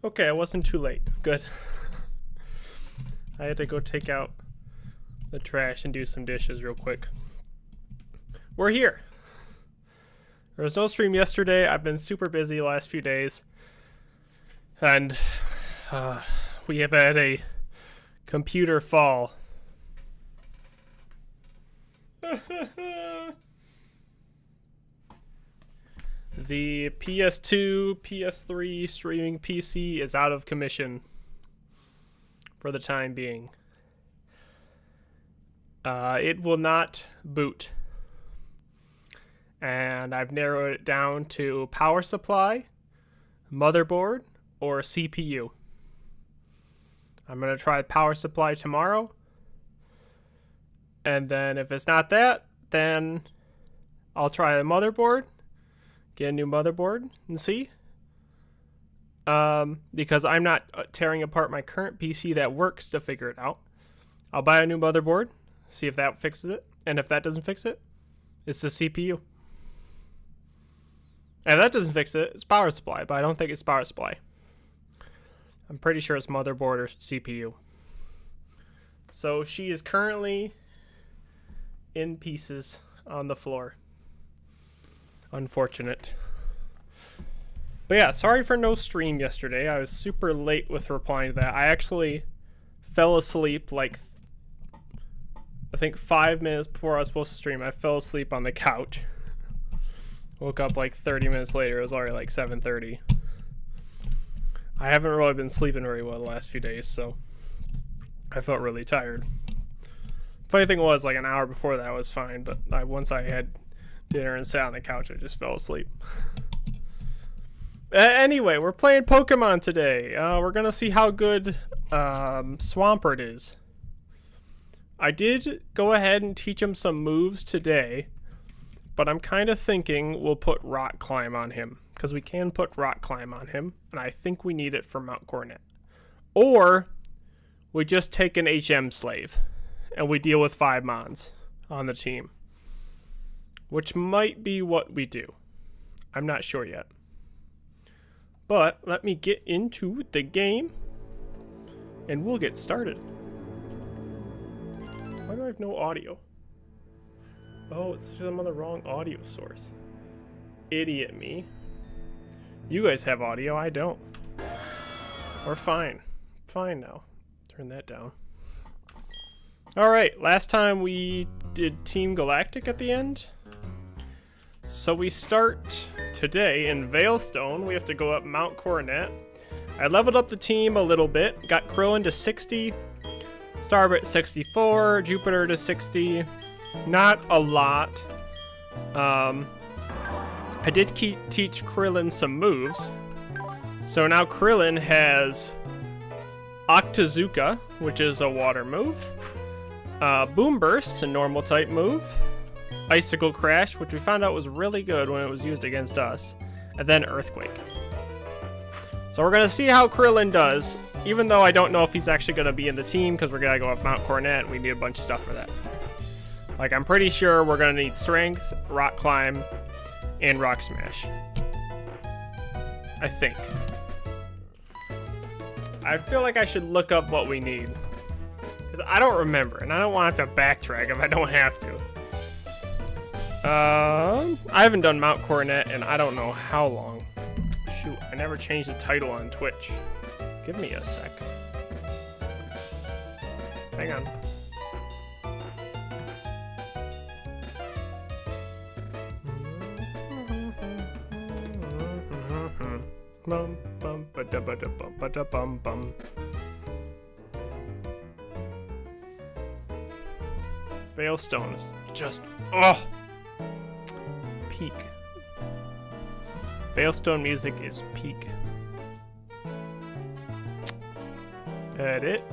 Okay, I wasn't too late. Good. I had to go take out the trash and do some dishes real quick. We're here. There was no stream yesterday. I've been super busy the last few days. And we have had a computer fall. The PS2, PS3 streaming PC is out of commission for the time being. It will not boot. And I've narrowed it down to power supply, motherboard, or CPU. I'm going to try power supply tomorrow. And then if it's not that, then I'll try a motherboard. Get a new motherboard and see. Because I'm not tearing apart my current PC that works to figure it out. I'll buy a new motherboard, see if that fixes it. And if that doesn't fix it, it's the CPU. And if that doesn't fix it, it's power supply. But I don't think it's power supply. I'm pretty sure it's motherboard or CPU. So she is currently in pieces on the floor. Unfortunate. But yeah, sorry for no stream yesterday. I was super late with replying to that. I actually fell asleep like I think 5 minutes before I was supposed to stream. I fell asleep on the couch. Woke up like 30 minutes later. It was already like 7:30. I haven't really been sleeping very well the last few days, so I felt really tired. Funny thing was, like an hour before that I was fine, but once I had dinner and sat on the couch, I just fell asleep. Anyway, we're playing Pokemon today. We're gonna see how good Swampert is. I did go ahead and teach him some moves today, but I'm kind of thinking we'll put Rock Climb on him, because we can put Rock Climb on him, and I think we need it for Mount Coronet. Or we just take an HM Slave, and we deal with 5 Mons on the team. Which might be what we do. I'm not sure yet. But let me get into the game, and we'll get started. Why do I have no audio? Oh, it's just I'm on the wrong audio source. Idiot me. You guys have audio, I don't. We're fine. Fine now. Turn that down. Alright, last time we did Team Galactic at the end. So we start today in Veilstone. We have to go up Mount Coronet. I leveled up the team a little bit. Got Krillin to 60. Starbit 64. Jupiter to 60. Not a lot. I did teach Krillin some moves. So now Krillin has Octazooka, which is a water move. Boom Burst, a normal type move. Icicle Crash, which we found out was really good when it was used against us. And then Earthquake. So we're going to see how Krillin does, even though I don't know if he's actually going to be in the team, because we're going to go up Mount Coronet and we need a bunch of stuff for that. Like, I'm pretty sure we're going to need Strength, Rock Climb, and Rock Smash. I think. I feel like I should look up what we need. Because I don't remember, and I don't want to backtrack if I don't have to. I haven't done Mount Coronet in I don't know how long. Shoot, I never changed the title on Twitch. Give me a sec. Hang on. Bum bum ba da ba da bum ba da bum bum. Veilstone is just peak. Veilstone music is peak. Edit.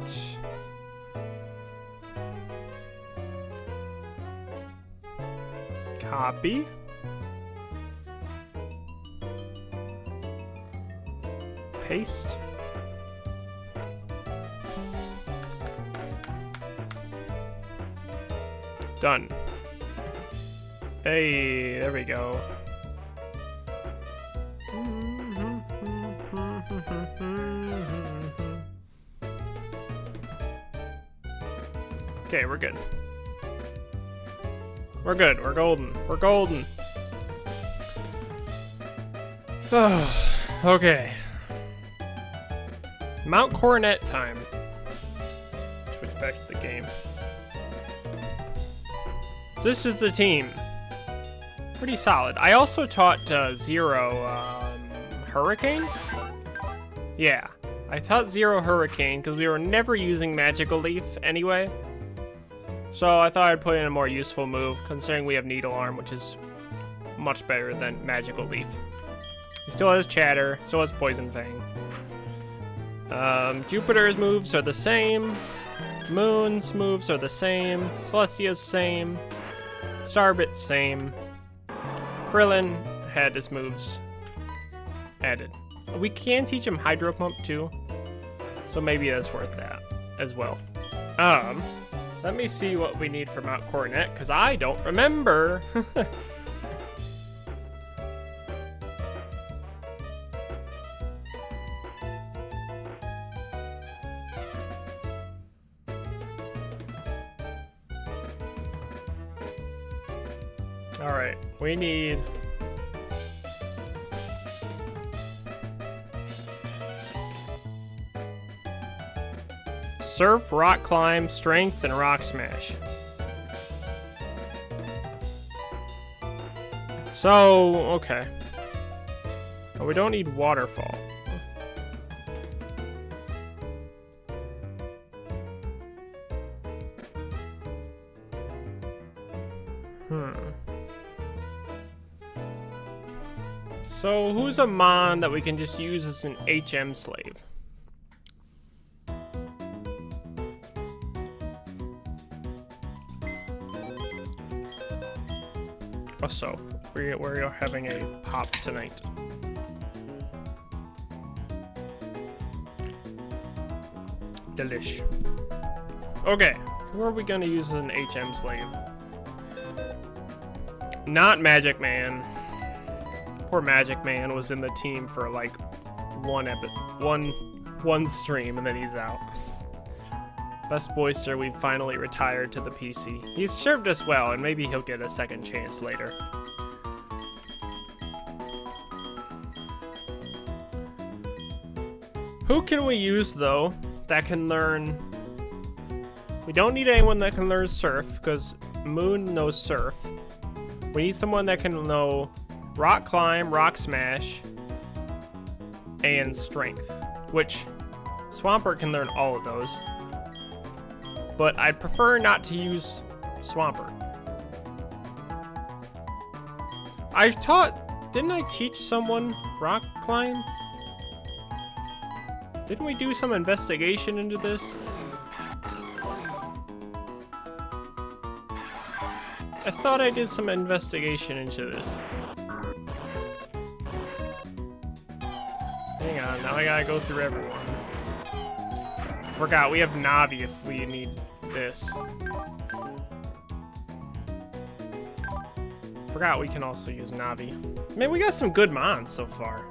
Copy. Paste. Done. Hey, there we go. Okay, we're good. We're good. We're golden. We're golden. Okay. Mount Coronet time. Switch back to the game. This is the team. Pretty solid. I also taught Zero Hurricane? Yeah. I taught Zero Hurricane because we were never using Magical Leaf anyway. So I thought I'd put in a more useful move, considering we have Needle Arm, which is much better than Magical Leaf. He still has Chatter, still has Poison Fang. Jupiter's moves are the same. Moon's moves are the same. Celestia's same. Starbit's same. Krillin had his moves added. We can teach him Hydro Pump too, so maybe that's worth that as well. Let me see what we need for Mount Coronet, because I don't remember. Alright, we need... Surf, Rock Climb, Strength, and Rock Smash. So, okay. Oh, we don't need Waterfall. So, who's a Mon that we can just use as an HM slave? So we're having a pop tonight. Delish. Okay, who are we gonna use as an HM slave? Not Magic Man. Poor Magic Man was in the team for like one stream and then he's out. Best Boister, we've finally retired to the PC. He's served us well, and maybe he'll get a second chance later. Who can we use, though, that can learn... We don't need anyone that can learn Surf, because Moon knows Surf. We need someone that can know Rock Climb, Rock Smash, and Strength, which Swampert can learn all of those. But I'd prefer not to use Swampert. Didn't I teach someone Rock Climb? Didn't we do some investigation into this? I thought I did some investigation into this. Hang on, now I gotta go through everyone. Forgot, we have Navi if we need this. Forgot we can also use Navi. Man, we got some good mons so far.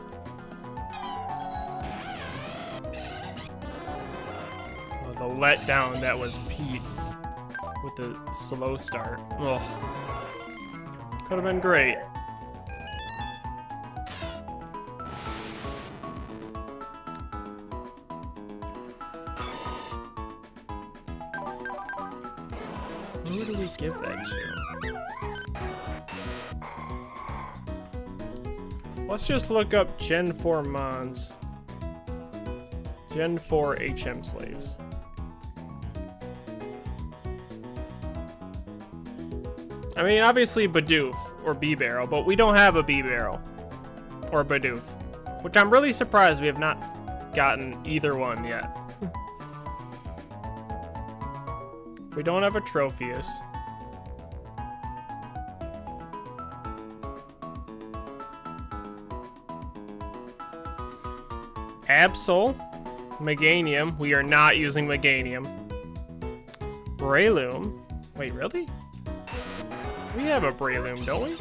Oh, the letdown that was Pete with the slow start. Oh, could have been great. Who do we give that to? Let's just look up Gen 4 Mons. Gen 4 HM slaves. I mean, obviously Bidoof or B-Barrel, but we don't have a B-Barrel or Bidoof, which I'm really surprised we have not gotten either one yet. We don't have a Tropheus. Absol, Meganium. We are not using Meganium. Breloom. Wait, really? We have a Breloom, don't we?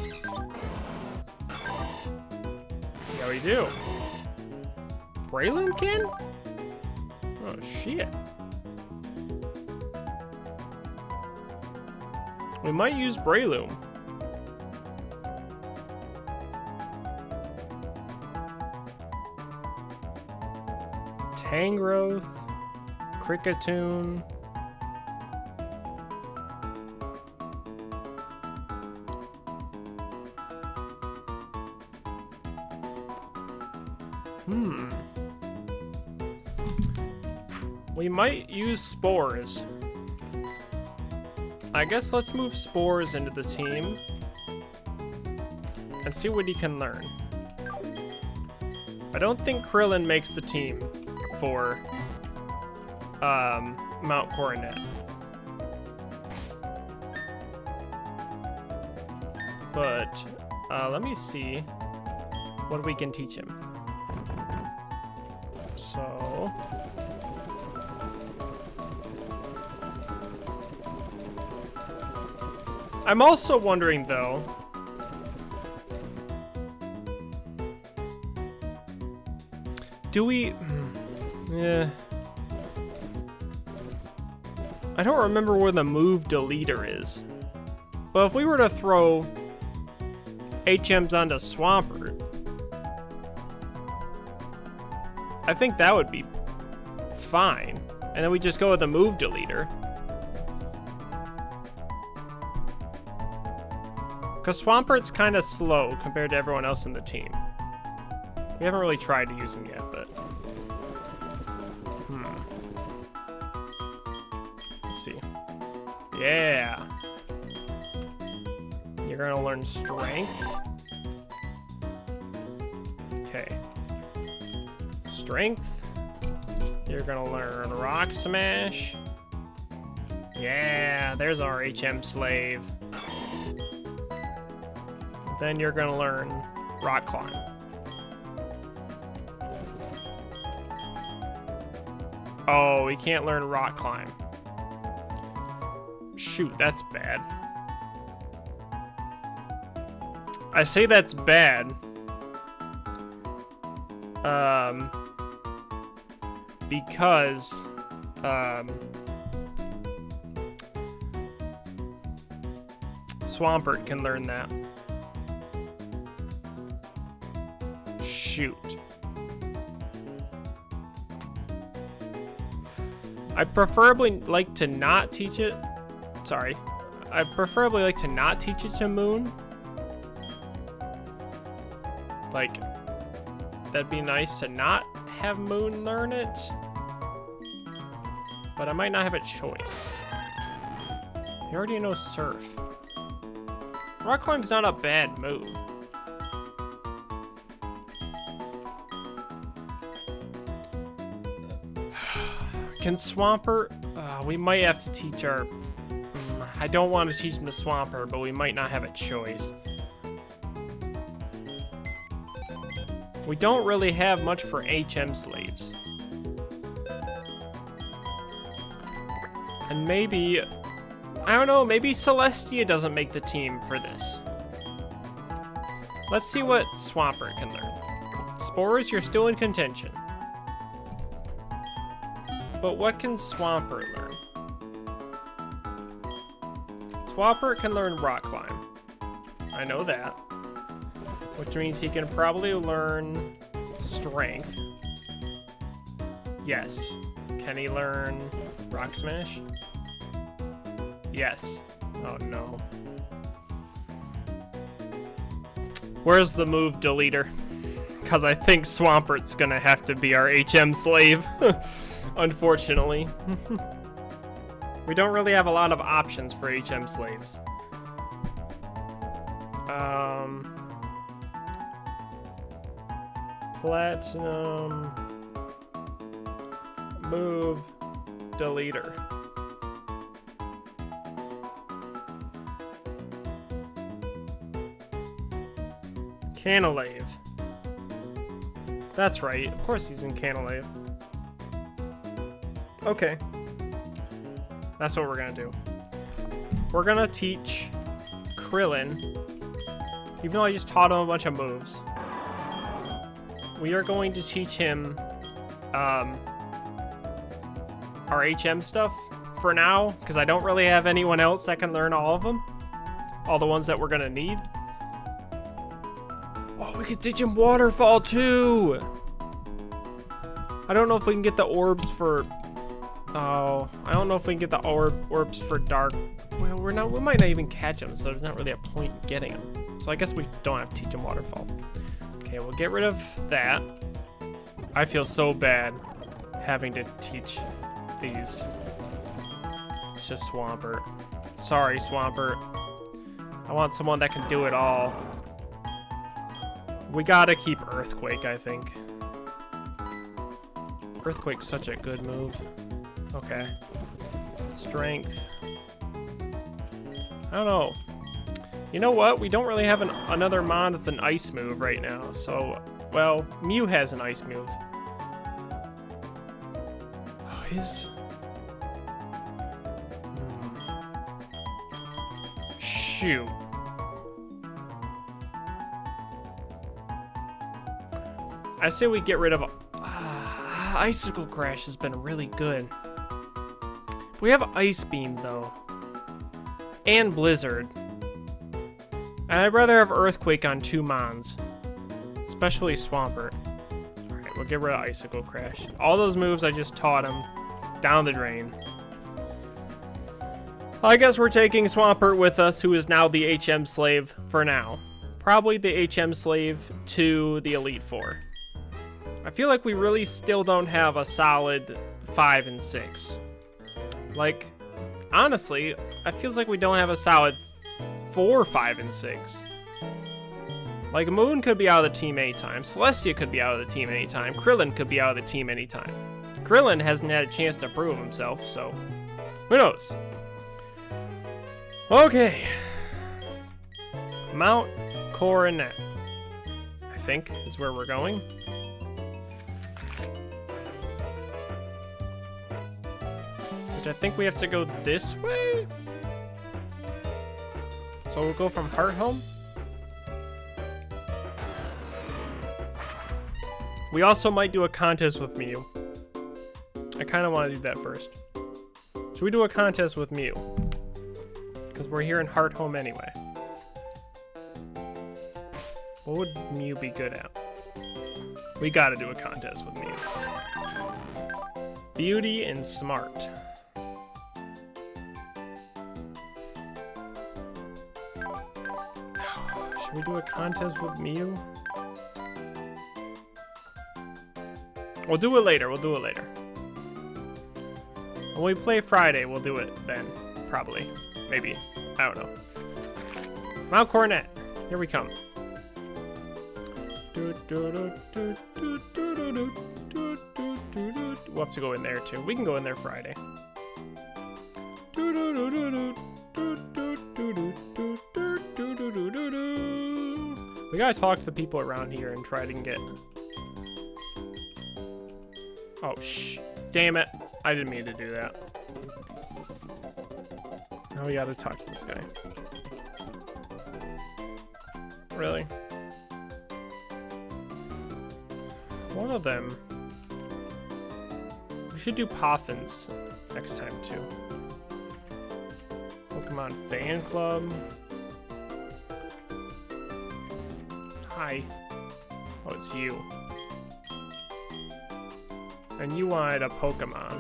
Yeah, we do. Breloom can? Oh, shit. We might use Breloom. Tangrowth, Kricketune. We might use Spores. I guess let's move Spores into the team and see what he can learn. I don't think Krillin makes the team for Mount Coronet. But let me see what we can teach him. So I'm also wondering though, do we yeah, I don't remember where the move deleter is. But if we were to throw HMs onto Swampert, I think that would be fine. And then we just go with the move deleter. Because Swampert's kind of slow compared to everyone else in the team. We haven't really tried to use him yet, but... Let's see. Yeah! You're gonna learn Strength. Okay. Strength. You're gonna learn Rock Smash. Yeah, there's our HM slave. Then you're gonna learn Rock Climb. Oh, we can't learn Rock Climb. Shoot, that's bad. I say that's bad. Because Swampert can learn that. Shoot. I preferably like to not teach it. Sorry. I preferably like to not teach it to Moon. Like, that'd be nice to not have Moon learn it. But I might not have a choice. He already knows Surf. Rock Climb's not a bad move. Can Swampert? We might have to teach our... I don't want to teach him to Swampert, but we might not have a choice. We don't really have much for HM slaves. And maybe... I don't know, maybe Celestia doesn't make the team for this. Let's see what Swampert can learn. Spores, you're still in contention. But what can Swampert learn? Swampert can learn Rock Climb. I know that. Which means he can probably learn Strength. Yes. Can he learn Rock Smash? Yes. Oh no. Where's the move deleter? Because I think Swampert's gonna have to be our HM slave. Unfortunately. We don't really have a lot of options for HM slaves. Platinum move deleter. Canalave. That's right. Of course he's in Canalave. Okay. That's what we're gonna do. We're gonna teach Krillin, even though I just taught him a bunch of moves, we are going to teach him our HM stuff, for now, because I don't really have anyone else that can learn all of them. All the ones that we're gonna need. Oh, we could teach him Waterfall too! I don't know if we can get the orbs for... Oh, I don't know if we can get the orbs for Dark. Well, we might not even catch them, so there's not really a point in getting them. So I guess we don't have to teach him Waterfall. Okay, we'll get rid of that. I feel so bad having to teach these. It's just Swampert. Sorry, Swampert. I want someone that can do it all. We gotta keep Earthquake, I think. Earthquake's such a good move. Okay. Strength. I don't know. You know what? We don't really have another mon with an ice move right now. So, well, Mew has an ice move. Oh, his... Shoot. I say we get rid of... Icicle Crash has been really good. We have Ice Beam, though. And Blizzard. And I'd rather have Earthquake on 2 mons. Especially Swampert. Alright, we'll get rid of Icicle Crash. All those moves I just taught him. Down the drain. I guess we're taking Swampert with us, who is now the HM Slave for now. Probably the HM Slave to the Elite Four. I feel like we really still don't have a solid 5 and 6. Like, honestly, it feels like we don't have a solid 4, 5, and 6. Like, Moon could be out of the team anytime. Celestia could be out of the team anytime. Krillin could be out of the team anytime. Krillin hasn't had a chance to prove himself, so who knows? Okay. Mount Coronet, I think, is where we're going. Which I think we have to go this way? So we'll go from Hearthome. We also might do a contest with Mew. I kind of want to do that first. Should we do a contest with Mew? Because we're here in Hearthome anyway. What would Mew be good at? We gotta do a contest with Mew. Beauty and Smart. Should we do a contest with Mew? We'll do it later. We'll do it later. When we play Friday, we'll do it then. Probably. Maybe. I don't know. Mount Coronet. Here we come. We'll have to go in there too. We can go in there Friday. We gotta talk to the people around here and try to get... Oh, damn it. I didn't mean to do that. Now we gotta talk to this guy. Really? One of them. We should do Poffins next time too. Pokemon Fan Club. Hi. Oh, it's you. And you wanted a Pokemon.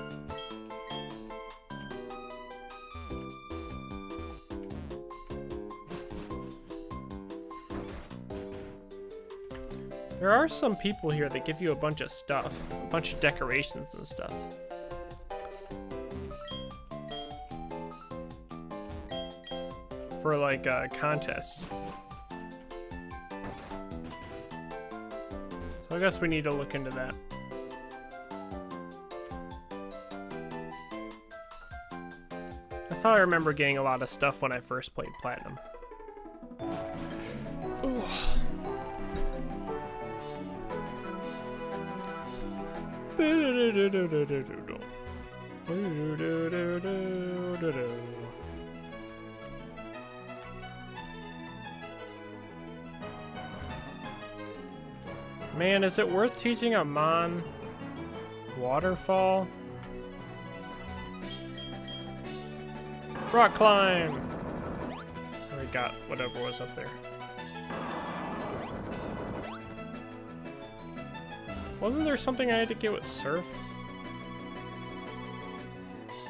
There are some people here that give you a bunch of stuff. A bunch of decorations and stuff. For like contests. So I guess we need to look into that. That's how I remember getting a lot of stuff when I first played Platinum. Ooh. Man, is it worth teaching a Mon Waterfall? Rock climb! We got whatever was up there. Wasn't there something I had to get with surf?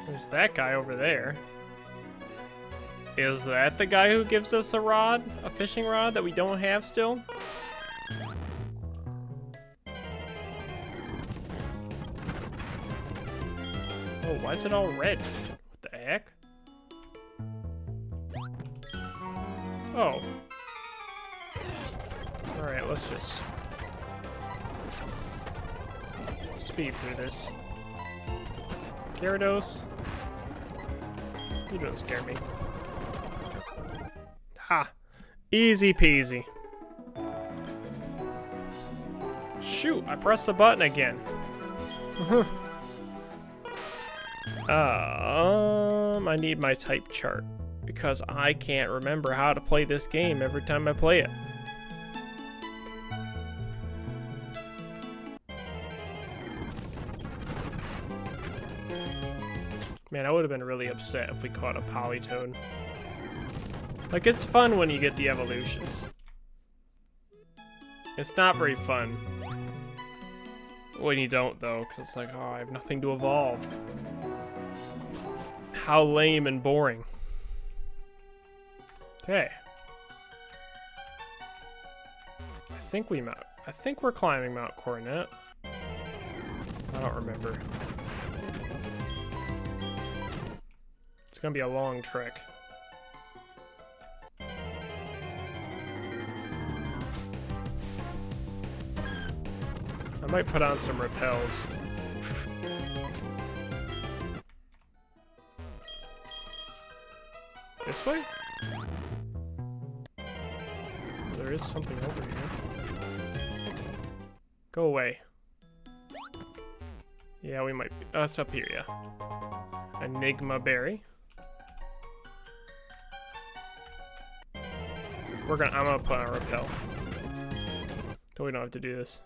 There's that guy over there. Is that the guy who gives us a rod? A fishing rod that we don't have still? Oh, why is it all red? What the heck? Oh. Alright, let's just speed through this. Gyarados. You don't scare me. Ha! Easy peasy. Shoot, I pressed the button again. I need my type chart because I can't remember how to play this game every time I play it. Man, I would have been really upset if we caught a Politoed. Like, it's fun when you get the evolutions. It's not very fun when you don't, though, because it's like, oh, I have nothing to evolve. How lame and boring. Okay. I think we're climbing Mount Coronet. I don't remember. It's gonna be a long trek. I might put on some repels. This way? There is something over here. Go away. Yeah, we might be. Oh, it's up here, yeah. Enigma berry. I'm gonna put on a repel. So we don't have to do this.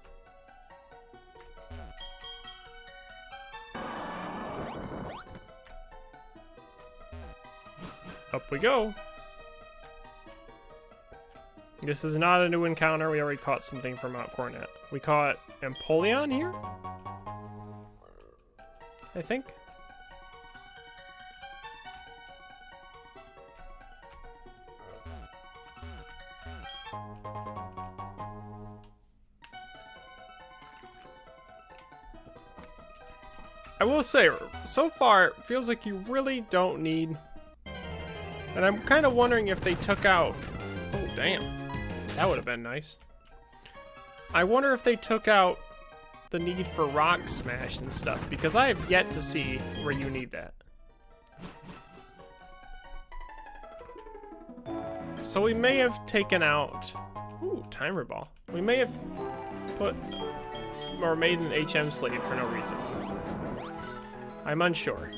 Up we go. This is not a new encounter. We already caught something from Mount Coronet. We caught Empoleon here? I think. I will say, so far, it feels like you really don't need... And I'm kind of wondering if they took out... Oh, damn. That would have been nice. I wonder if they took out the need for rock smash and stuff, because I have yet to see where you need that. So we may have taken out... Ooh, timer ball. We may have put... or made an HM slave for no reason. I'm unsure.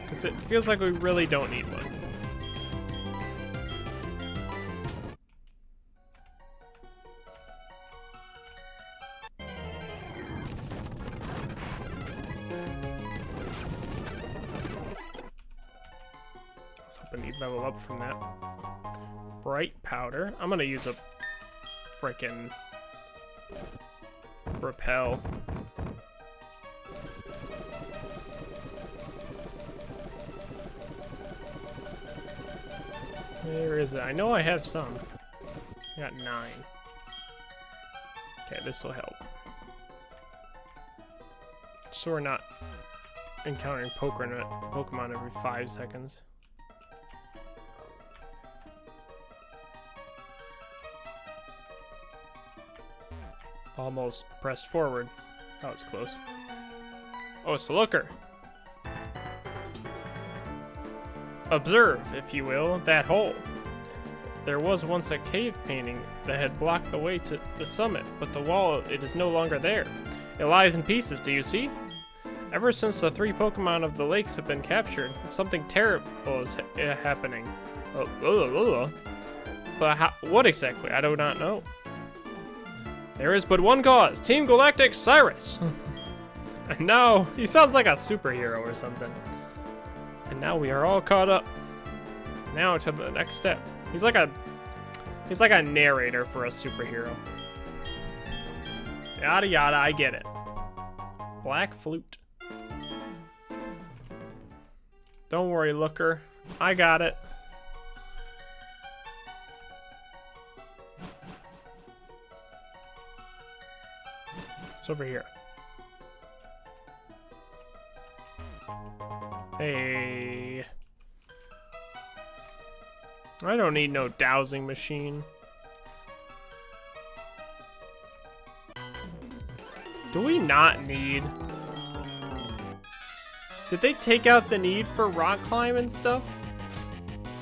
Because it feels like we really don't need one. Level up from that. Bright powder. I'm gonna use a frickin' repel. Where is it? I know I have some. I got 9. Okay, this will help. So we're not encountering Pokemon every 5 seconds. Almost pressed forward. That was close. Oh, it's a looker. Observe, if you will, that hole. There was once a cave painting that had blocked the way to the summit, but the wall, it is no longer there. It lies in pieces, do you see? Ever since the 3 Pokemon of the lakes have been captured, something terrible is happening. But what exactly? I do not know. There is but one cause. Team Galactic Cyrus. And now, he sounds like a superhero or something. And now we are all caught up. Now to the next step. He's like a narrator for a superhero. Yada yada, I get it. Black flute. Don't worry, Looker. I got it. It's over here. Hey. I don't need no dowsing machine. Do we not need... Did they take out the need for rock climb and stuff?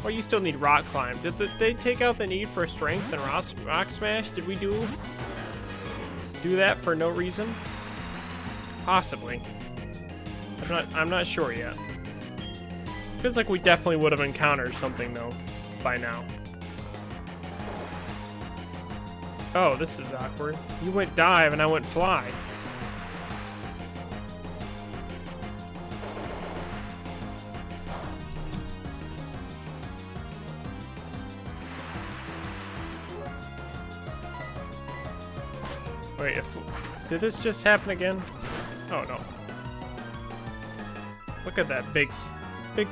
Or you still need rock climb? Did they take out the need for strength and rock smash? Did we do that for no reason? Possibly. I'm not sure yet. Feels like we definitely would have encountered something though by now. Oh, this is awkward. You went dive and I went fly. Wait, did this just happen again? Oh no. Look at that big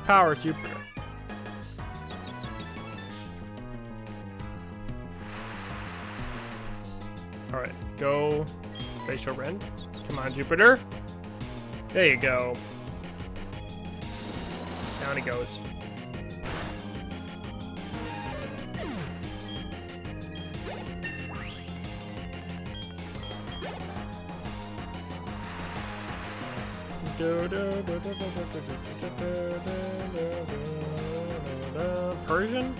power Jupiter. Alright, go facial rend. Come on, Jupiter. There you go. Down he goes. Persian?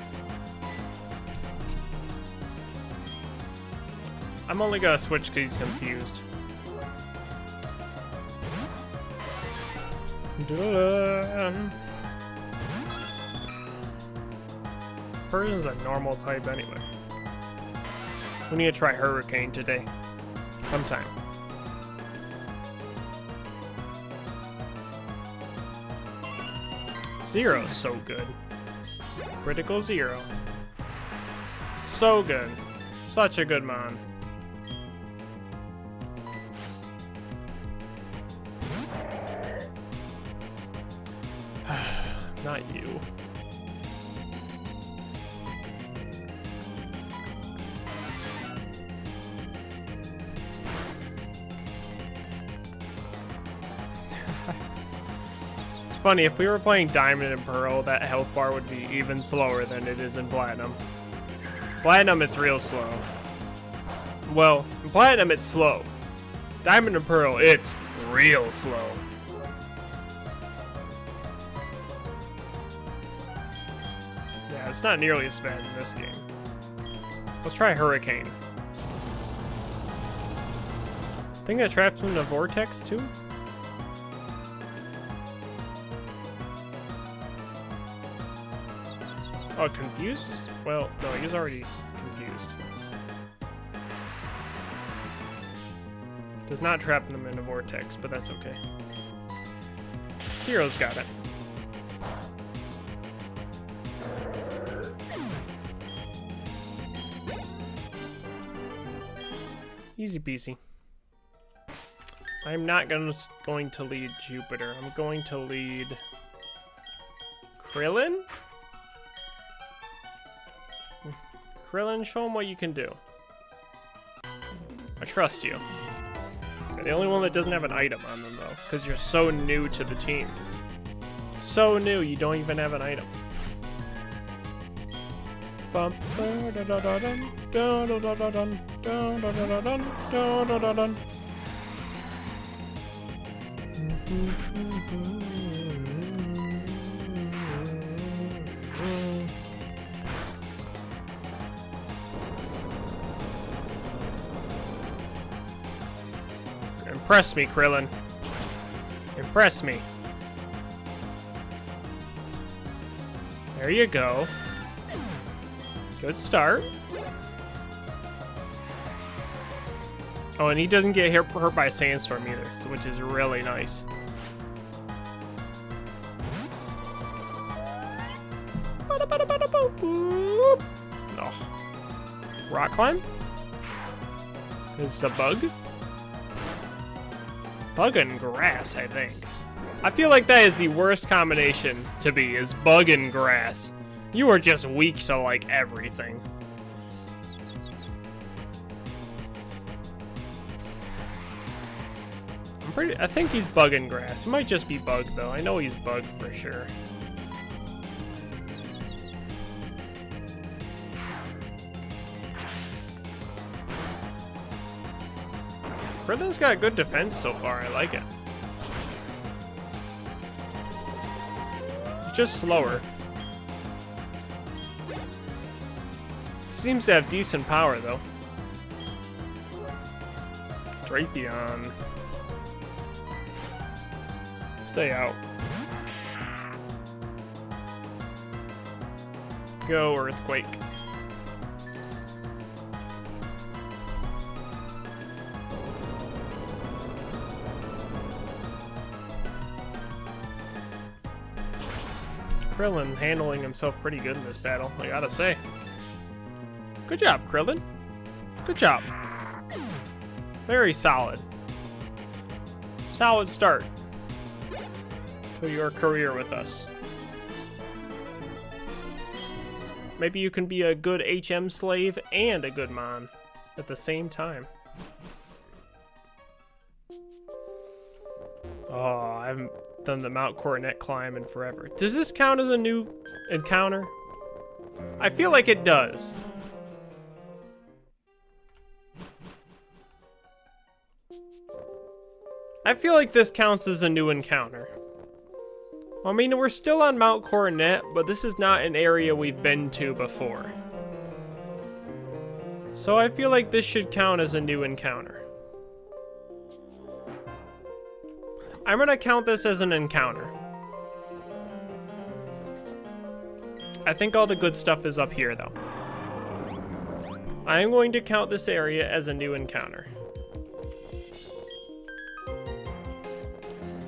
I'm only gonna switch because he's confused. Persian's a normal type anyway. We need to try Hurricane today. Sometime. Zero's so good. Critical Zero. So good. Such a good mon. Not you. Funny, if we were playing Diamond and Pearl, that health bar would be even slower than it is in Platinum. Platinum, it's real slow. Well, in Platinum, it's slow. Diamond and Pearl, it's real slow. Yeah, it's not nearly as bad in this game. Let's try Hurricane. Think that traps him in a vortex, too? Oh, confused? Well, no, he's already confused. Does not trap them in a vortex, but that's okay. Zero's got it. Easy peasy. I'm not going to lead Jupiter. I'm going to lead Krillin? Krillin, show him what you can do. I trust you. You're the only one that doesn't have an item on them, though, because you're so new to the team. So new, you don't even have an item. Bum, da, da, da, da, dun, da, da, da, da, dun, da, da, da, da, dun, da, da, da, dun. Impress me, Krillin. Impress me. There you go. Good start. Oh, and he doesn't get hurt by a sandstorm either, which is really nice. Oh. Rock climb? Is a bug? Bug and grass, I think. I feel like that is the worst combination to be, is bug and grass. You are just weak to, like, everything. I think he's bug and grass. He might just be bug, though. I know he's bug for sure. Krillin's got good defense so far. I like it. He's just slower. Seems to have decent power, though. Drapion. Stay out. Go, Earthquake. Krillin handling himself pretty good in this battle, I gotta say. Good job, Krillin. Good job. Very solid. Solid start to your career with us. Maybe you can be a good HM slave and a good Mon at the same time. Oh, I haven't done the Mount Coronet climb in forever. Does this count as a new encounter? I feel like it does. I feel like this counts as a new encounter. I mean, we're still on Mount Coronet, but this is not an area we've been to before. So I feel like this should count as a new encounter. I'm gonna count this as an encounter. I think all the good stuff is up here, though. I'm going to count this area as a new encounter.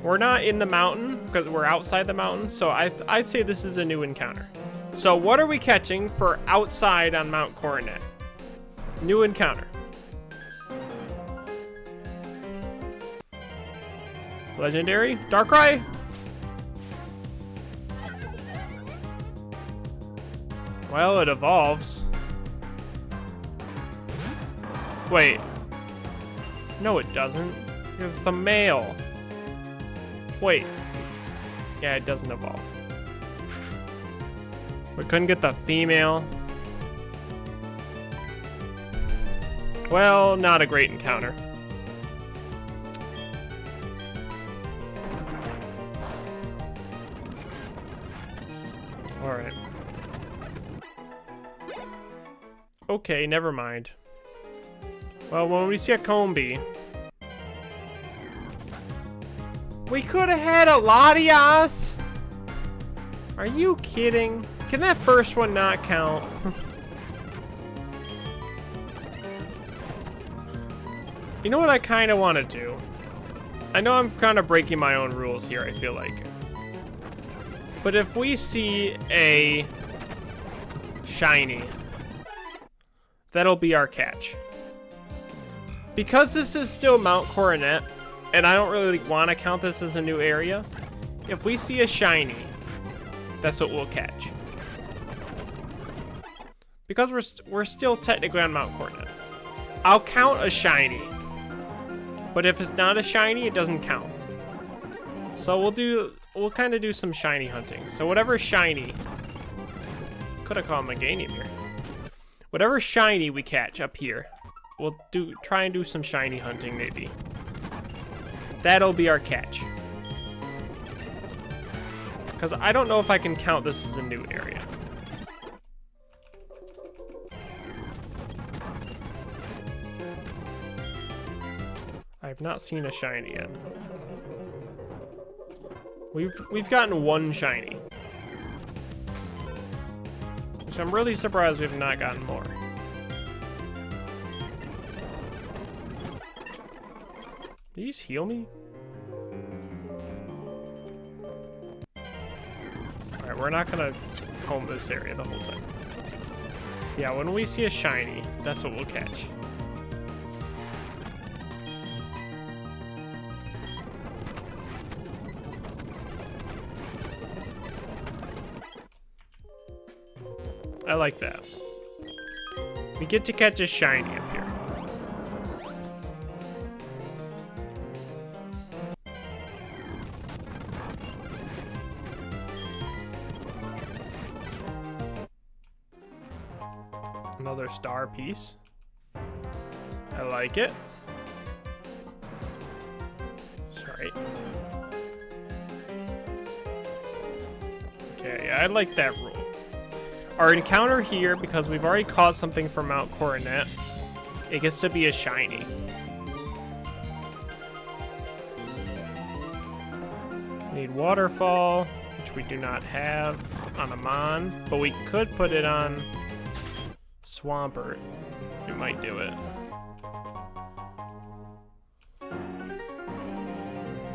We're not in the mountain, because we're outside the mountain, so I'd say this is a new encounter. So what are we catching for outside on Mount Coronet? New encounter. Legendary? Darkrai? Well, it evolves. Wait. No, it doesn't. It's the male. Wait. Yeah, it doesn't evolve. We couldn't get the female. Well, not a great encounter. Alright. Okay, never mind. Well, when we see a Combi... We could have had a Latias! Are you kidding? Can that first one not count? You know what I kind of want to do? I know I'm kind of breaking my own rules here, I feel like. But if we see a shiny, that'll be our catch. Because this is still Mount Coronet, and I don't really want to count this as a new area, if we see a shiny, that's what we'll catch. Because we're still technically on Mount Coronet. I'll count a shiny. But if it's not a shiny, it doesn't count. So we'll kind of do some shiny hunting. So whatever shiny, could have called him a Meganium here. Whatever shiny we catch up here, we'll try and do some shiny hunting maybe. That'll be our catch. Because I don't know if I can count this as a new area. I've not seen a shiny yet. We've gotten one shiny. Which I'm really surprised we've not gotten more. These heal me? Alright, we're not gonna comb this area the whole time. Yeah, when we see a shiny, that's what we'll catch. I like that. We get to catch a shiny up here. Another star piece. I like it. Sorry. Okay, I like that rule. Our encounter here, because we've already caught something from Mount Coronet, it gets to be a shiny. We need Waterfall, which we do not have on Amon, but we could put it on Swampert. It might do it.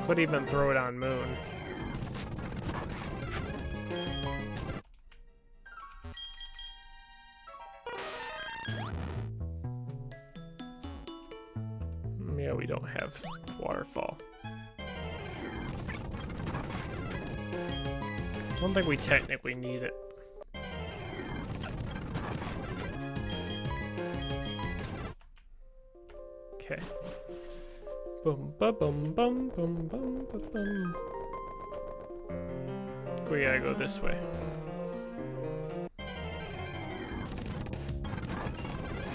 Could even throw it on Moon. Yeah, we don't have Waterfall. Don't think we technically need it. Okay. Boom, ba, boom, bum, boom, bum, ba, bum. We gotta go this way.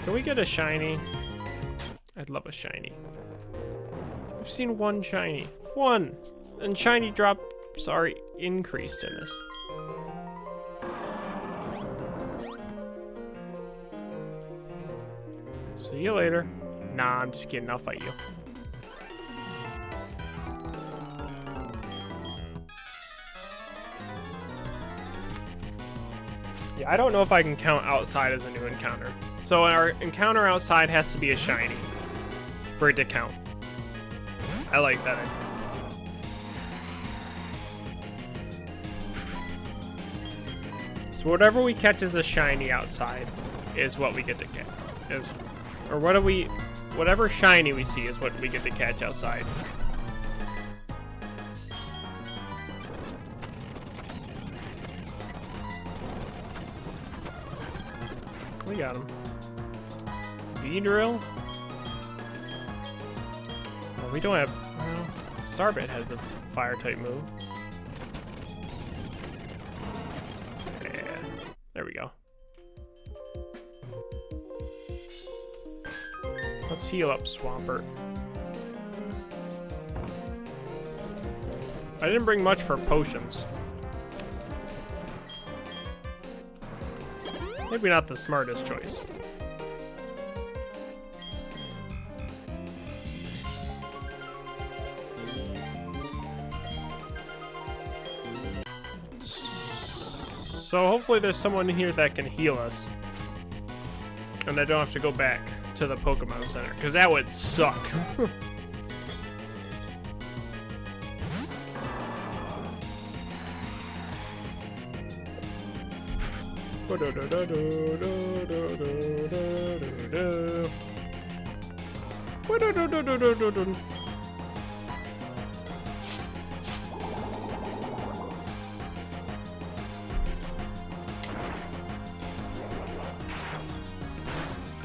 Can we get a shiny? I'd love a shiny. We've seen one shiny. One! And shiny drops are increased in this. See you later. Nah, I'm just kidding. I'll fight you. Yeah, I don't know if I can count outside as a new encounter. So our encounter outside has to be a shiny for it to count. I like that idea. So whatever we catch as a shiny outside is what we get to catch. Or whatever shiny we see is what we get to catch outside. We got him. V-Drill? Well, we don't have... Well, Starbit has a fire-type move. Yeah. There we go. Let's heal up Swampert. I didn't bring much for potions. Maybe not the smartest choice. So hopefully there's someone here that can heal us. And I don't have to go back to the Pokemon Center, because that would suck.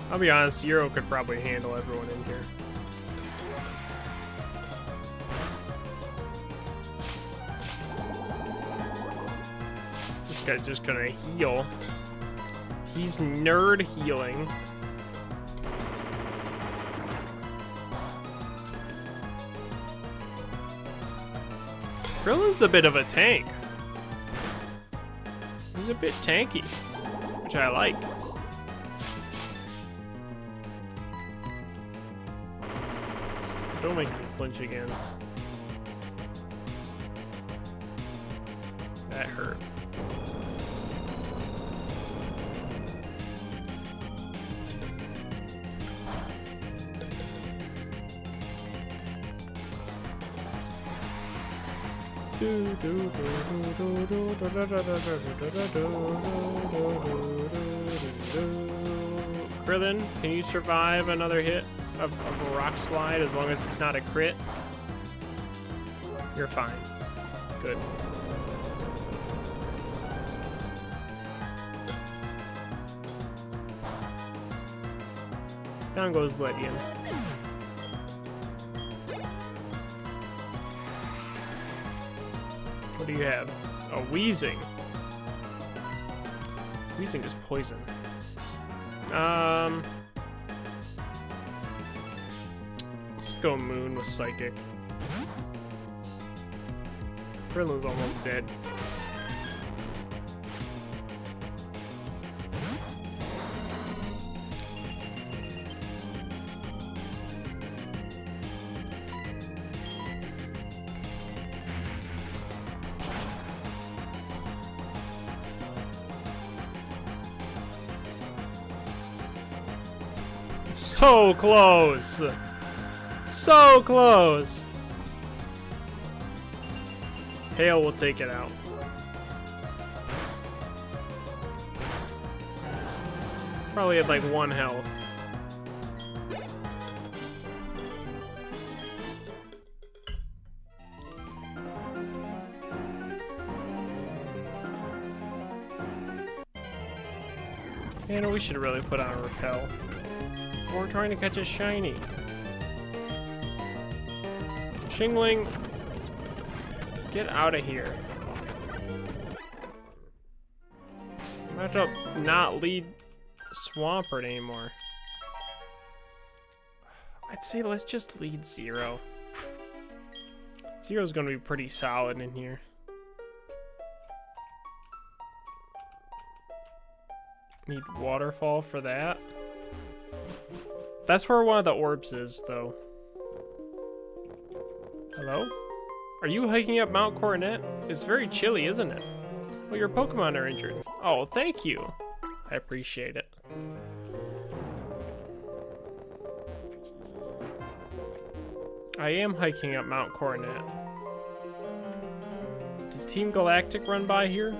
I'll be honest, Zero could probably handle everyone in here. This guy's just gonna heal. He's nerd healing. Krillin's a bit of a tank. He's a bit tanky, which I like. Don't make me flinch again. That hurt. Krillin, can you survive another hit of a rock slide as long as it's not a crit? You're fine. Good. Down goes Bledian. What do you have? Oh, Wheezing. Wheezing is poison. Just go Moon with Psychic. Krillin's almost dead. So close! So close! Hail will take it out. Probably had like 1 health. And we should really put on a repel. We're trying to catch a shiny. Shingling, get out of here. I have to not lead Swampert anymore. I'd say let's just lead Zero. Zero's gonna be pretty solid in here. Need Waterfall for that. That's where one of the orbs is, though. Hello? Are you hiking up Mount Coronet? It's very chilly, isn't it? Well, your Pokemon are injured. Oh, thank you. I appreciate it. I am hiking up Mount Coronet. Did Team Galactic run by here?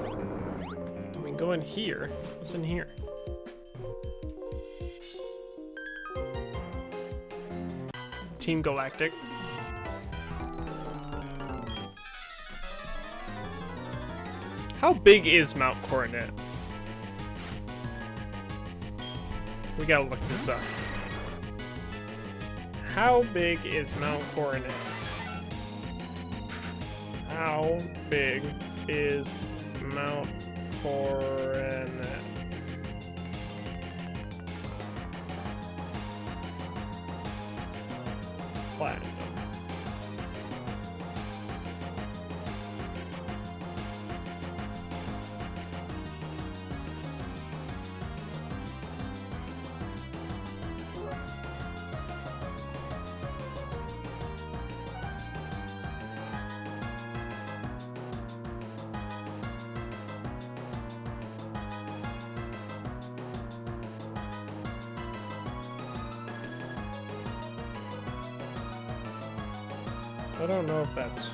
I mean, go in here. What's in here? Team Galactic. How big is Mount Coronet? We gotta look this up. How big is Mount Coronet? How big is Mount Coronet? Platinum. I don't know if that's...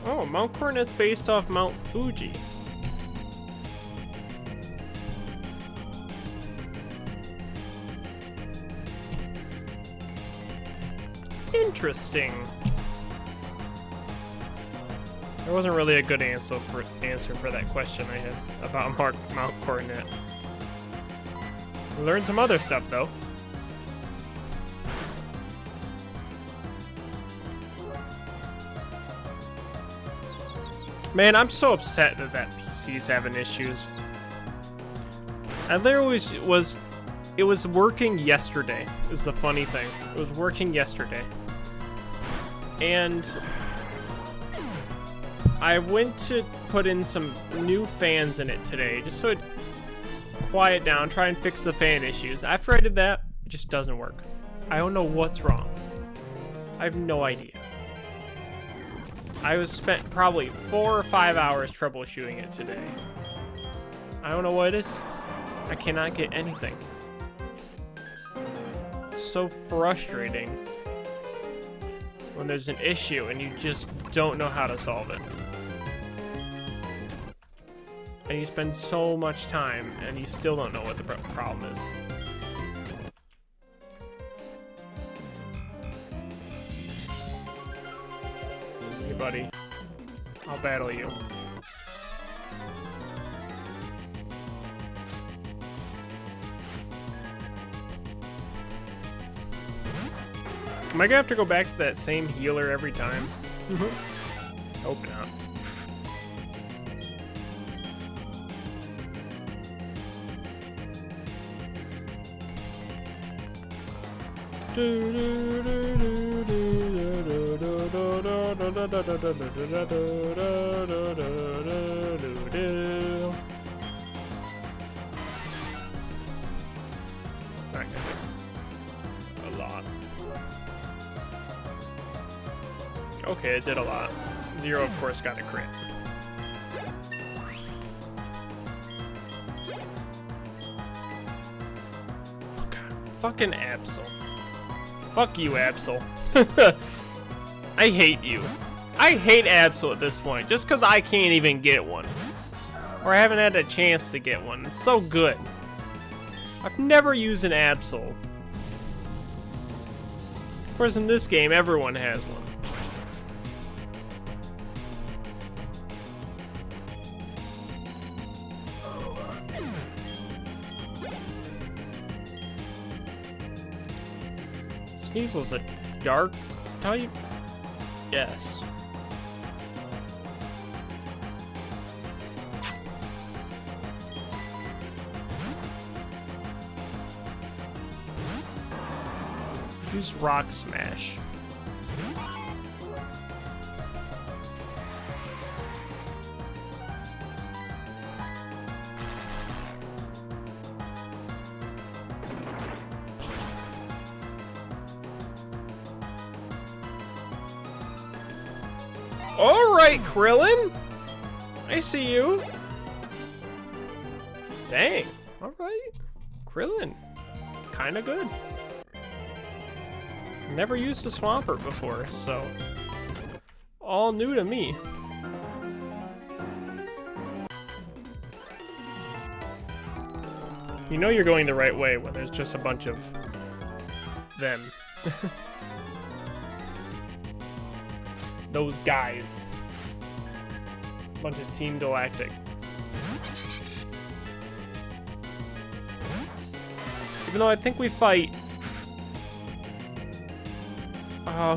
Oh, Mount Coronet's based off Mount Fuji. Interesting. There wasn't really a good answer for that question I had about Mount Coronet. We learned some other stuff though. Man, I'm so upset that PC's having issues. I literally it was working yesterday, is the funny thing. It was working yesterday. And I went to put in some new fans in it today, just so it quiet down, try and fix the fan issues. After I did that, it just doesn't work. I don't know what's wrong. I have no idea. I was spent probably 4 or 5 hours troubleshooting it today. I don't know what it is. I cannot get anything. It's so frustrating when there's an issue and you just don't know how to solve it. And you spend so much time and you still don't know what the problem is. Hey buddy, I'll battle you. Am I gonna have to go back to that same healer every time? Hope not. A lot. Okay, it did a lot. Zero, of course, got a crit. Oh god, fucking Absol. Fuck you, Absol. I hate you. I hate Absol at this point, just because I can't even get one. Or I haven't had a chance to get one. It's so good. I've never used an Absol. Of course, in this game, everyone has one. Sneasel's a dark type? Yes. Use Rock Smash. Alright, Krillin! I see you. Dang. Alright. Krillin. Kinda good. Never used a Swampert before, so all new to me. You know you're going the right way when there's just a bunch of them. Those guys. Bunch of Team Galactic. Even though I think we fight...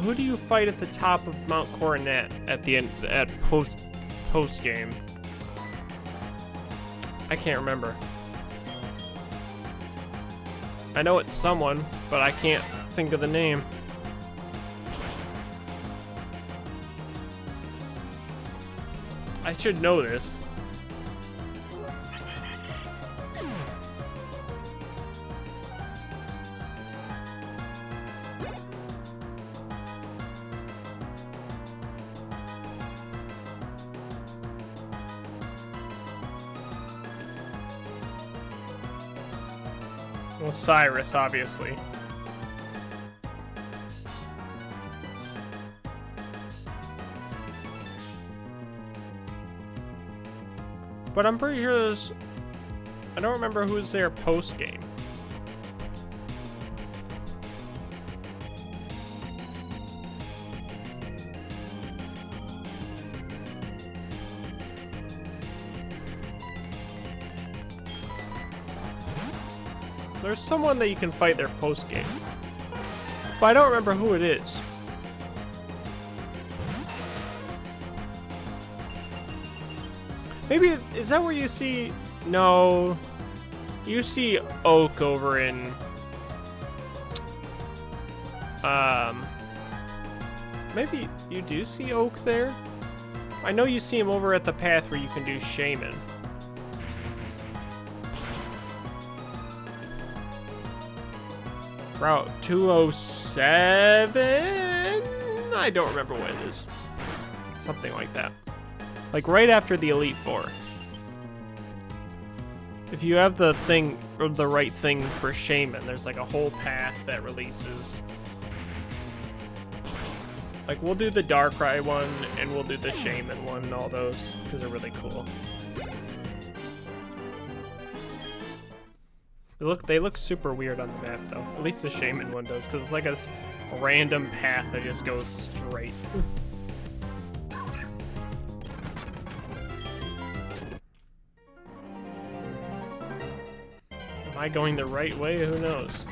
who do you fight at the top of Mount Coronet at the end, at post game? I can't remember. I know it's someone, but I can't think of the name. I should know this. Well, Cyrus, obviously. But I'm pretty sure there's... I don't remember who's there post-game. There's someone that you can fight there post-game. But I don't remember who it is. Maybe, is that where you see... No. You see Oak over in... Maybe you do see Oak there? I know you see him over at the path where you can do Shaman. Route 207? I don't remember what it is. Something like that. Like right after the Elite Four. If you have the thing, or the right thing for Shaman, there's like a whole path that releases. Like we'll do the Darkrai one, and we'll do the Shaman one, and all those, because they're really cool. They look super weird on the map though. At least the Shaman one does, because it's like a random path that just goes straight. Am I going the right way? Who knows?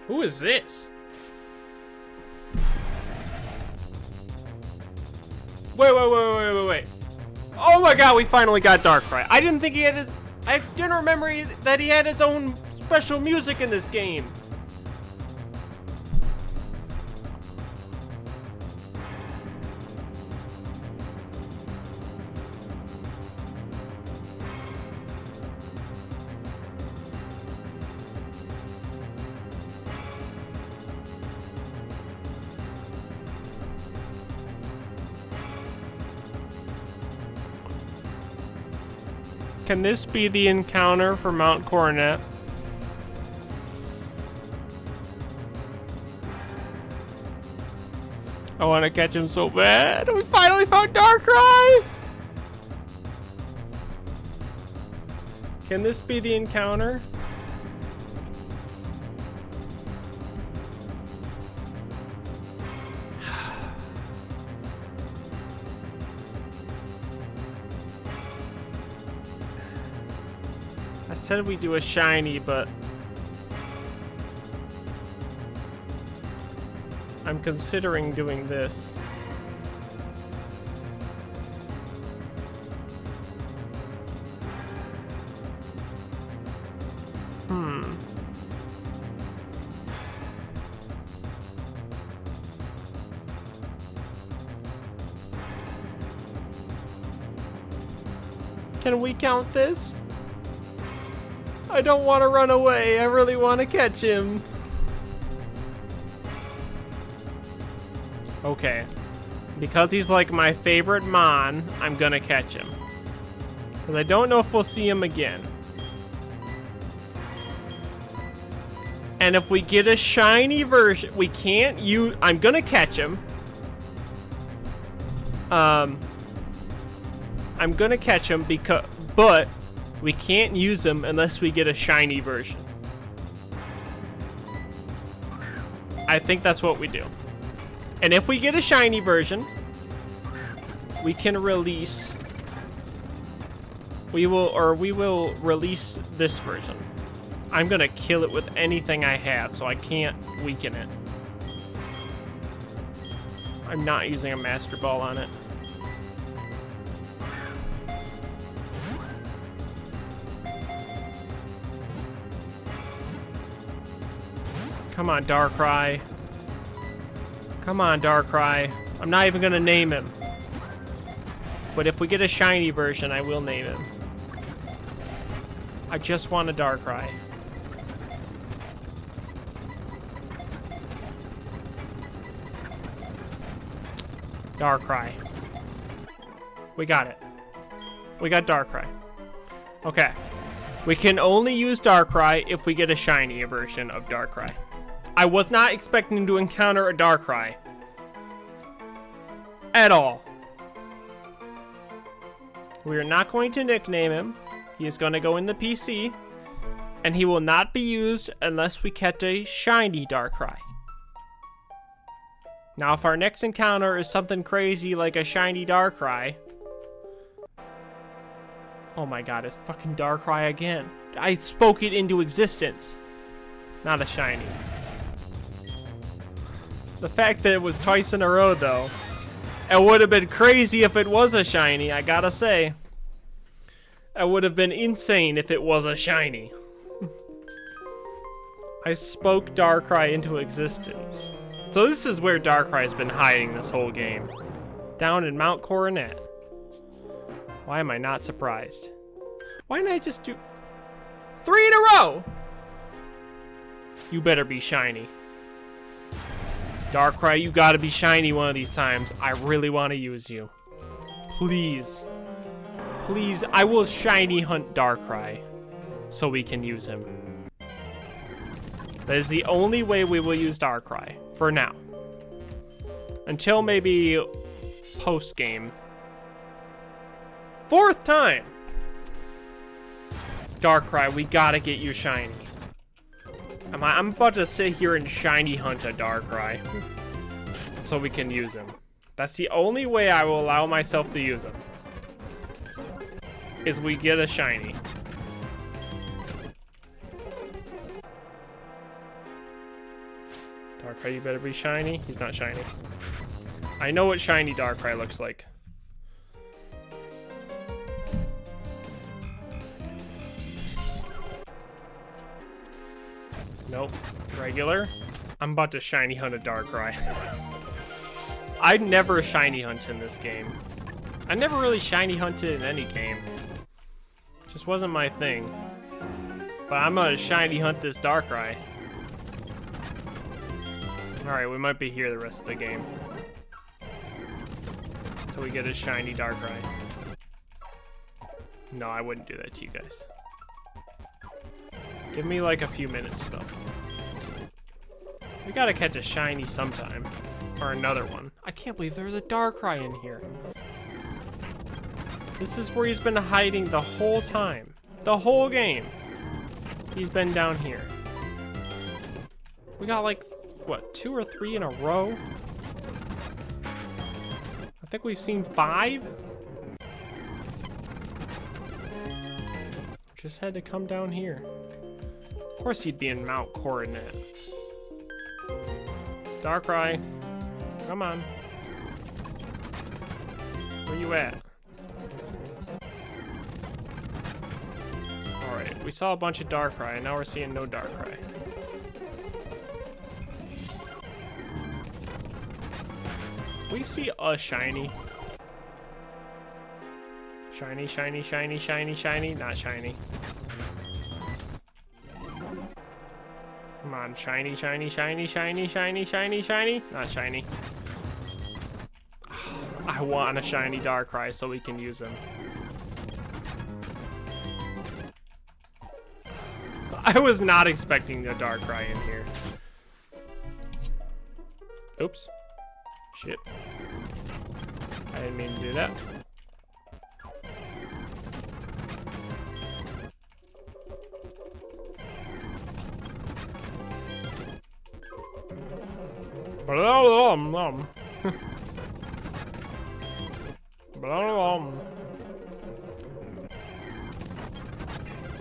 Who is this? Wait. Oh my god, we finally got Darkrai. I didn't think he had his... I didn't remember that he had his own special music in this game. Can this be the encounter for Mount Coronet? I want to catch him so bad. We finally found Darkrai! Can this be the encounter? I said we do a shiny, but I'm considering doing this. Can we count this? I don't want to run away. I really want to catch him. Okay. Because he's like my favorite Mon, I'm gonna catch him. Because I don't know if we'll see him again. And if we get a shiny version, we can't use... I'm gonna catch him. I'm gonna catch him because... But... we can't use them unless we get a shiny version. I think that's what we do. And if we get a shiny version, we can release... We will release this version. I'm gonna kill it with anything I have, so I can't weaken it. I'm not using a Master Ball on it. Come on, Darkrai. Come on, Darkrai. I'm not even gonna name him. But if we get a shiny version, I will name him. I just want a Darkrai. Darkrai. We got it. We got Darkrai. Okay. We can only use Darkrai if we get a shiny version of Darkrai. I was not expecting to encounter a Darkrai. At all. We are not going to nickname him. He is going to go in the PC. And he will not be used unless we catch a shiny Darkrai. Now, if our next encounter is something crazy like a shiny Darkrai... Oh my god, it's fucking Darkrai again. I spoke it into existence. Not a shiny. The fact that it was twice in a row, though. It would have been crazy if it was a shiny, I gotta say. That would have been insane if it was a shiny. I spoke Darkrai into existence. So this is where Darkrai's been hiding this whole game. Down in Mount Coronet. Why am I not surprised? Why didn't I just do 3 in a row? You better be shiny. Darkrai, you gotta be shiny one of these times. I really want to use you. Please. Please, I will shiny hunt Darkrai so we can use him. That is the only way we will use Darkrai for now. Until maybe post-game. 4th time! Darkrai, we gotta get you shiny. I'm about to sit here and shiny hunt a Darkrai so we can use him. That's the only way I will allow myself to use him. Is we get a shiny. Darkrai, you better be shiny. He's not shiny. I know what shiny Darkrai looks like. Nope. Regular. I'm about to shiny hunt a Darkrai. I'd never shiny hunt in this game. I never really shiny hunted in any game. Just wasn't my thing. But I'm gonna shiny hunt this Darkrai. Alright, we might be here the rest of the game. Until we get a shiny Darkrai. No, I wouldn't do that to you guys. Give me like a few minutes though. We gotta catch a shiny sometime. Or another one. I can't believe there's a Darkrai in here. This is where he's been hiding the whole time. The whole game. He's been down here. We got like, what, 2 or 3 in a row? I think we've seen 5. Just had to come down here. Of course he'd be in Mount Coronet. Darkrai, come on. Where you at? Alright, we saw a bunch of Darkrai, and now we're seeing no Darkrai. We see a shiny. Shiny, shiny, shiny, shiny, shiny. Not shiny. Come on, shiny, shiny, shiny, shiny, shiny, shiny, shiny. Not shiny. I want a shiny Darkrai so we can use him. I was not expecting a Darkrai in here. Oops. Shit. I didn't mean to do that.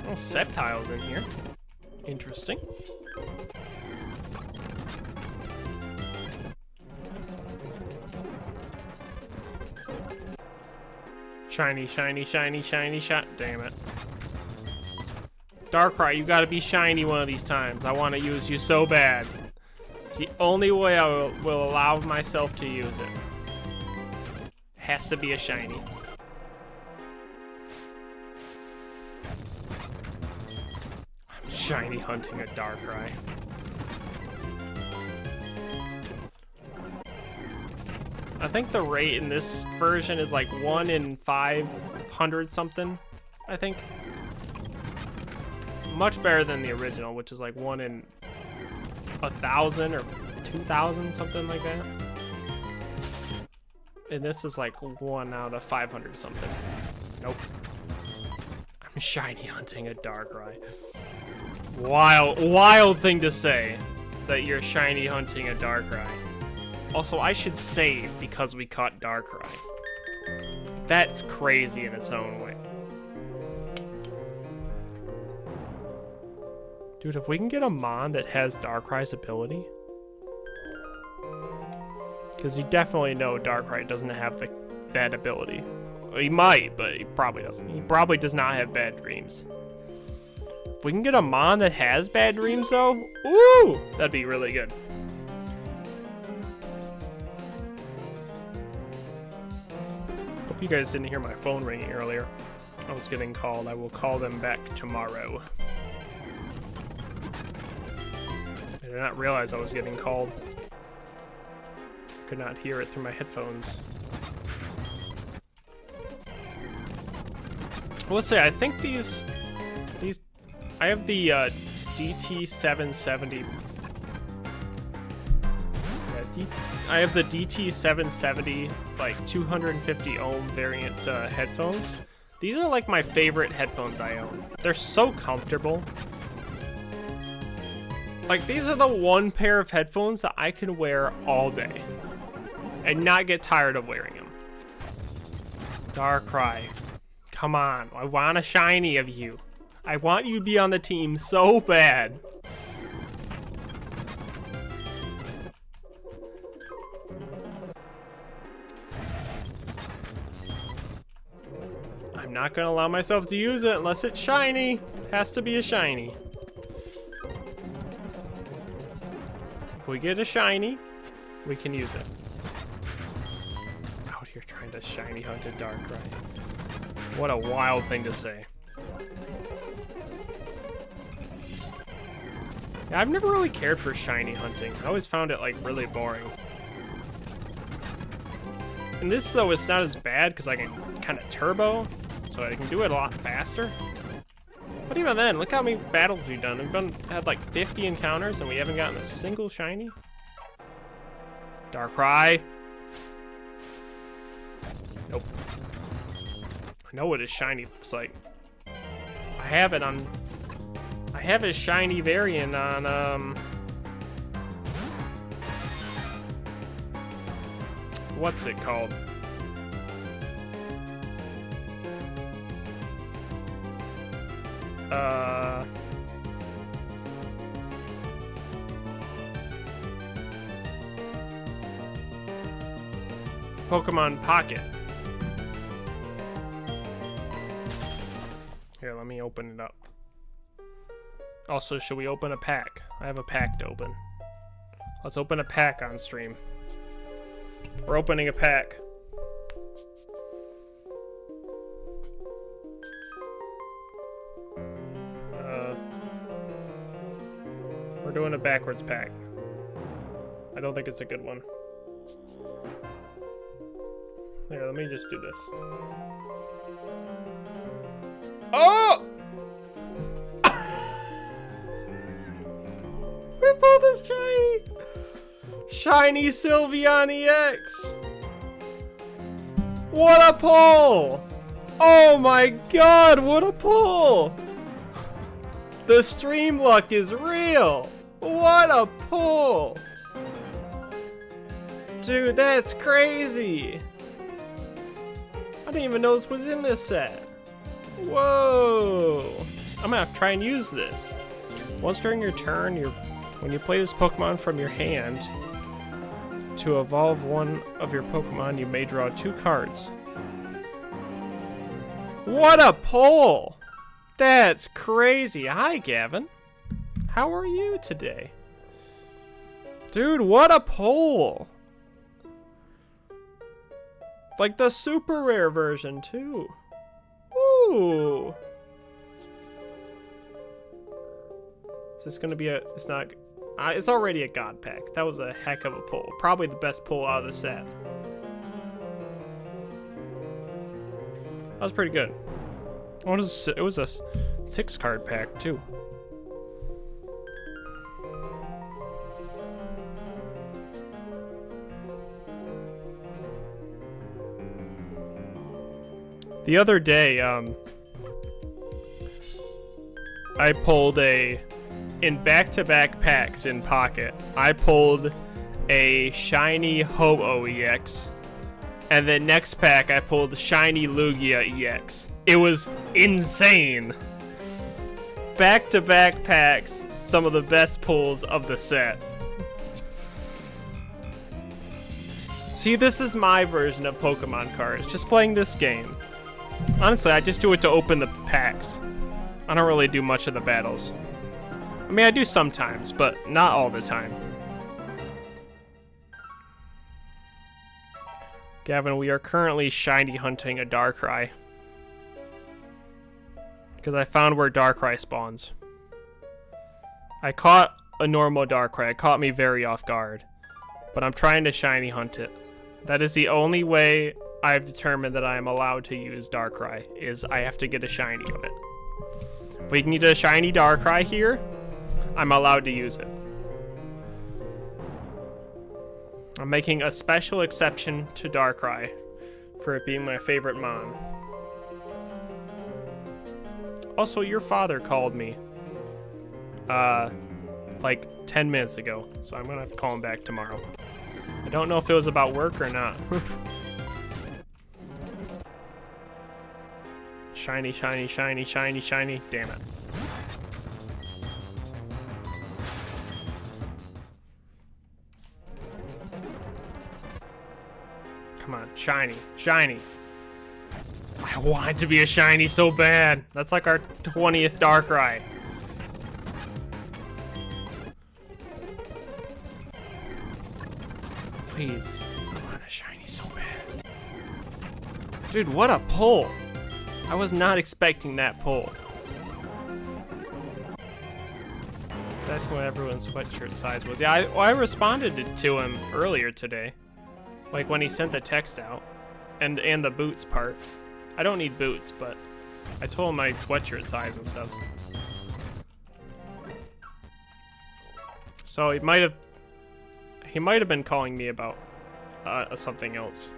Oh, Sceptile's in here. Interesting. Shiny, shiny, shiny, shiny, shot. Damn it. Darkrai, you gotta be shiny one of these times. I want to use you so bad. It's the only way I will allow myself to use it. Has to be a shiny. I'm shiny hunting a Darkrai. I think the rate in this version is like 1 in 500 something, I think. Much better than the original, which is like 1 in 1,000 or 2,000, something like that. And this is like 1 out of 500 something. Nope. I'm shiny hunting a Darkrai. Wild thing to say, that you're shiny hunting a Darkrai. Also, I should save because we caught Darkrai. That's crazy in its own way. Dude, if we can get a Mon that has Darkrai's ability. Because you definitely know Darkrai doesn't have that ability. He might, but he probably doesn't. He probably does not have bad dreams. If we can get a Mon that has bad dreams, though, ooh, that'd be really good. Hope you guys didn't hear my phone ringing earlier. I was getting called. I will call them back tomorrow. I did not realize I was getting called. Could not hear it through my headphones. Let's say I think these I have the DT770. Yeah, I have the DT770 like 250 ohm variant headphones. These are like my favorite headphones I own. They're so comfortable. Like, these are the one pair of headphones that I can wear all day and not get tired of wearing them. Darkrai, come on. I want a shiny of you. I want you to be on the team so bad. I'm not gonna allow myself to use it unless it's shiny. Has to be a shiny. If we get a shiny, we can use it. Out here trying to shiny hunt a Darkrai. What a wild thing to say. Yeah, I've never really cared for shiny hunting. I always found it like really boring. And this though, it's not as bad because I can kind of turbo, so I can do it a lot faster. But even then, look how many battles we've done. We've had like 50 encounters and we haven't gotten a single shiny. Darkrai. Nope. I know what his shiny looks like. I have it on... I have his shiny variant on, what's it called? Pokemon Pocket. Here, let me open it up. Also, should we open a pack? I have a pack to open. Let's open a pack on stream. We're opening a pack. We're doing a backwards pack. I don't think it's a good one. Here, let me just do this. Oh! We pulled this shiny Sylveon EX. What a pull! Oh my god, what a pull! The stream luck is real. What a pull! Dude, that's crazy. I didn't even know this was in this set. Whoa! I'm gonna have to try and use this. Once during your turn, when you play this Pokemon from your hand, to evolve one of your Pokemon, you may draw 2 cards. What a pull! That's crazy. Hi, Gavin. How are you today? Dude, what a pull! Like the super rare version, too. Ooh. Is this gonna be a... It's not... it's already a god pack. That was a heck of a pull. Probably the best pull out of the set. That was pretty good. It was a 6-card pack, too. The other day, I pulled in back-to-back packs in Pocket, I pulled a shiny Ho-Oh EX, and then next pack I pulled shiny Lugia EX. It was insane. Back-to-back packs, some of the best pulls of the set. See, this is my version of Pokemon cards. Just playing this game. Honestly, I just do it to open the packs. I don't really do much of the battles. I mean, I do sometimes, but not all the time. Gavin, we are currently shiny hunting a Darkrai. Because I found where Darkrai spawns. I caught a normal Darkrai. It caught me very off guard. But I'm trying to shiny hunt it. That is the only way I've determined that I am allowed to use Darkrai, is I have to get a shiny of it. If we can get a shiny Darkrai here, I'm allowed to use it. I'm making a special exception to Darkrai for it being my favorite mon. Also, your father called me like 10 minutes ago, so I'm gonna have to call him back tomorrow. I don't know if it was about work or not. Shiny, shiny, shiny, shiny, shiny. Damn it. Come on, shiny, shiny. I want it to be a shiny so bad. That's like our 20th Darkrai. Please. I want a shiny so bad. Dude, what a pull. I was not expecting that pull. So that's what everyone's sweatshirt size was. Yeah, I responded to him earlier today. Like when he sent the text out. And the boots part. I don't need boots, but I told him my sweatshirt size and stuff. So he might have been calling me about something else.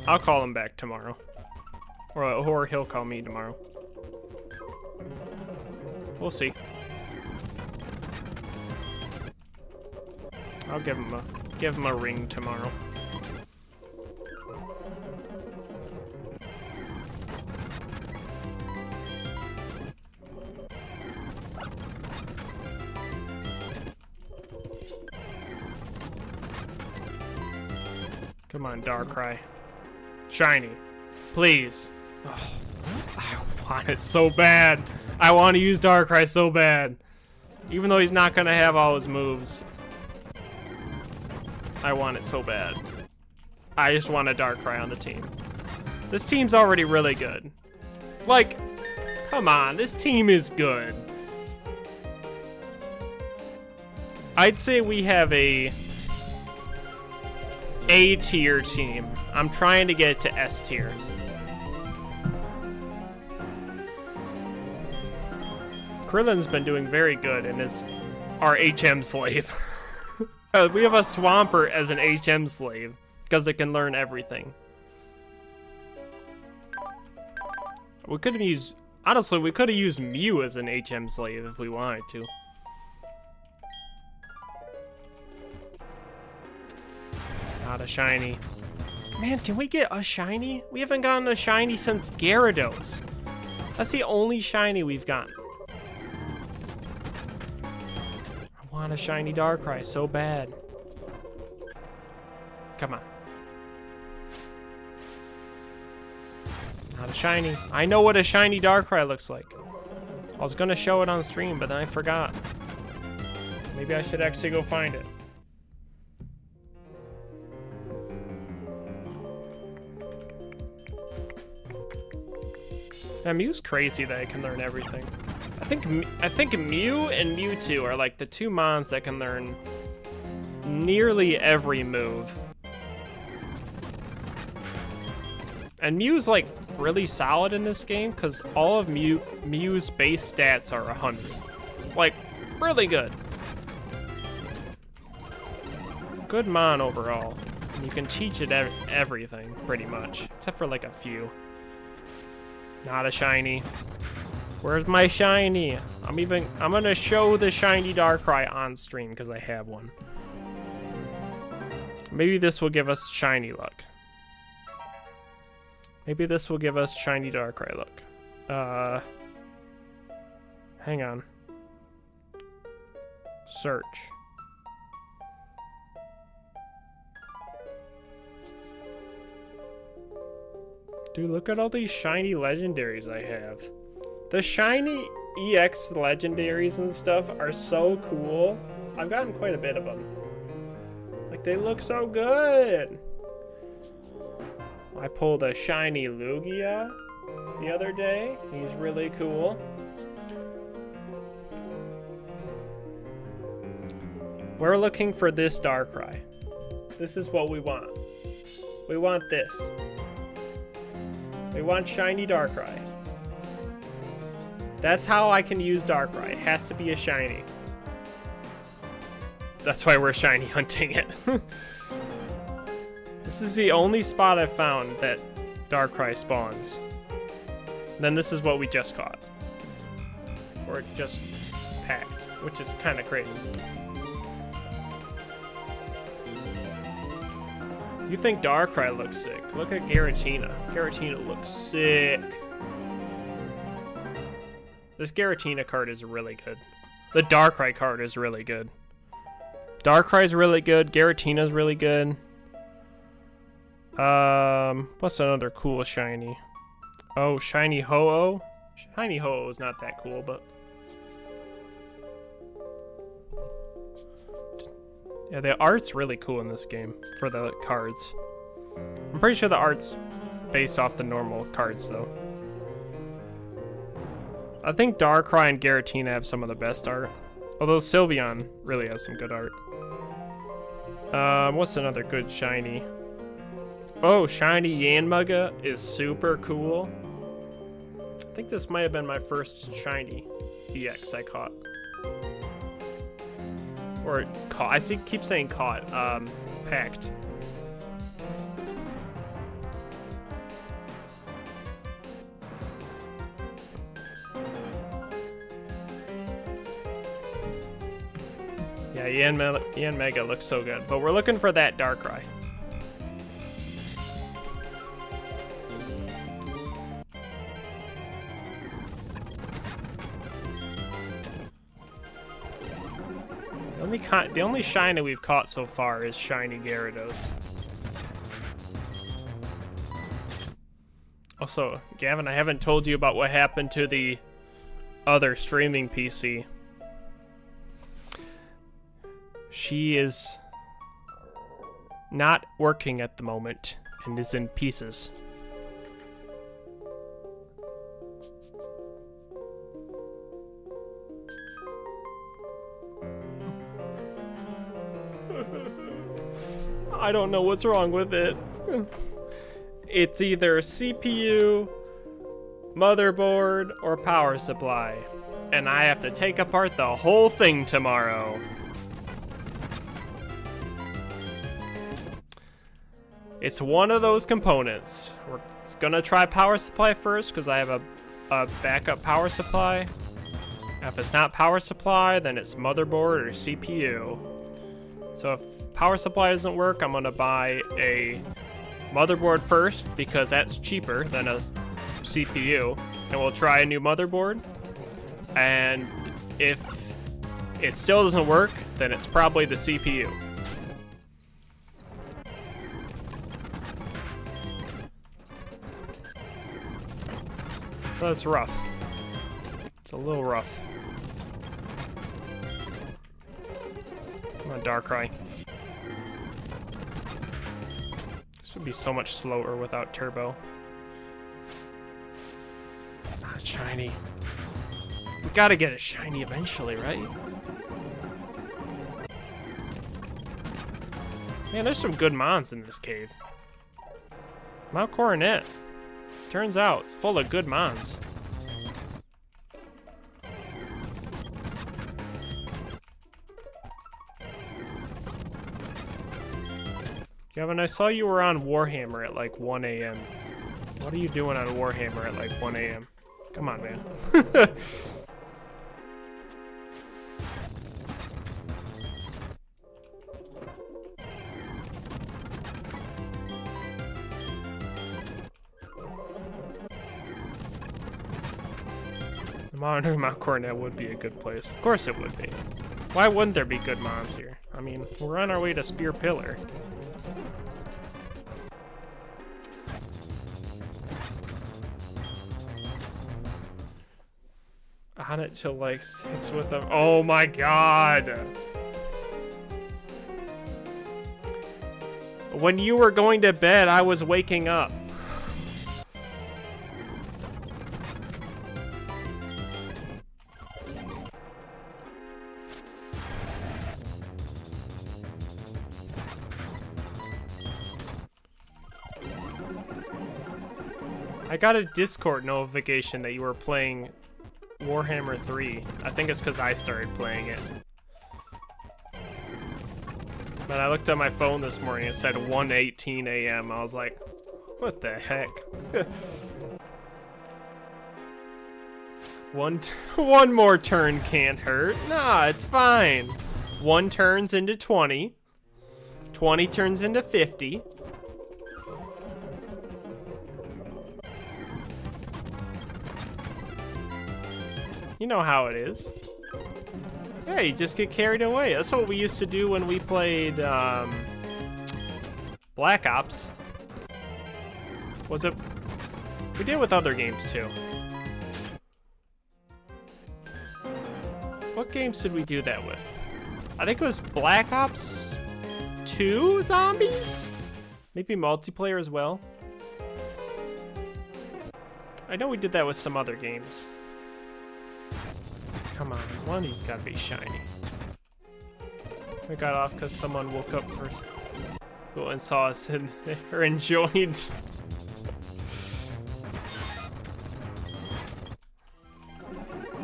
I'll call him back tomorrow. Or he'll call me tomorrow. We'll see. I'll give him a ring tomorrow. Come on, Darkrai. Shiny. Please. Oh, I want it so bad. I want to use Darkrai so bad. Even though he's not going to have all his moves. I want it so bad. I just want a Darkrai on the team. This team's already really good. Like, come on, this team is good. I'd say we have a tier team. I'm trying to get it to S tier. Krillin's been doing very good and is our HM slave. We have a Swampert as an HM slave because it can learn everything. We could have used, honestly, we could have used Mew as an HM slave if we wanted to. Not a shiny. Man, can we get a shiny? We haven't gotten a shiny since Gyarados. That's the only shiny we've gotten. I want a shiny Darkrai so bad. Come on. Not a shiny. I know what a shiny Darkrai looks like. I was gonna show it on stream, but then I forgot. Maybe I should actually go find it. Yeah, Mew's crazy that it can learn everything. I think Mew and Mewtwo are like the two mons that can learn nearly every move. And Mew's like really solid in this game because all of Mew's base stats are 100. Like, really good. Good mon overall. And you can teach it everything, pretty much. Except for like a few. Not a shiny. Where's my shiny? I'm gonna show the shiny Darkrai on stream because I have one. Maybe this will give us shiny luck. Maybe this will give us shiny Darkrai luck. Hang on. Search. Dude, look at all these shiny legendaries I have. The shiny EX legendaries and stuff are so cool. I've gotten quite a bit of them. Like, they look so good. I pulled a shiny Lugia the other day. He's really cool. We're looking for this Darkrai. This is what we want. We want this. We want shiny Darkrai. That's how I can use Darkrai. It has to be a shiny. That's why we're shiny hunting it. This is the only spot I've found that Darkrai spawns. And then this is what we just caught. Or just packed, which is kind of crazy. You think Darkrai looks sick. Look at Giratina. Giratina looks sick. This Giratina card is really good. The Darkrai card is really good. Darkrai's really good. Giratina's really good. What's another cool shiny? Oh, shiny Ho-Oh. Shiny Ho-Oh is not that cool, but... yeah, the art's really cool in this game for the cards. I'm pretty sure the art's based off the normal cards, though. I think Darkrai and Giratina have some of the best art. Although Sylveon really has some good art. What's another good shiny? Oh, shiny Yanmega is super cool. I think this might have been my first shiny EX I caught. Or caught. I keep saying caught. Packed. Yeah, Yanmega looks so good. But we're looking for that Darkrai. The only shiny we've caught so far is shiny Gyarados. Also, Gavin, I haven't told you about what happened to the other streaming PC. She is not working at the moment and is in pieces. I don't know what's wrong with it. It's either CPU, motherboard, or power supply. And I have to take apart the whole thing tomorrow. It's one of those components. We're gonna try power supply first because I have a backup power supply. If it's not power supply, then it's motherboard or CPU. So if power supply doesn't work, I'm gonna buy a motherboard first because that's cheaper than a CPU, and we'll try a new motherboard. And if it still doesn't work, then it's probably the CPU. So that's rough. It's a little rough. Come on, Darkrai. This would be so much slower without turbo. Ah, shiny. We gotta get a shiny eventually, right? Man, there's some good mons in this cave. Mount Coronet. Turns out it's full of good mons. Gavin, I saw you were on Warhammer at like 1 a.m. What are you doing on Warhammer at like 1 a.m.? Come on, man. Mount Coronet would be a good place. Of course it would be. Why wouldn't there be good mons here? I mean, we're on our way to Spear Pillar. on it till like 6 with them. Oh my god. When you were going to bed, I was waking up. I got a Discord notification that you were playing Warhammer 3. I think it's because I started playing it. But I looked at my phone this morning, it said 1:18 a.m. I was like, what the heck? One more turn can't hurt. Nah, it's fine. 1 turns into 20. 20 turns into 50. You know how it is. Yeah, you just get carried away. That's what we used to do when we played Black Ops. Was it? We did it with other games too. What games did we do that with? I think it was Black Ops 2 Zombies? Maybe multiplayer as well. I know we did that with some other games. Come on, one of these gotta be shiny. We got off because someone woke up and saw us and or enjoyed.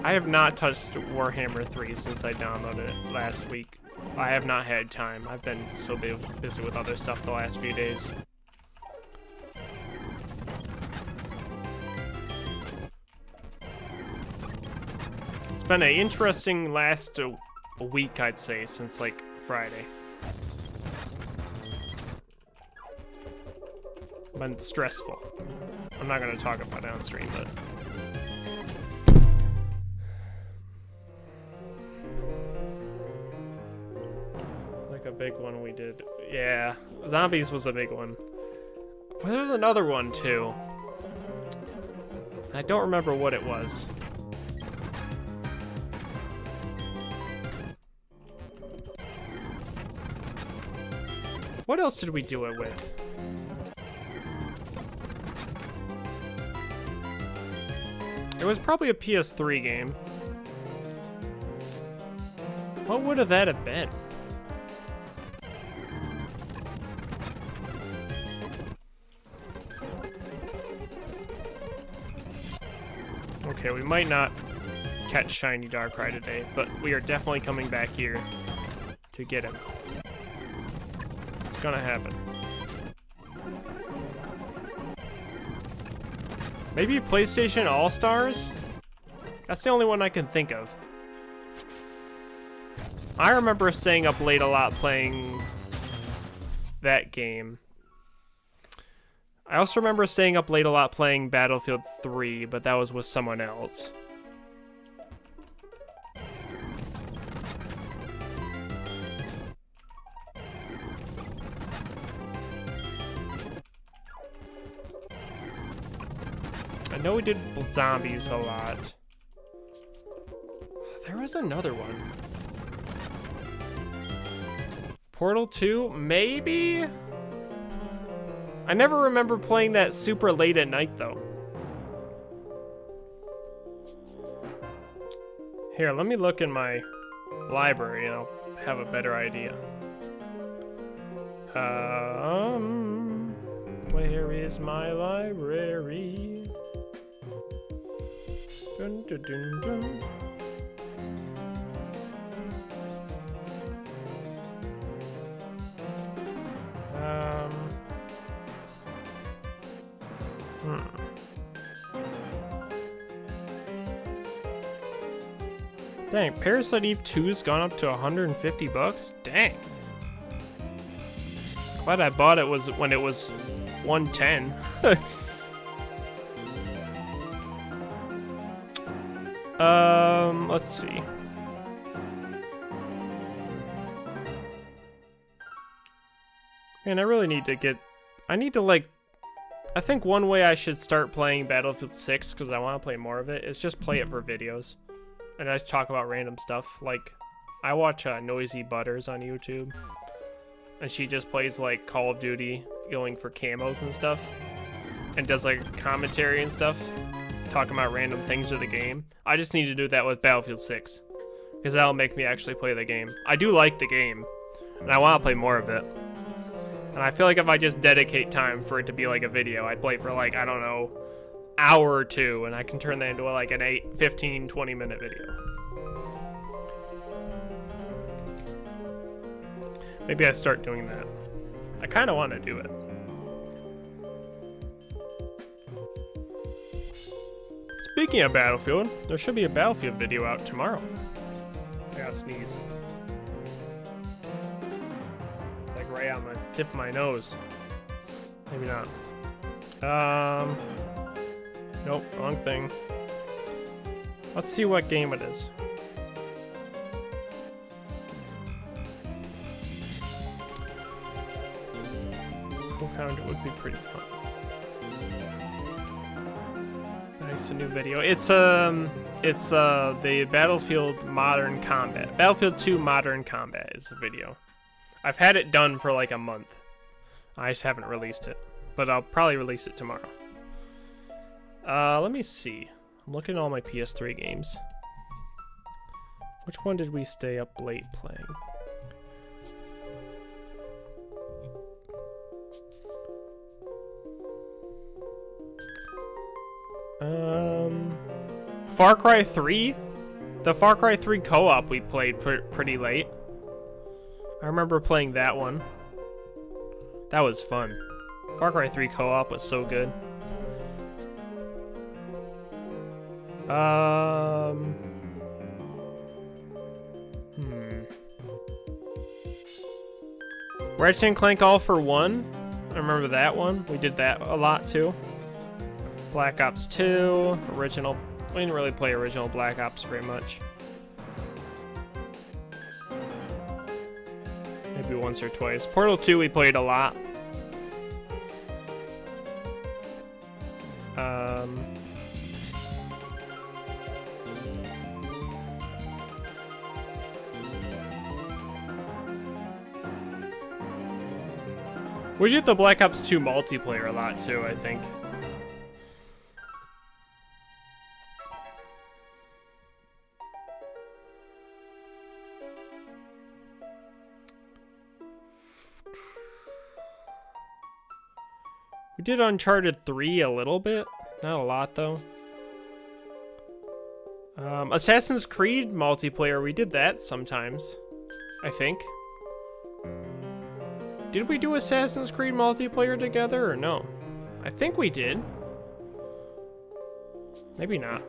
I have not touched Warhammer 3 since I downloaded it last week. I have not had time. I've been so busy with other stuff the last few days. It's been an interesting last week, I'd say, since like Friday. Been stressful. I'm not gonna talk about it on stream, but like a big one we did. Yeah, Zombies was a big one. But there's another one too. I don't remember what it was. What else did we do it with? It was probably a PS3 game. What would that have been? Okay, we might not catch Shiny Darkrai today, but we are definitely coming back here to get him. It's gonna happen. Maybe PlayStation All-Stars? That's the only one I can think of. I remember staying up late a lot playing that game. I also remember staying up late a lot playing Battlefield 3, but that was with someone else. I know we did Zombies a lot. There was another one. Portal 2? Maybe? I never remember playing that super late at night, though. Here, let me look in my library and I'll have a better idea. Where is my library? Dun, dun, dun, dun. Dang, Parasite Eve 2's gone up to 150 bucks? Dang. Glad I bought it when it was 110. Let's see. Man, I really need to get... I need to, like... I think one way I should start playing Battlefield 6, because I want to play more of it, is just play it for videos. and I just talk about random stuff. Like, I watch Noisy Butters on YouTube, and she just plays like Call of Duty, going for camos and stuff, and does like commentary and stuff, talking about random things of the game. I just need to do that with Battlefield 6, because that'll make me actually play the game. I do like the game, and I want to play more of it. And I feel like if I just dedicate time for it to be like a video, I'd play for like, I don't know, hour or two, and I can turn that into like an 8, 15, 20 minute video. Maybe I start doing that. I kind of want to do it. Speaking of Battlefield, there should be a Battlefield video out tomorrow. I gotta sneeze. It's like right on the tip of my nose. Maybe not. Nope, wrong thing. Let's see what game it is. It would be pretty fun. Nice, a new video. It's the Battlefield Modern Combat. Battlefield 2 Modern Combat is a video. I've had it done for like a month. I just haven't released it, but I'll probably release it tomorrow. Let me see. I'm looking at all my PS3 games. Which one did we stay up late playing? Far Cry 3? The Far Cry 3 co-op we played pretty late. I remember playing that one. That was fun. Far Cry 3 co-op was so good. Ratchet & Clank All for One. I remember that one. We did that a lot too. Black Ops 2, original. We didn't really play original Black Ops very much. Maybe once or twice. Portal 2 we played a lot. We did the Black Ops 2 multiplayer a lot too, I think. We did Uncharted 3 a little bit. Not a lot, though. Assassin's Creed multiplayer, we did that sometimes, I think. Did we do Assassin's Creed multiplayer together, or no? I think we did. Maybe not.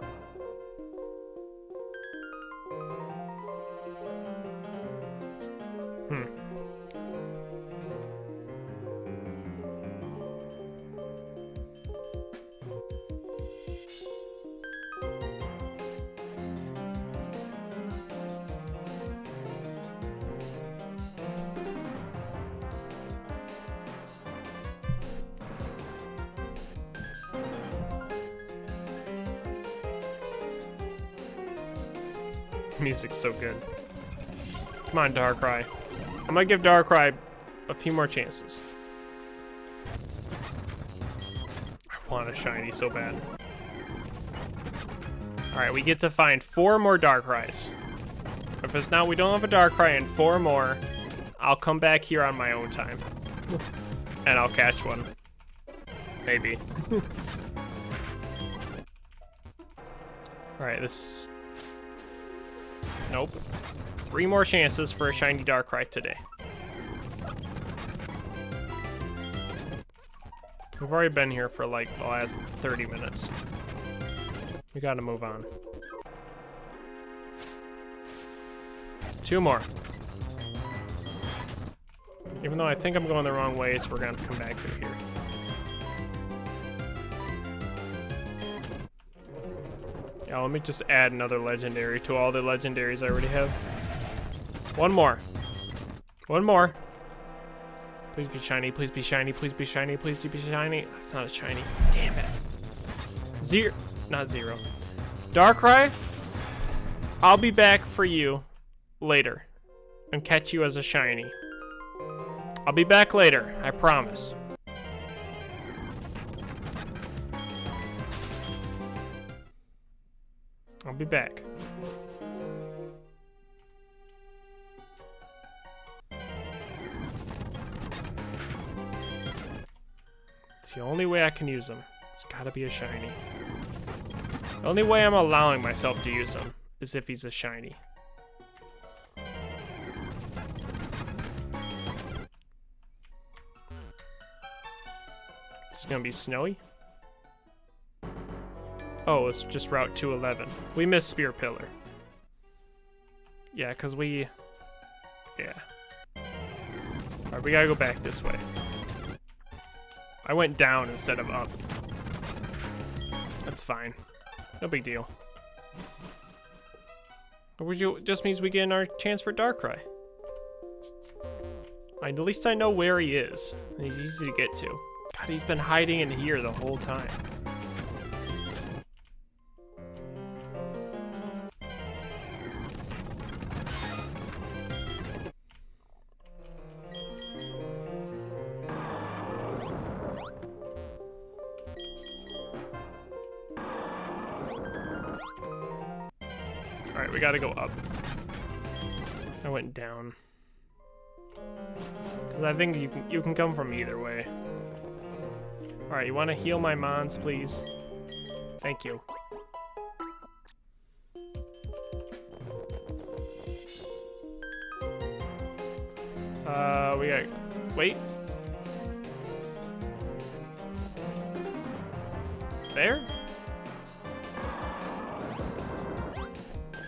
Music's so good. Come on, Darkrai. I'm gonna give Darkrai a few more chances. I want a shiny so bad. Alright, we get to find 4 more Darkrais. If it's not, we don't have a Darkrai and 4 more, I'll come back here on my own time. And I'll catch one. Maybe. Alright, this is... Nope. 3 more chances for a shiny Darkrai today. We've already been here for like the last 30 minutes. We gotta move on. 2 more. Even though I think I'm going the wrong way, so we're gonna have to come back through here. Yeah, let me just add another legendary to all the legendaries I already have. 1 more. 1 more. Please be shiny, please be shiny, please be shiny, please be shiny. That's not a shiny. Damn it. Not 0. Darkrai. I'll be back for you later and catch you as a shiny. I'll be back later, I promise. I'll be back. It's the only way I can use them. It's gotta be a shiny. The only way I'm allowing myself to use him is if he's a shiny. It's gonna be snowy. Oh, it's just Route 211. We missed Spear Pillar. Yeah, cause we... Yeah. Alright, we gotta go back this way. I went down instead of up. That's fine. No big deal. It just means we get our chance for Darkrai. At least I know where he is. And he's easy to get to. God, he's been hiding in here the whole time. Alright, we gotta go up. I went down. Cause I think you can come from either way. Alright, you wanna heal my mons, please? Thank you. We got... Wait. There?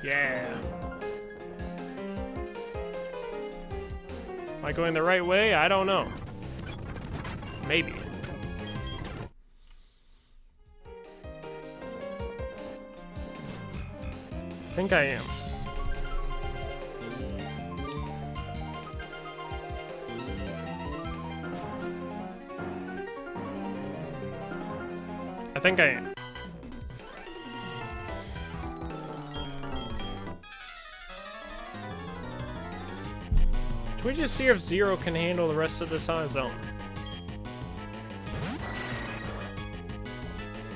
Yeah. Am I going the right way? I don't know. Maybe. I think I am. I think I am. Should we just see if Zero can handle the rest of this on his own?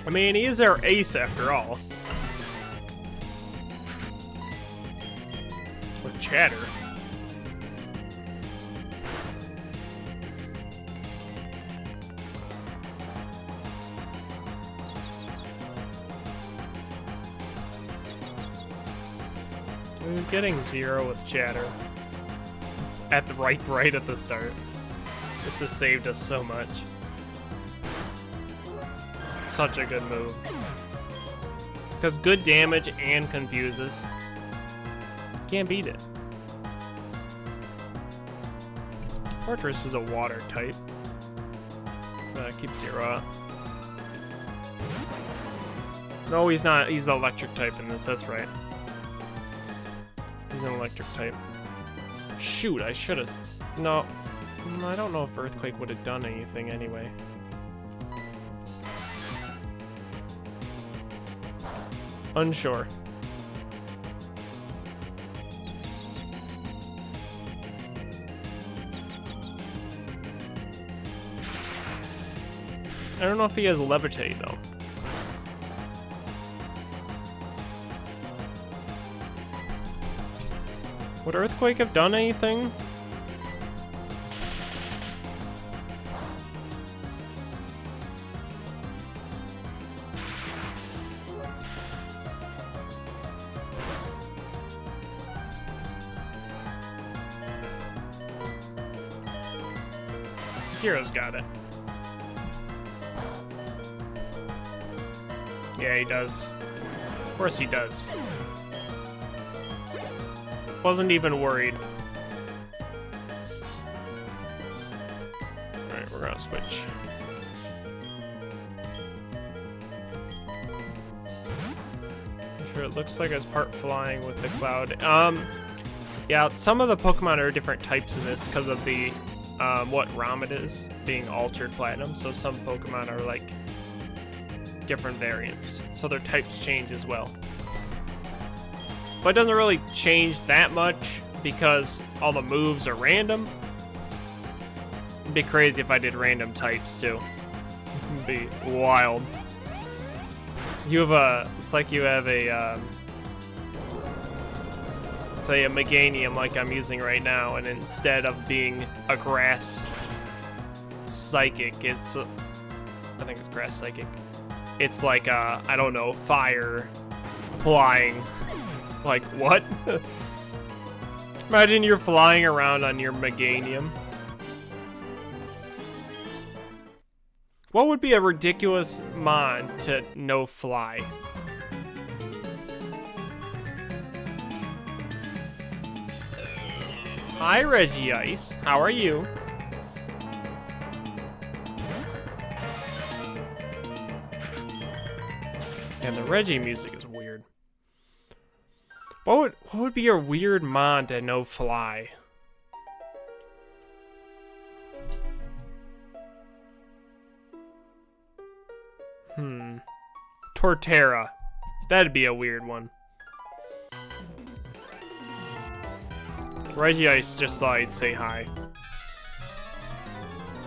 I mean, he is our ace after all. With Chatter. We're getting Zero with Chatter. At the right at the start. This has saved us so much. Such a good move. Does good damage and confuses. Can't beat it. Fortress is a water type. Keep Zero up. No, he's not. He's an electric type in this. That's right. He's an electric type. Shoot, I should have... No. I don't know if Earthquake would have done anything anyway. Unsure. I don't know if he has Levitate, though. Would Earthquake have done anything? Zero's got it. Yeah, he does. Of course he does. Wasn't even worried. Alright, we're gonna switch. Sure, it looks like it's part flying with the cloud. Yeah, some of the Pokemon are different types in this because of the what ROM it is, being altered platinum. So some Pokemon are like different variants. So their types change as well. but it doesn't really change that much because all the moves are random. It'd be crazy if I did random types too. It'd be wild. You have it's like you have a, say a Meganium like I'm using right now, and instead of being a grass psychic, it's, I think it's grass psychic. It's like, I don't know, fire, flying. Like, what? Imagine you're flying around on your Meganium. What would be a ridiculous mod to no fly? Hi, Reggie Ice. How are you? And the Reggie music is weird. What would be a weird mod to no fly? Torterra. That'd be a weird one. Reggie Ice just thought I'd say hi.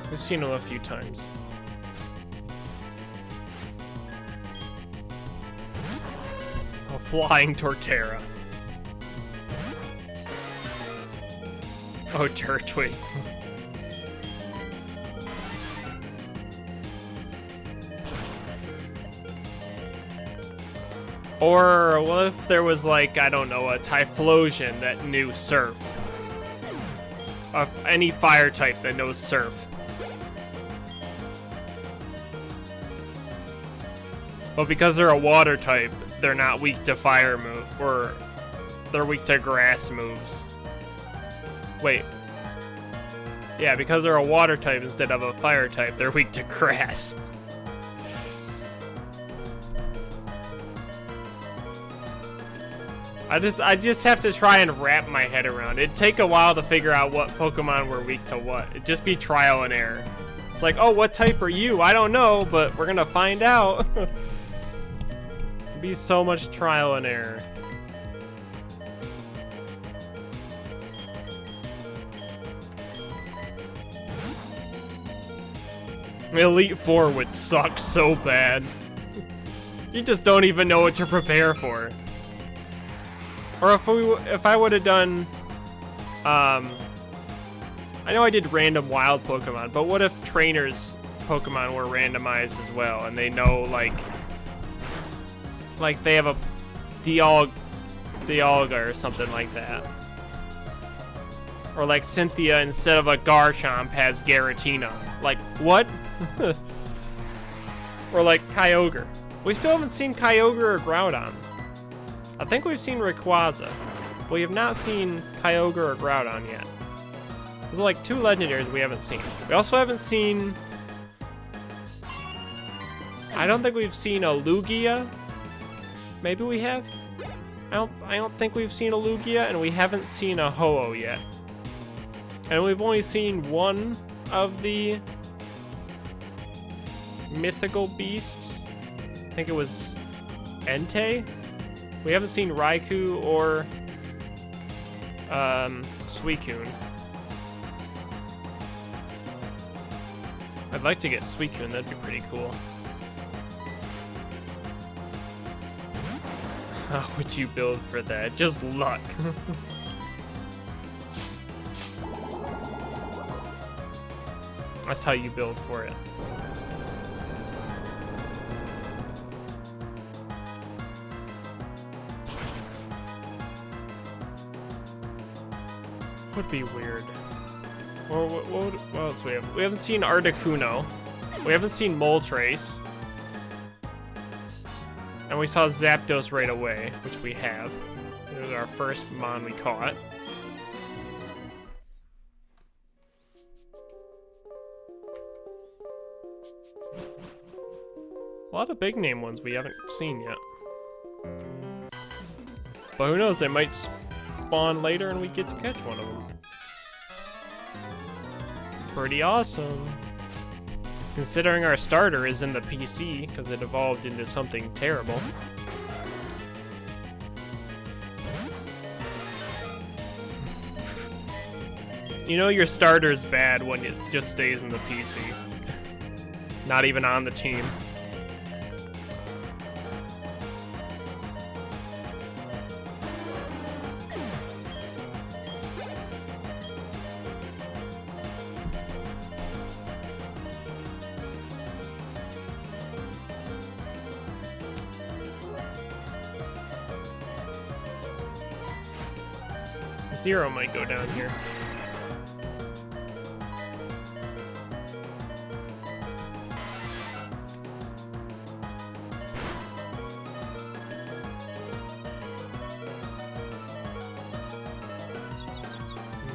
We've seen him a few times. A flying Torterra. Oh, Turtwig. Or what if there was like, I don't know, a Typhlosion that knew Surf? Any fire type that knows Surf. But because they're a water type, they're not weak to fire move, or they're weak to grass moves. Wait. Yeah, because they're a water type instead of a fire type, they're weak to grass. I just have to try and wrap my head around it. It'd take a while to figure out what Pokemon were weak to what. It'd just be trial and error. It's like, oh, what type are you? I don't know, but we're gonna find out. It'd be so much trial and error. Elite Four would suck so bad. You just don't even know what to prepare for. Or if I would have done, I know I did random wild Pokemon, but what if trainers Pokemon were randomized as well, and they know like they have a Dialga or something like that, or like Cynthia instead of a Garchomp has Giratina. Like what? Or like Kyogre. We still haven't seen Kyogre or Groudon. I think we've seen Rayquaza, but we have not seen Kyogre or Groudon yet. There's like 2 legendaries we haven't seen. We also haven't seen... I don't think we've seen a Lugia. Maybe we have? I don't think we've seen a Lugia, and we haven't seen a Ho-Oh yet. And we've only seen one of the mythical beasts. I think it was Entei. We haven't seen Raikou or Suicune. I'd like to get Suicune, that'd be pretty cool. How would you build for that? Just luck. That's how you build for it. Would be weird. Or what else we have? We haven't seen Articuno. We haven't seen Moltres. And we saw Zapdos right away, which we have. It was our first Mon we caught. A lot of big name ones we haven't seen yet. But who knows, they might spawn later and we get to catch one of them. Pretty awesome. Considering our starter is in the PC, because it evolved into something terrible. You know your starter's bad when it just stays in the PC. Not even on the team. Zero might go down here.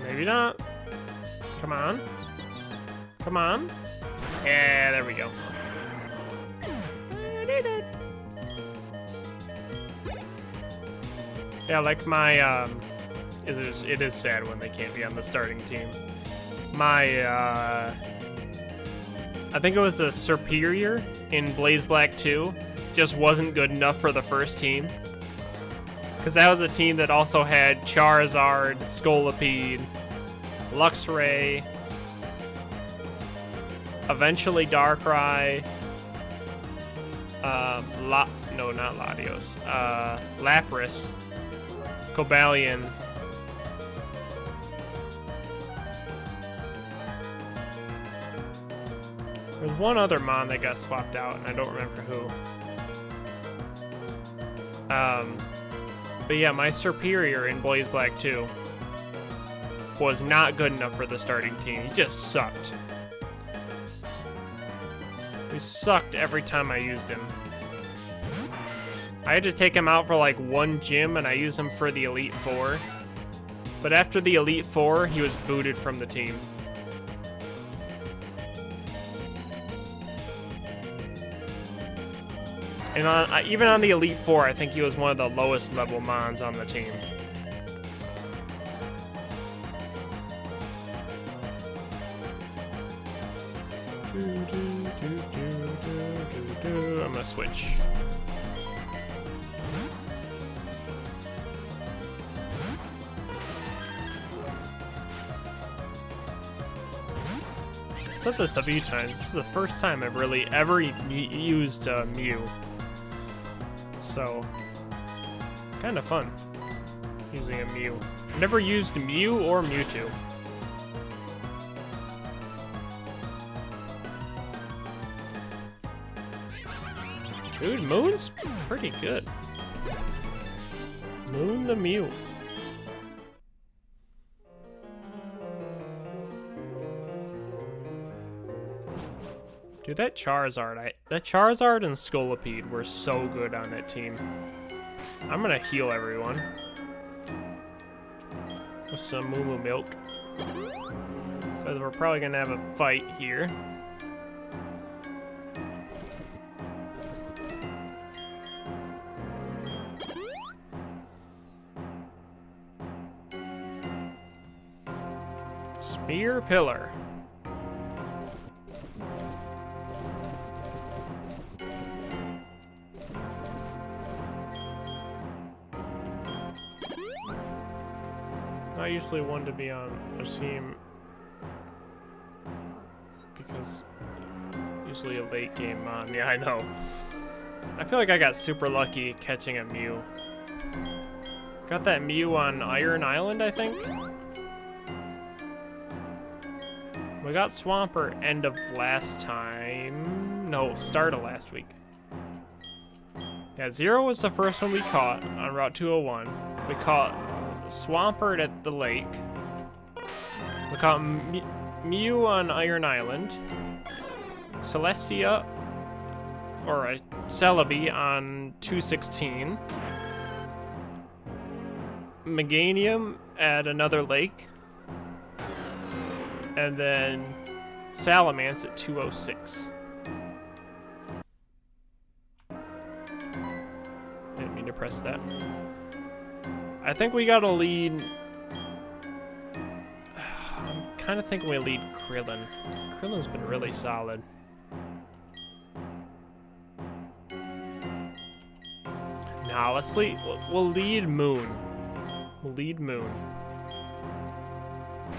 Maybe not. Come on. Come on. Yeah, there we go. Yeah, like my, it is sad when they can't be on the starting team. My, I think it was a Superior in Blaze Black 2, just wasn't good enough for the first team. Because that was a team that also had Charizard, Scolipede, Luxray, eventually Darkrai, no, not Latios, Lapras, Cobalion, there's one other Mon that got swapped out, and I don't remember who. But yeah, my Superior in Blaze Black 2 was not good enough for the starting team. He just sucked. He sucked every time I used him. I had to take him out for like one gym, and I used him for the Elite Four. But after the Elite Four, he was booted from the team. And even on the Elite Four, I think he was one of the lowest level Mons on the team. I'm gonna switch. I've said this a few times. This is the first time I've really ever used Mew. So, kind of fun using a Mew. Never used Mew or Mewtwo. Dude, Moon's pretty good. Moon the Mew. Dude, that Charizard and Scolipede were so good on that team. I'm gonna heal everyone with some Moo Moo Milk, because we're probably gonna have a fight here. Spear Pillar. Not usually one to be on a team because usually a late game Mon. Yeah, I know. I feel like I got super lucky catching a Mew. Got that Mew on Iron Island, I think. We got Swampert end of last time. No, start of last week. Yeah, Zero was the first one we caught on Route 201. We caught Swampert at the lake. We caught Mew on Iron Island. Celestia, or Celebi on 216. Meganium at another lake. And then Salamence at 206. Didn't mean to press that. I think we got a lead. I'm kind of thinking we lead Krillin. Krillin's been really solid. Now let's lead. We'll lead Moon. We'll lead Moon.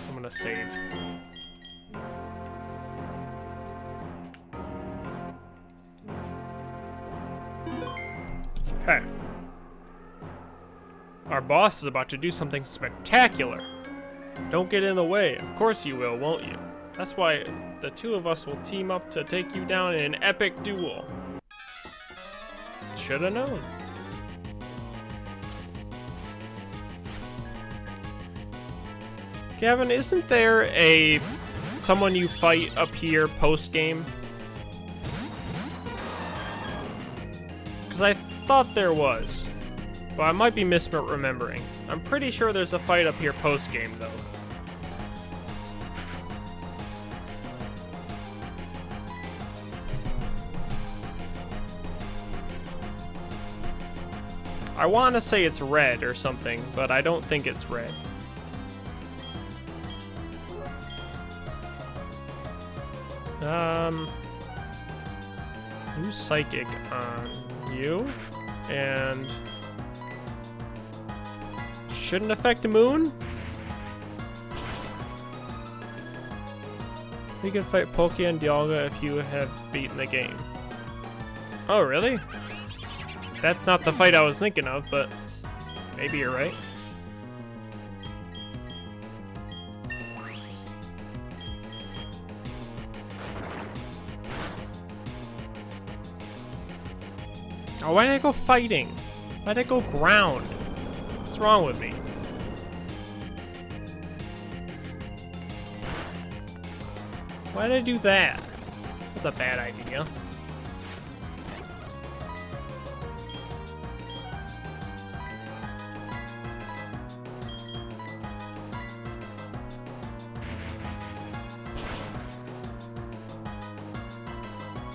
I'm gonna save. Okay. Our boss is about to do something spectacular. Don't get in the way. Of course you will, won't you? That's why the two of us will team up to take you down in an epic duel. Shoulda known. Gavin, isn't there someone you fight up here post-game? Because I thought there was, but I might be misremembering. I'm pretty sure there's a fight up here post-game, though. I want to say it's red or something, but I don't think it's red. Use Psychic on you, and shouldn't affect the moon? You can fight Poké and Dialga if you have beaten the game. Oh, really? That's not the fight I was thinking of, but maybe you're right. Oh, why did I go fighting? Why did I go ground? What's wrong with me? Why did I do that? That's a bad idea.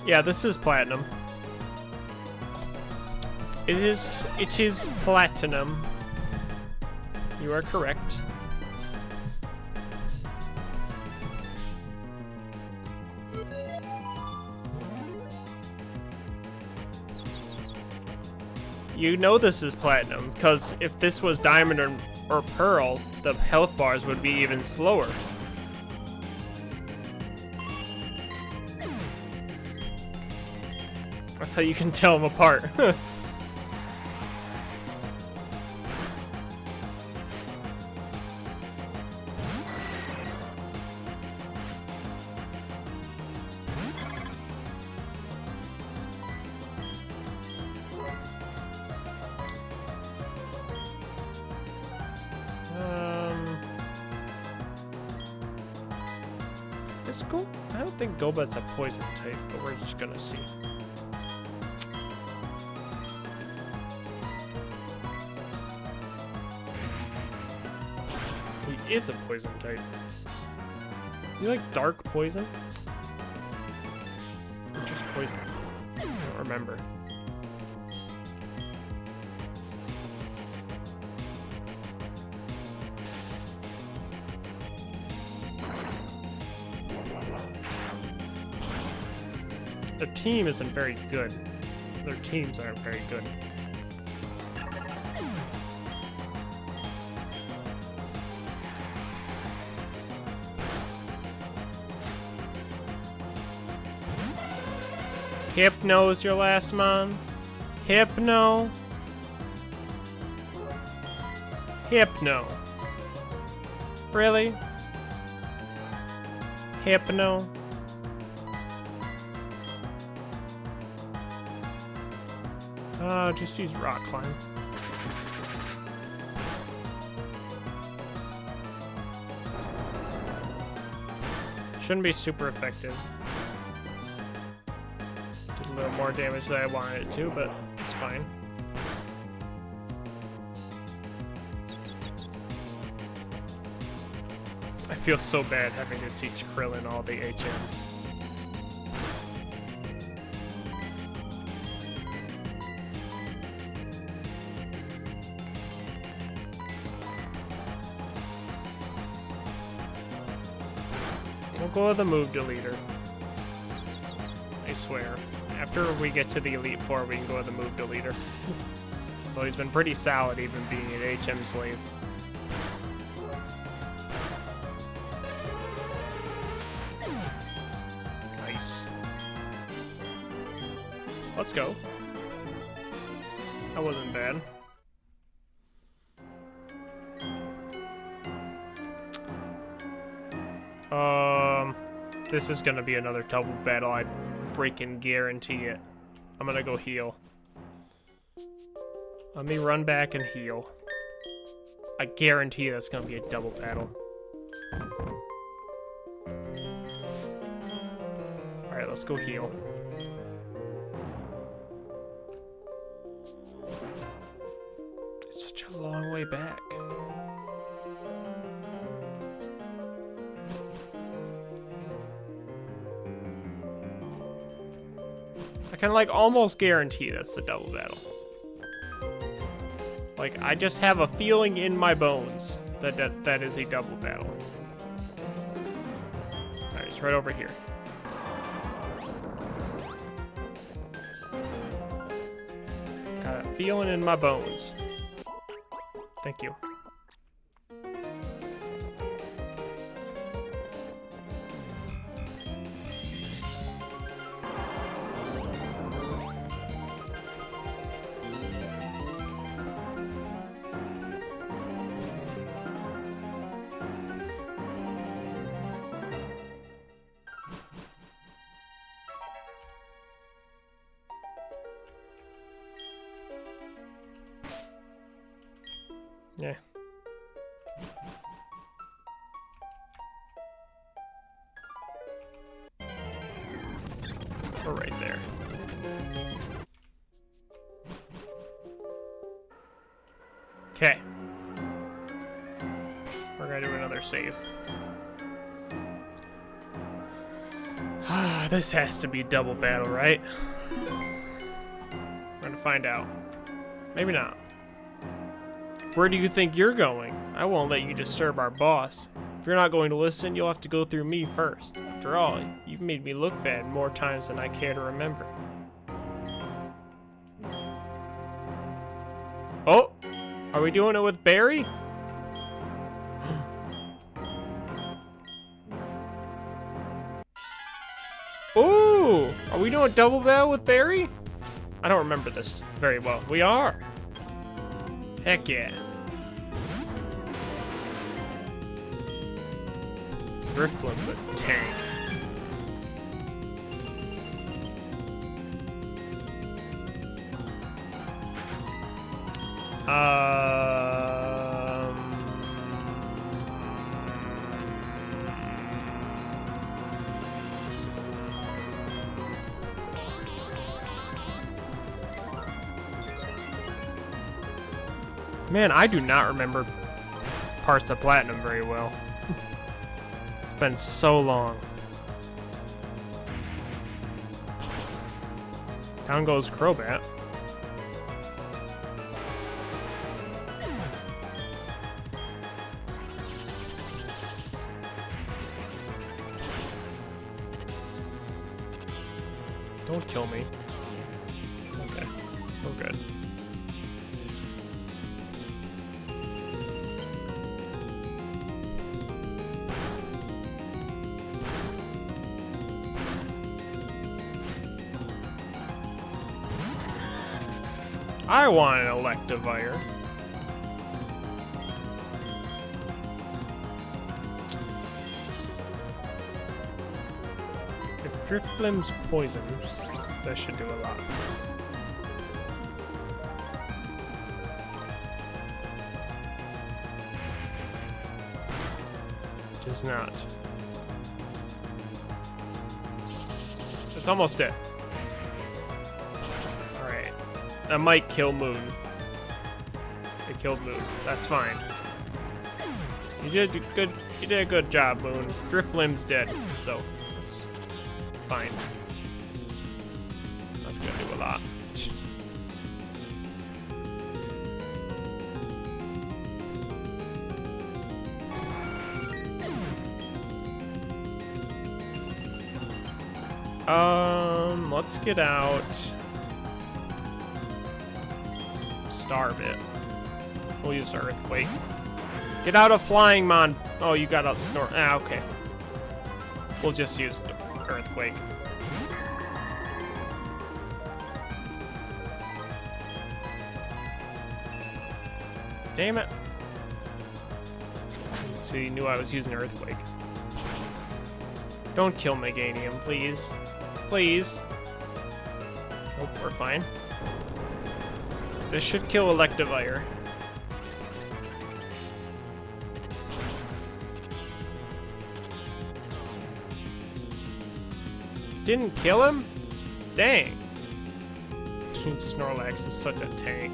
Yeah, this is platinum. It is platinum. You are correct. You know this is platinum, because if this was diamond or pearl, the health bars would be even slower. That's how you can tell them apart. Is Go? I don't think Goba's a poison type, but we're just gonna see. He is a poison type. You like dark poison? Or just poison? I don't remember. The team isn't very good. Their teams aren't very good. Hypno's your last mon? Hypno? Hypno. Really? Hypno? Just use rock climb. Shouldn't be super effective. Did a little more damage than I wanted it to, but it's fine. I feel so bad having to teach Krillin all the HMs. We'll go with the move deleter. I swear. After we get to the Elite Four, we can go with the move deleter. Though he's been pretty solid even being an HM slave. Let's go. That wasn't bad. This is gonna be another double battle. I freaking guarantee it. I'm gonna go heal. Let me run back and heal. I guarantee that's gonna be a double battle. Alright, let's go heal. It's such a long way back. I can like almost guarantee that's the double battle. Like, I just have a feeling in my bones that is a double battle. Alright, it's right over here. Got a feeling in my bones. Thank you. Yeah. We're right there. Okay. We're gonna do another save. This has to be double battle, right? We're gonna find out. Maybe not. Where do you think you're going? I won't let you disturb our boss. If you're not going to listen, you'll have to go through me first. After all, you've made me look bad more times than I care to remember. Oh! Are we doing it with Barry? Ooh! Are we doing double battle with Barry? I don't remember this very well. We are! Heck yeah. Driftbloom's a tank. Man, I do not remember parts of Platinum very well. It's been so long. Down goes Crobat. Don't kill me. Okay, we're good. I want an Electivire. If Driftblim's poison, that should do a lot. It is not. It's almost dead. That might kill Moon. It killed Moon. That's fine. You did good. You did a good job, Moon. Driftblim's dead, so it's fine. That's gonna do a lot. Let's get out. Starve it. We'll use Earthquake. Get out of Flying Mon. Oh, you got out Snort. Ah, okay. We'll just use Earthquake. Damn it. So he knew I was using Earthquake. Don't kill Meganium, please. Please. Nope, we're fine. This should kill Electivire. Didn't kill him? Dang. Dude, Snorlax is such a tank.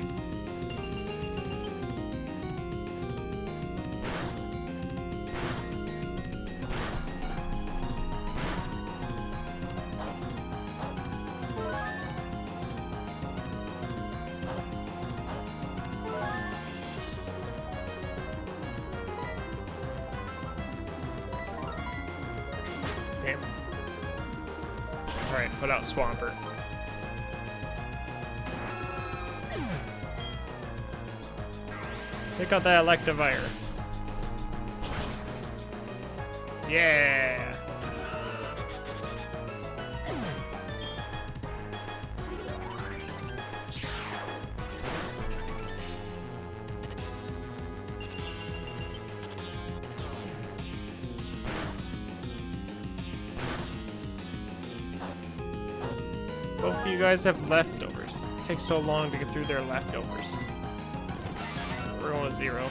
Damn. Alright, put out Swampert. Pick out that Electivire. Yeah! Both of you guys have leftovers. It takes so long to get through their leftovers. We're going to 0.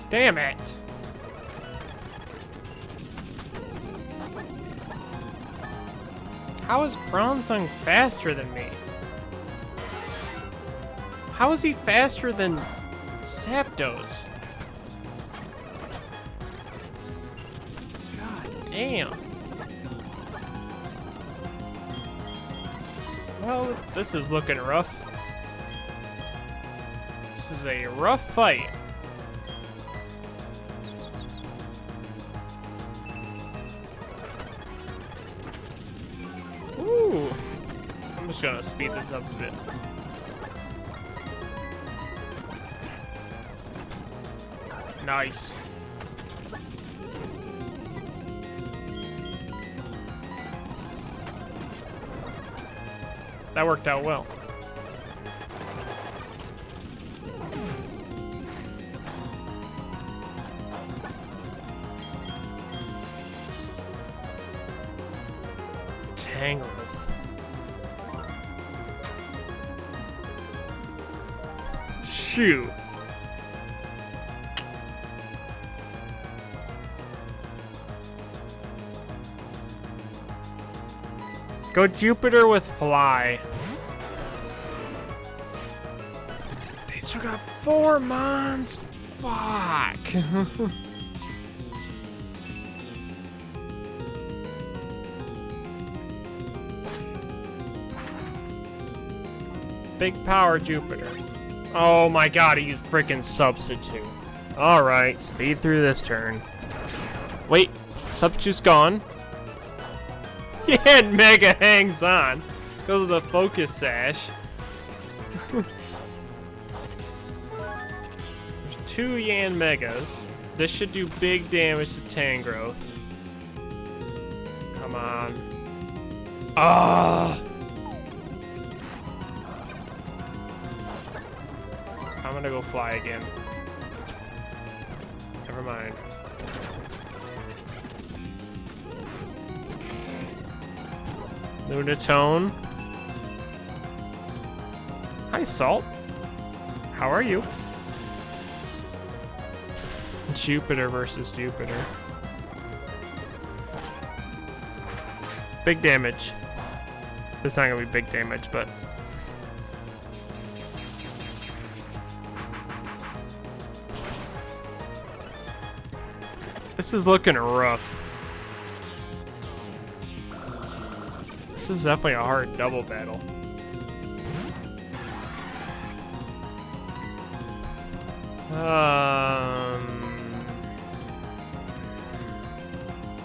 Damn it! How is Bronzong faster than me? How is he faster than Zapdos? God damn. Well, this is looking rough. This is a rough fight. Ooh. I'm just gonna speed this up a bit. Nice. That worked out well. Tangrowth. Shoot. Go Jupiter with Fly. They still got 4 mons. Fuck. Big power Jupiter. Oh my god, he used freaking Substitute. Alright, speed through this turn. Wait, Substitute's gone. Yeah, and Mega hangs on. Goes to the Focus Sash. There's 2 Yan Megas. This should do big damage to Tangrowth. Come on. Ah! I'm gonna go Fly again. Never mind. Lunatone. Hi, Salt. How are you? Jupiter versus Jupiter. Big damage. It's not gonna be big damage, but... This is looking rough. This is definitely a hard double battle.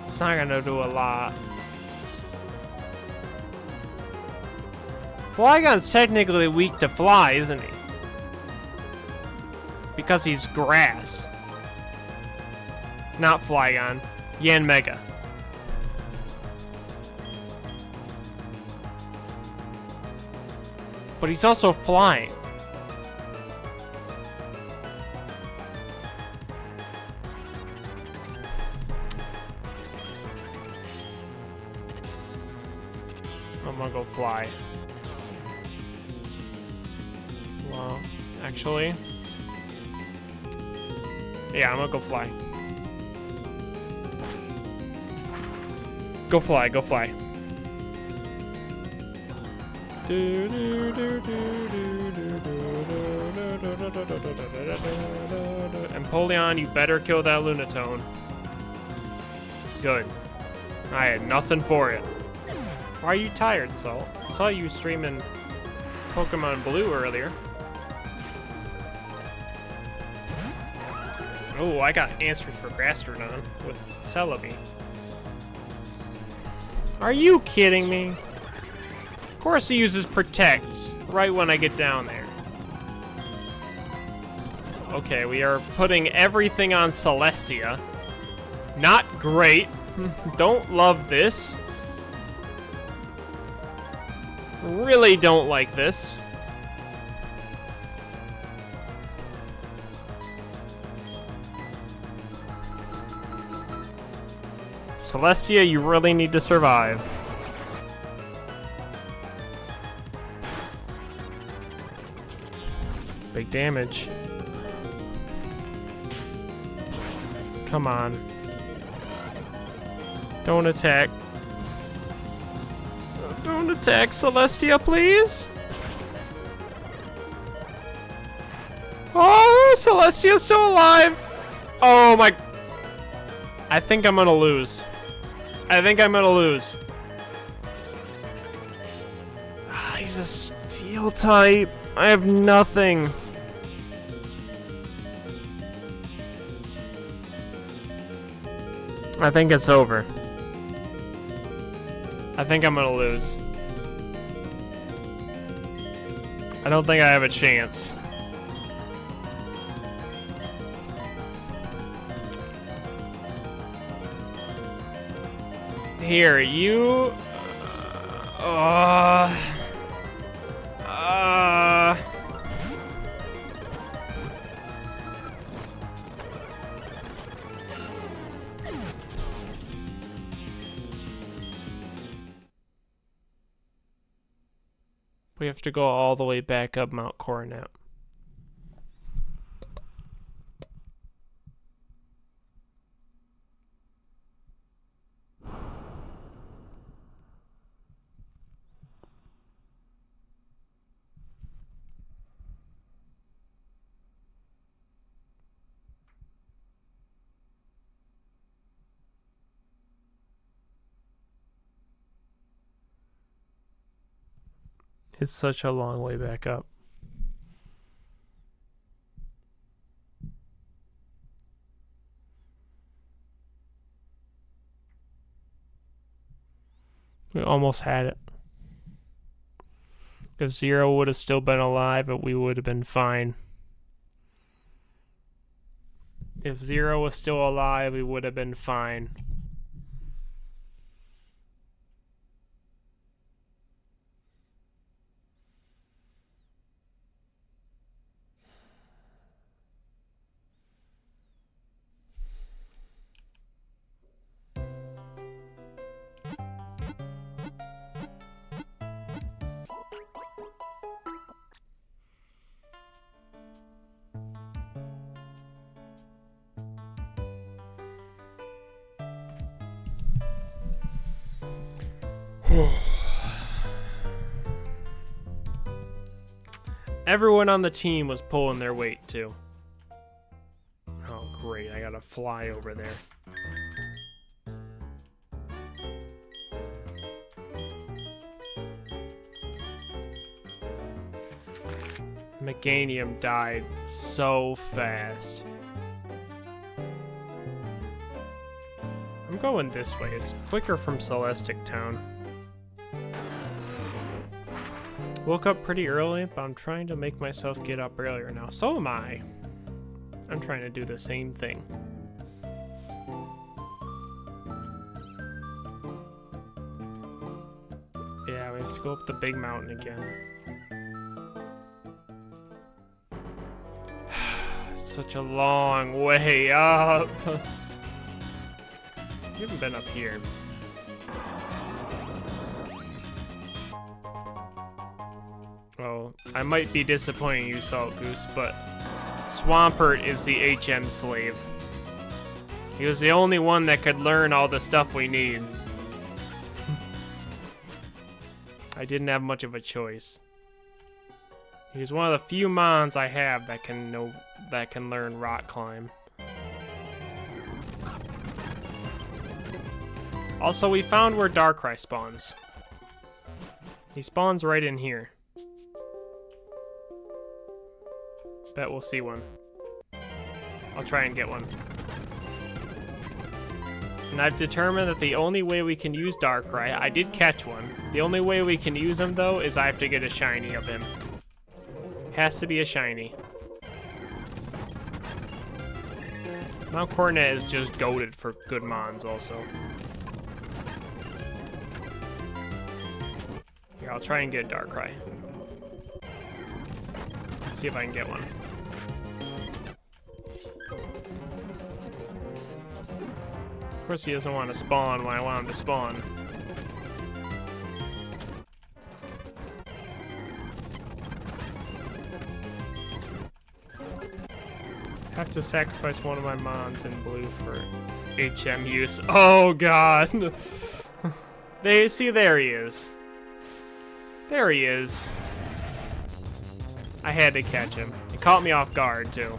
It's not gonna do a lot. Flygon's technically weak to fly, isn't he? Because he's grass. Not Flygon. Yanmega. But he's also flying. I'm gonna go fly. Well, actually... yeah, I'm gonna go fly. Go fly, go fly. Empoleon, you better kill that Lunatone. Good. I had nothing for it. Why are you tired, Salt? I saw you streaming Pokemon Blue earlier. Oh, I got answers for Gastrodon with Celebi. Are you kidding me? Of course he uses Protect right when I get down there. Okay, we are putting everything on Celestia. Not great. Don't love this. Really don't like this. Celestia, you really need to survive. Big damage. Come on. Don't attack. Don't attack Celestia, please. Oh, Celestia's still alive. Oh my. I think I'm gonna lose. I think I'm gonna lose. Ah, he's a steel type. I have nothing. I think it's over. I think I'm gonna lose. I don't think I have a chance. Here, you... We have to go all the way back up Mount Coronet. It's such a long way back up. We almost had it. If Zero would have still been alive, we would have been fine. If Zero was still alive, we would have been fine. Everyone on the team was pulling their weight too. Oh great, I gotta fly over there. Meganium died so fast. I'm going this way, it's quicker from Celestic Town. Woke up pretty early, but I'm trying to make myself get up earlier now. So am I. I'm trying to do the same thing. Yeah, we have to go up the big mountain again. Such a long way up. You haven't been up here. Well, I might be disappointing you, Salt Goose, but Swampert is the HM slave. He was the only one that could learn all the stuff we need. I didn't have much of a choice. He's one of the few mons I have that can learn rock climb. Also, we found where Darkrai spawns. He spawns right in here. Bet we'll see one. I'll try and get one. And I've determined that the only way we can use Darkrai, I did catch one. The only way we can use him though is I have to get a shiny of him. Has to be a shiny. Mount Coronet is just goated for good mons also. Here, I'll try and get Darkrai. See if I can get one. Of course he doesn't want to spawn when I want him to spawn. Have to sacrifice one of my mons in blue for HM use. Oh god! There he is. There he is. I had to catch him. It caught me off guard too.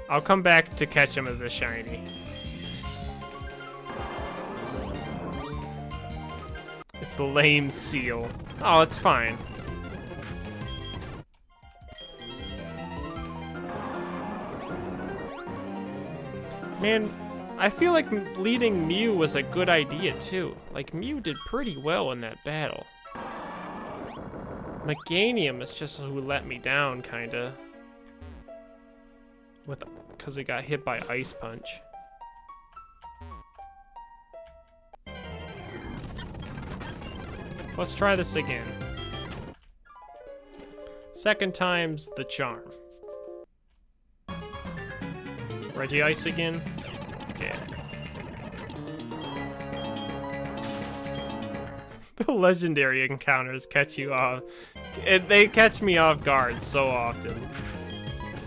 I'll come back to catch him as a shiny. It's the lame seal. Oh, it's fine. Man, I feel like leading Mew was a good idea too. Like, Mew did pretty well in that battle. Meganium is just who let me down, kinda. Because it got hit by Ice Punch. Let's try this again. Second time's the charm. Reggie Ice again? Yeah. The legendary encounters catch you off. They catch me off guard so often.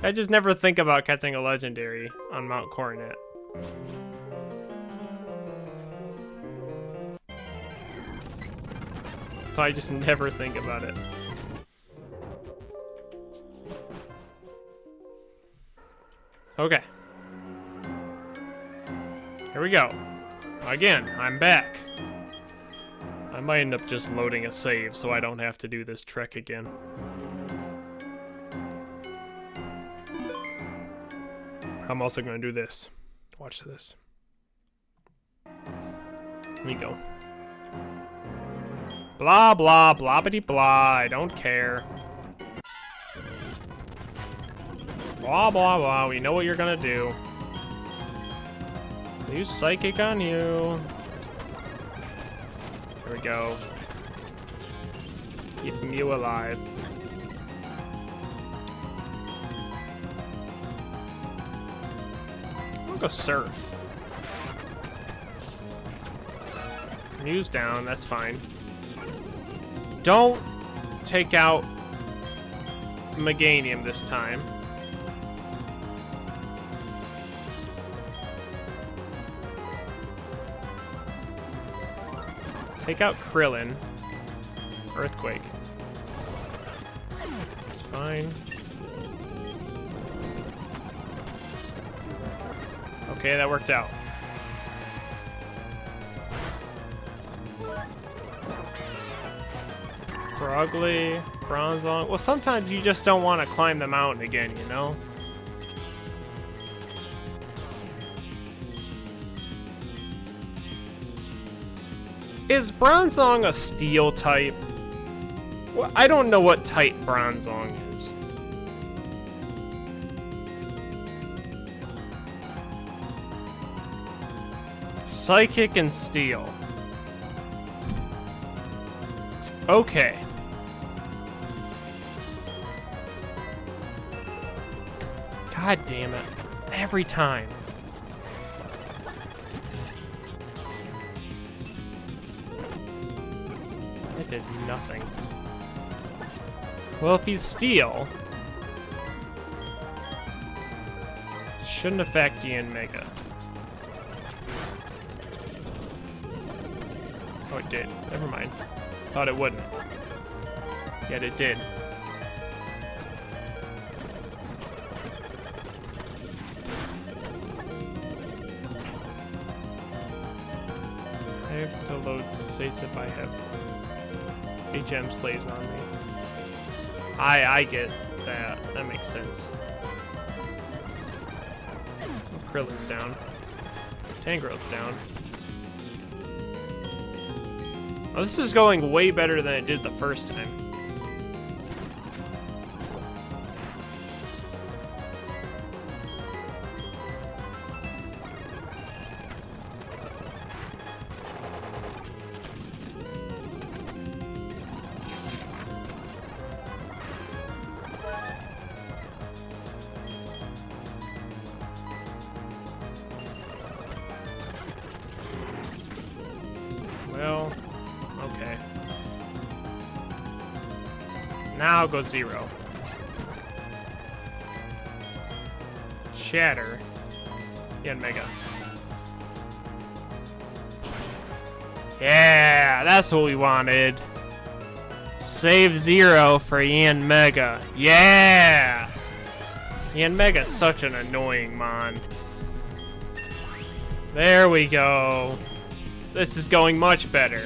I just never think about catching a legendary on Mount Coronet. So I just never think about it. Okay. Here we go. Again, I'm back. I might end up just loading a save so I don't have to do this trek again. I'm also going to do this. Watch this. Here we go. Blah, blah, blobbity, blah. I don't care. Blah, blah, blah. We know what you're going to do. Use Psychic on you. There we go. Keeping you alive. I'll go Surf. Mew's down, that's fine. Don't take out Meganium this time. Take out Krillin. Earthquake. It's fine. Okay, that worked out. Ugly, Bronzong. Well, sometimes you just don't want to climb the mountain again, you know? Is Bronzong a steel type? Well, I don't know what type Bronzong is. Psychic and Steel. Okay. God damn it. Every time. That did nothing. Well, if he's Steel, shouldn't affect Ian Mega. Oh, it did. Never mind. Thought it wouldn't. Yet it did. I have to load states if I have HM slaves on me. I get that. That makes sense. Krillin's down. Tangrowth's down. Oh, this is going way better than it did the first time. Well, okay. Now I'll go 0. Shatter. Ian Mega. Yeah, that's what we wanted. Save 0 for Ian Mega. Yeah! Ian Mega's such an annoying mon. There we go. This is going much better.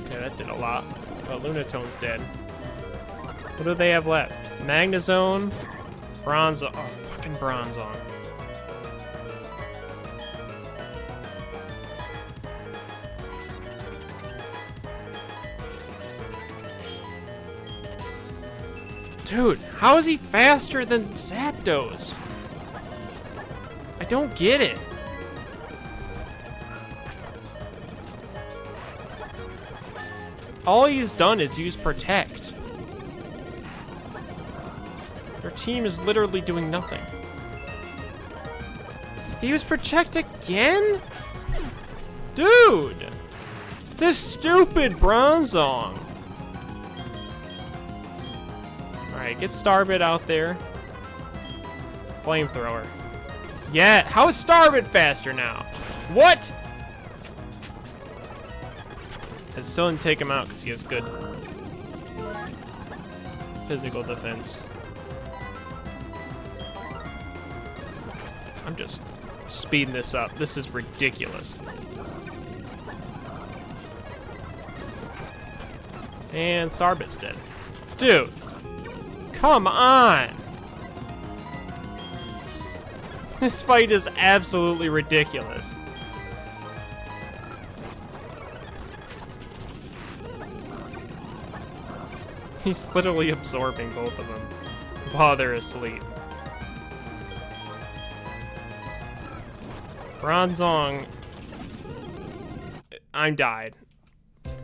Okay, that did a lot. Oh, Lunatone's dead. What do they have left? Magnezone, Bronzong. Oh, fucking Bronzong. Dude, how is he faster than Zapdos? I don't get it. All he's done is use Protect. Their team is literally doing nothing. He used Protect again? Dude! This stupid Bronzong. Alright, get Starbit out there. Flamethrower. Yeah, how is Starbit faster now? What? It still didn't take him out because he has good physical defense. I'm just speeding this up. This is ridiculous. And Starbit's dead. Dude, come on. This fight is absolutely ridiculous. He's literally absorbing both of them while they're asleep. Bronzong. I'm died.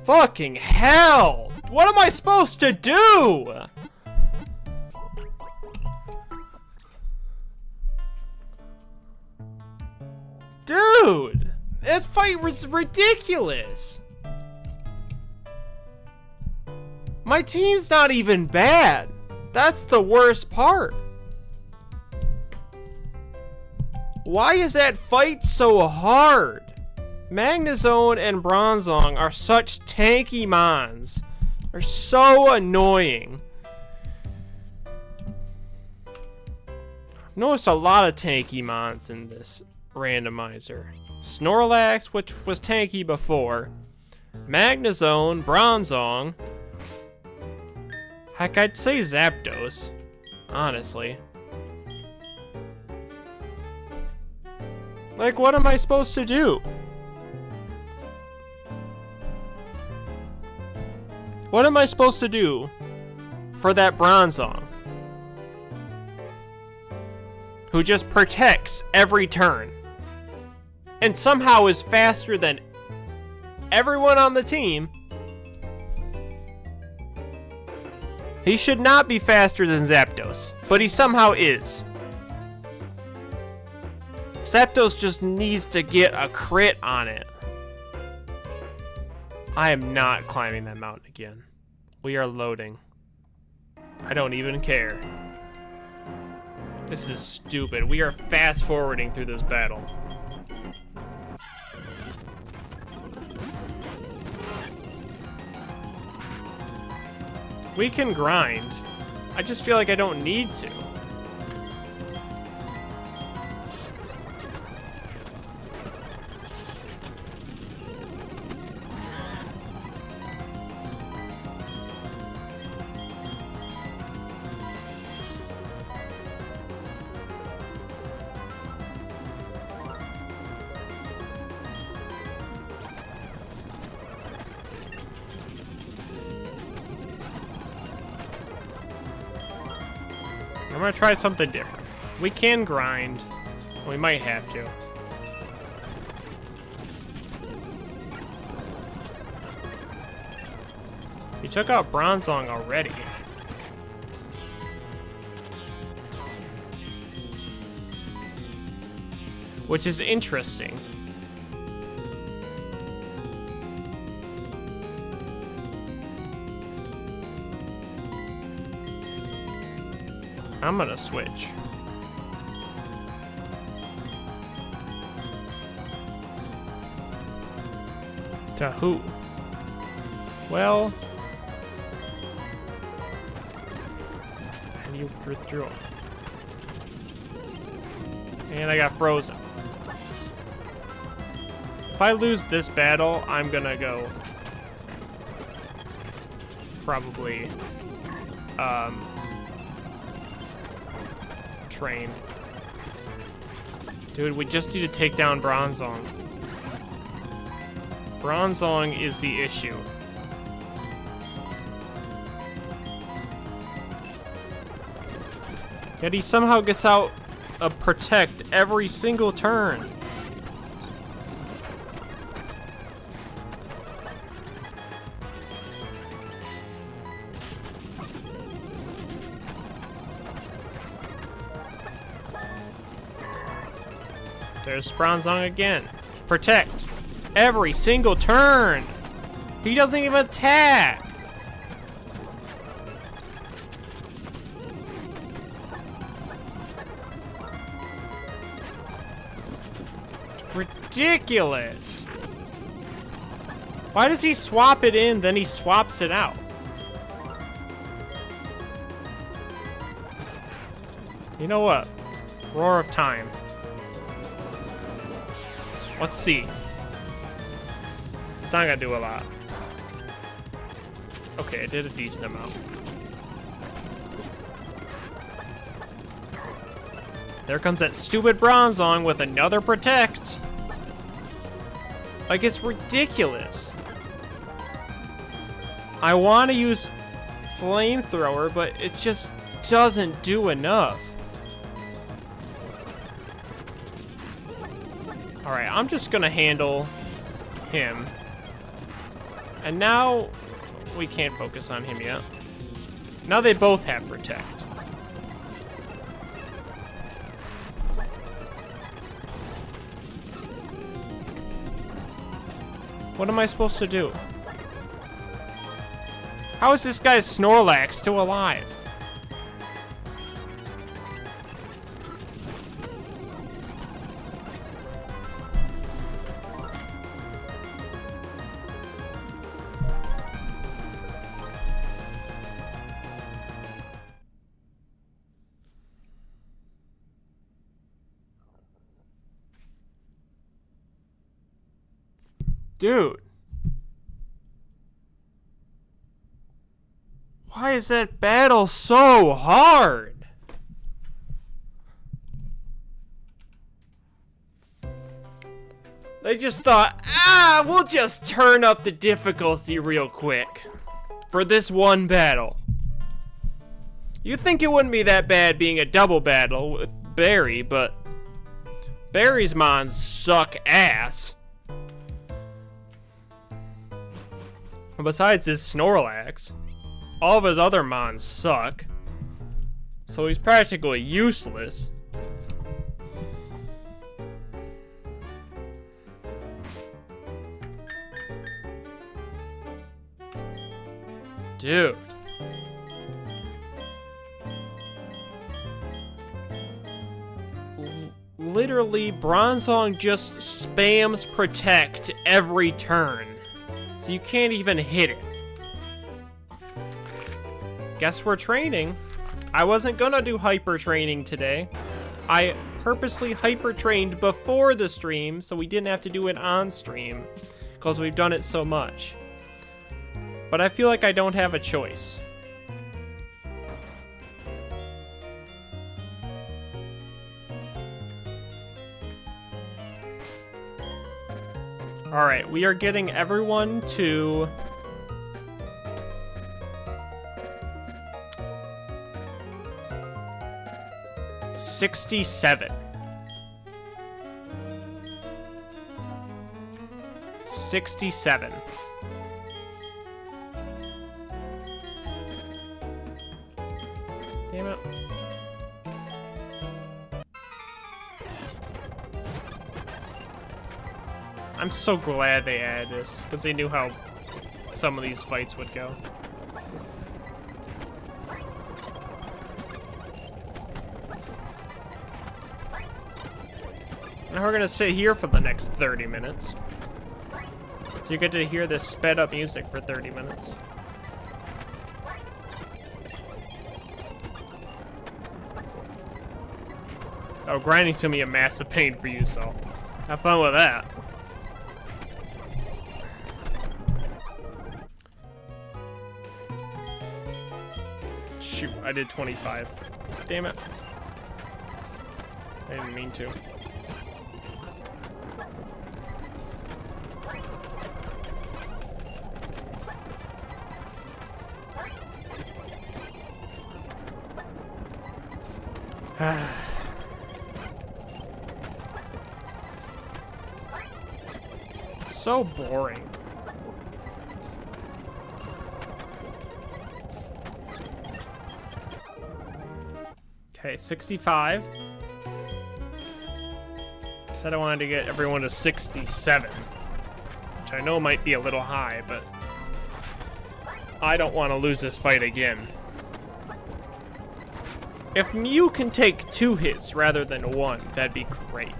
Fucking hell! What am I supposed to do? Dude! This fight was ridiculous! My team's not even bad. That's the worst part. Why is that fight so hard? Magnezone and Bronzong are such tanky mons. They're so annoying. I've noticed a lot of tanky mons in this randomizer. Snorlax, which was tanky before. Magnezone, Bronzong. Heck, I'd say Zapdos, honestly. Like, what am I supposed to do? What am I supposed to do for that Bronzong? Who just protects every turn. And somehow is faster than everyone on the team. He should not be faster than Zapdos, but he somehow is. Zapdos just needs to get a crit on it. I am not climbing that mountain again. We are loading. I don't even care. This is stupid. We are fast forwarding through this battle. We can grind. I just feel like I don't need to. I'm gonna try something different. We can grind. We might have to. He took out Bronzong already. Which is interesting. I'm gonna switch. To who? Well, and you withdrew. And I got frozen. If I lose this battle, I'm gonna go probably train. Dude, we just need to take down Bronzong. Bronzong is the issue. Yet he somehow gets out a protect every single turn. There's Bronzong again. Protect. Every single turn. He doesn't even attack. It's ridiculous. Why does he swap it in, then he swaps it out? You know what? Roar of Time. Let's see. It's not gonna do a lot. Okay, it did a decent amount. There comes that stupid Bronzong with another protect. Like, it's ridiculous. I want to use Flamethrower, but it just doesn't do enough. Alright, I'm just gonna handle him. And now we can't focus on him yet. Now they both have protect. What am I supposed to do? How is this guy's Snorlax still alive? Dude. Why is that battle so hard? They just thought, we'll just turn up the difficulty real quick. for this one battle. You'd think it wouldn't be that bad being a double battle with Barry, but Barry's mons suck ass. Besides his Snorlax, all of his other mons suck. So he's practically useless. Dude. Literally, Bronzong just spams protect every turn. So you can't even hit it. Guess we're training. I wasn't gonna do hyper training today. I purposely hyper trained before the stream so we didn't have to do it on stream because we've done it so much. But I feel like I don't have a choice. Alright, we are getting everyone to... $67. 67. Damn it. I'm so glad they added this, because they knew how some of these fights would go. Now we're gonna sit here for the next 30 minutes. So you get to hear this sped up music for 30 minutes. Oh, grinding's gonna be a massive pain for you, so have fun with that. Shoot, I did 25. Damn it. I didn't mean to. So boring. Okay, 65. Said I wanted to get everyone to 67, which I know might be a little high, but I don't want to lose this fight again. If Mew can take 2 hits rather than 1, that'd be great.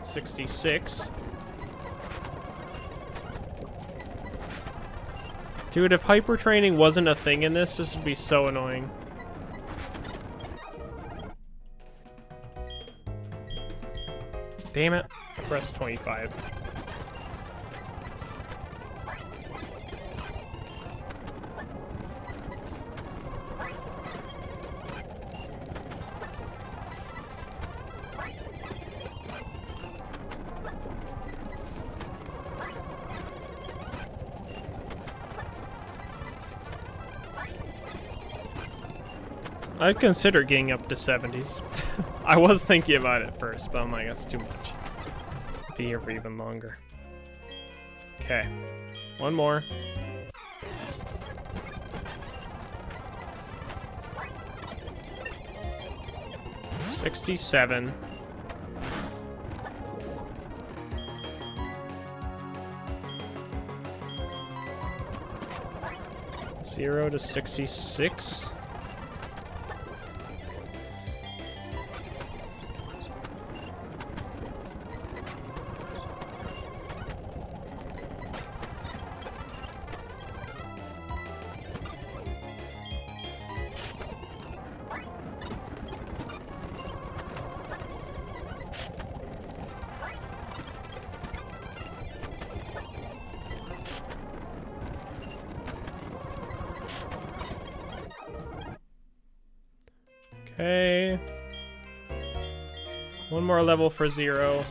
$66. Dude, if hyper training wasn't a thing in this would be so annoying. Damn it. I pressed 25. I'd consider getting up to 70s. I was thinking about it first, but I'm like, that's too much. I'll be here for even longer. Okay. One more. $67. $0 to 66. Okay. One more level for 0.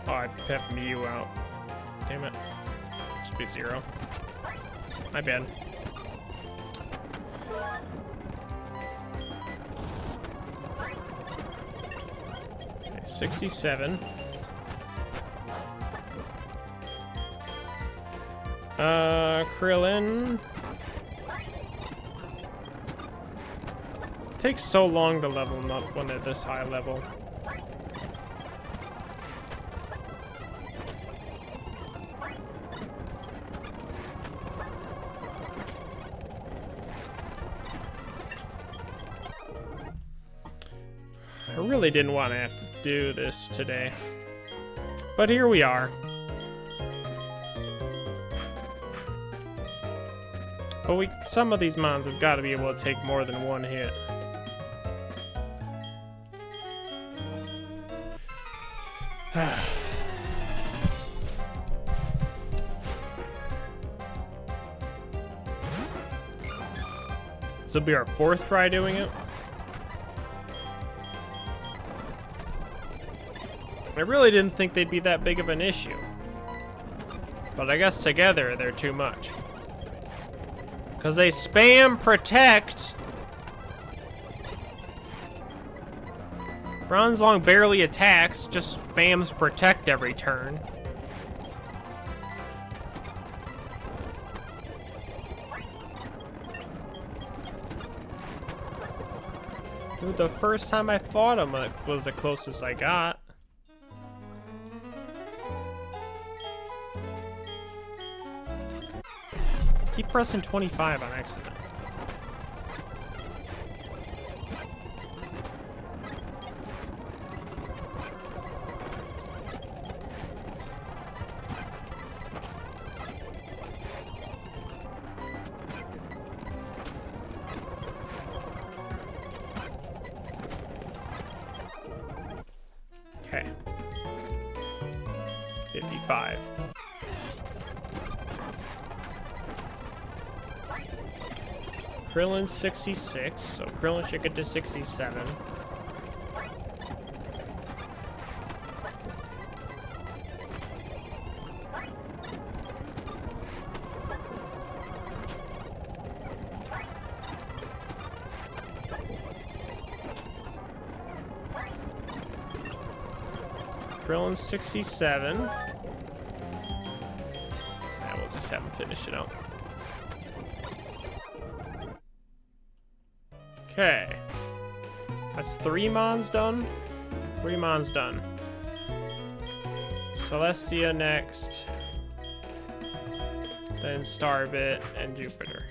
Oh, I pepped Mew out. Damn it. Should be 0. My bad. Okay, 67. Krillin. It takes so long to level them up when they're this high level. I really didn't want to have to do this today, but here we are. But some of these mons have got to be able to take more than one hit. This will be our 4th try doing it. I really didn't think they'd be that big of an issue. But I guess together they're too much. Because they spam protect. Bronzong barely attacks, just spams protect every turn. Dude, the first time I fought him was the closest I got. Keep pressing 25 on accident. Okay. 55. Krillin's 66, so Krillin should get to 67. Krillin's 67. Yeah, we'll just have him finish it out. Okay. That's 3 mons done. 3 mons done. Celestia next. Then Starbit and Jupiter.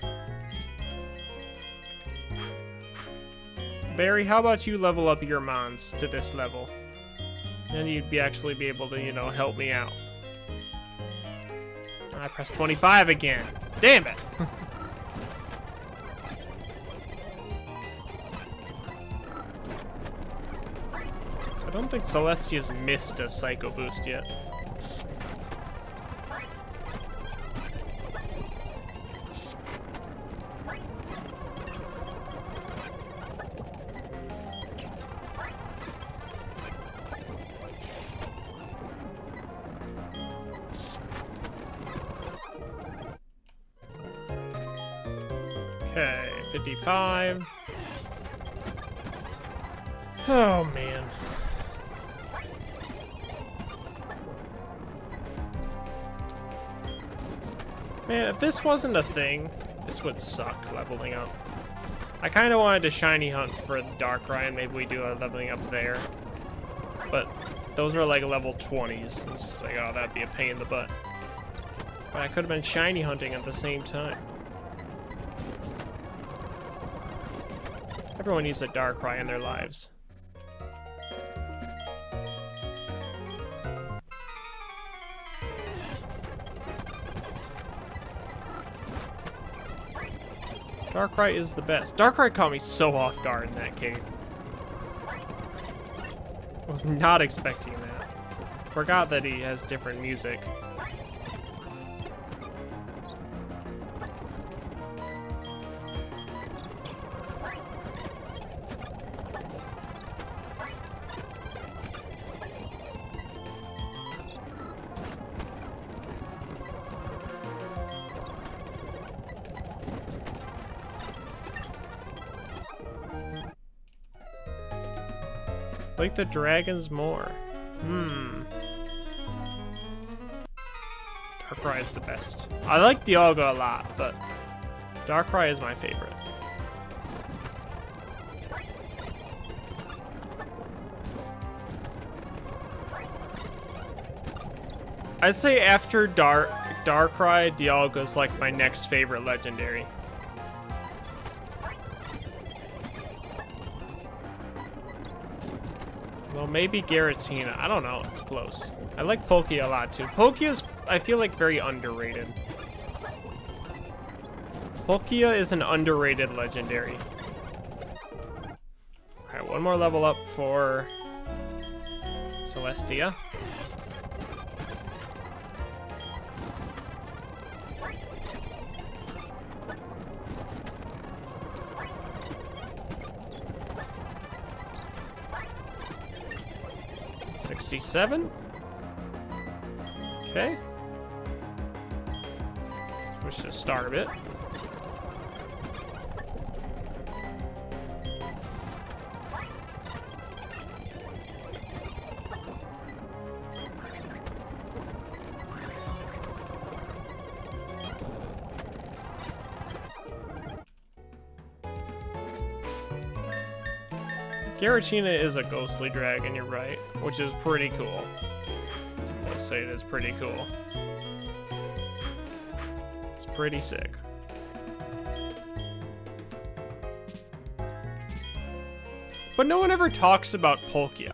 Barry, how about you level up your mons to this level? And you'd actually be able to, you know, help me out. I pressed 25 again. Damn it! I don't think Celestia's missed a Psycho Boost yet. Okay, 55. Oh, man. Man, if this wasn't a thing, this would suck, leveling up. I kind of wanted to shiny hunt for Darkrai, and maybe we do a leveling up there. But those are like level 20s. It's just like, oh, that'd be a pain in the butt. But I could have been shiny hunting at the same time. Everyone needs a Darkrai in their lives. Darkrai is the best. Darkrai caught me so off guard in that cave. I was not expecting that. Forgot that he has different music. Like the dragons more. Darkrai is the best. I like Dialga a lot, but Darkrai is my favorite. I'd say after Darkrai, Dialga's like my next favorite legendary. Well, maybe Giratina. I don't know. It's close. I like Palkia a lot too. Palkia's, I feel like, very underrated. Palkia is an underrated legendary. Alright, one more level up for Celestia. Okay. Switch to Starbit. Giratina is a ghostly dragon, you're right, which is pretty cool. Let's say it is pretty cool. It's pretty sick. But no one ever talks about Palkia.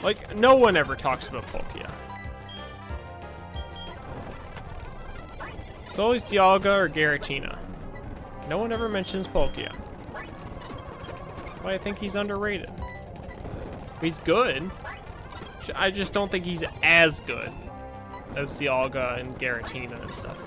Like, no one ever talks about Palkia. It's always Dialga or Giratina. No one ever mentions Palkia. Why I think he's underrated. He's good. I just don't think he's as good as Dialga and Giratina and stuff.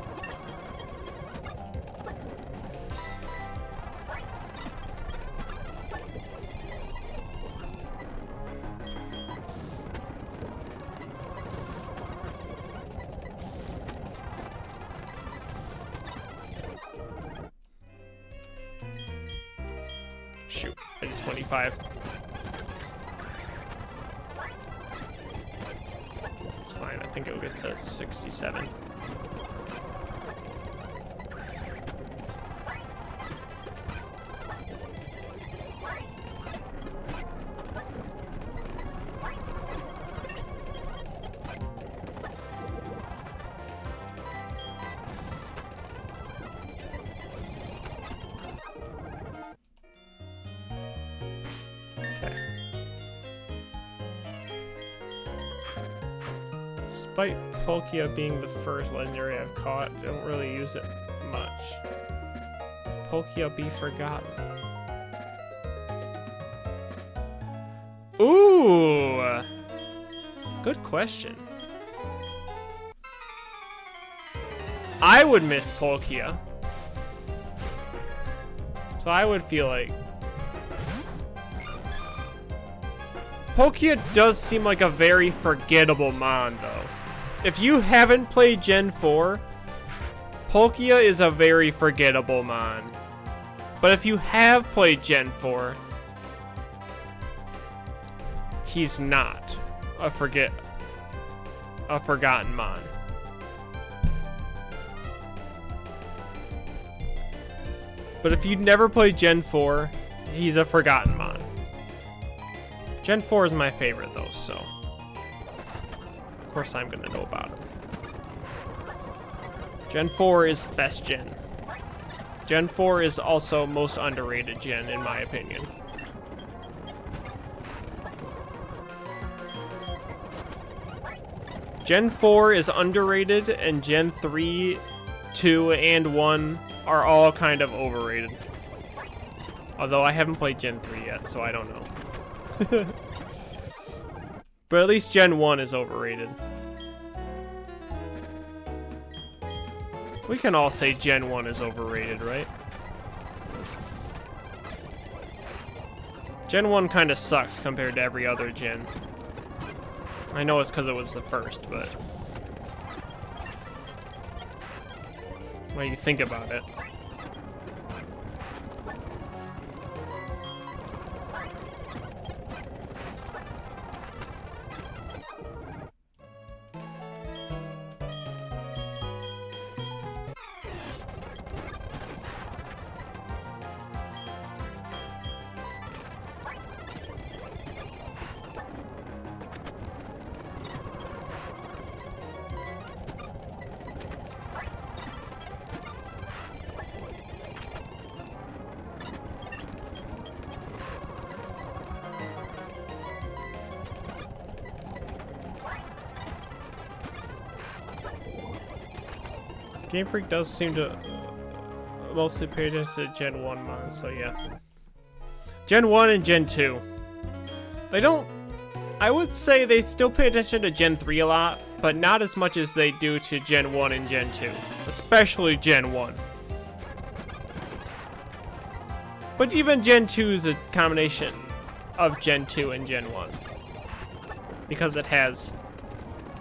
Shoot, I did 25. It's fine, I think it'll get to 67. Despite Palkia being the first legendary I've caught, I don't really use it much. Palkia be forgotten. Ooh! Good question. I would miss Palkia. So I would feel like... Palkia does seem like a very forgettable mon, though. If you haven't played Gen 4, Palkia is a very forgettable mon. But if you have played Gen 4, he's not a forgotten mon. But if you'd never played Gen 4, he's a forgotten mon. Gen 4 is my favorite, though, so... Of course I'm gonna know about it. Gen 4 is the best gen. Gen 4 is also most underrated gen, in my opinion. Gen 4 is underrated, and Gen 3, 2, and 1 are all kind of overrated. Although I haven't played Gen 3 yet, so I don't know. But at least Gen 1 is overrated. We can all say Gen 1 is overrated, right? Gen 1 kind of sucks compared to every other gen. I know it's because it was the first, but... when you think about it. Game Freak does seem to mostly pay attention to Gen 1 mods, so yeah. Gen 1 and Gen 2. They don't... I would say they still pay attention to Gen 3 a lot, but not as much as they do to Gen 1 and Gen 2. Especially Gen 1. But even Gen 2 is a combination of Gen 2 and Gen 1. Because it has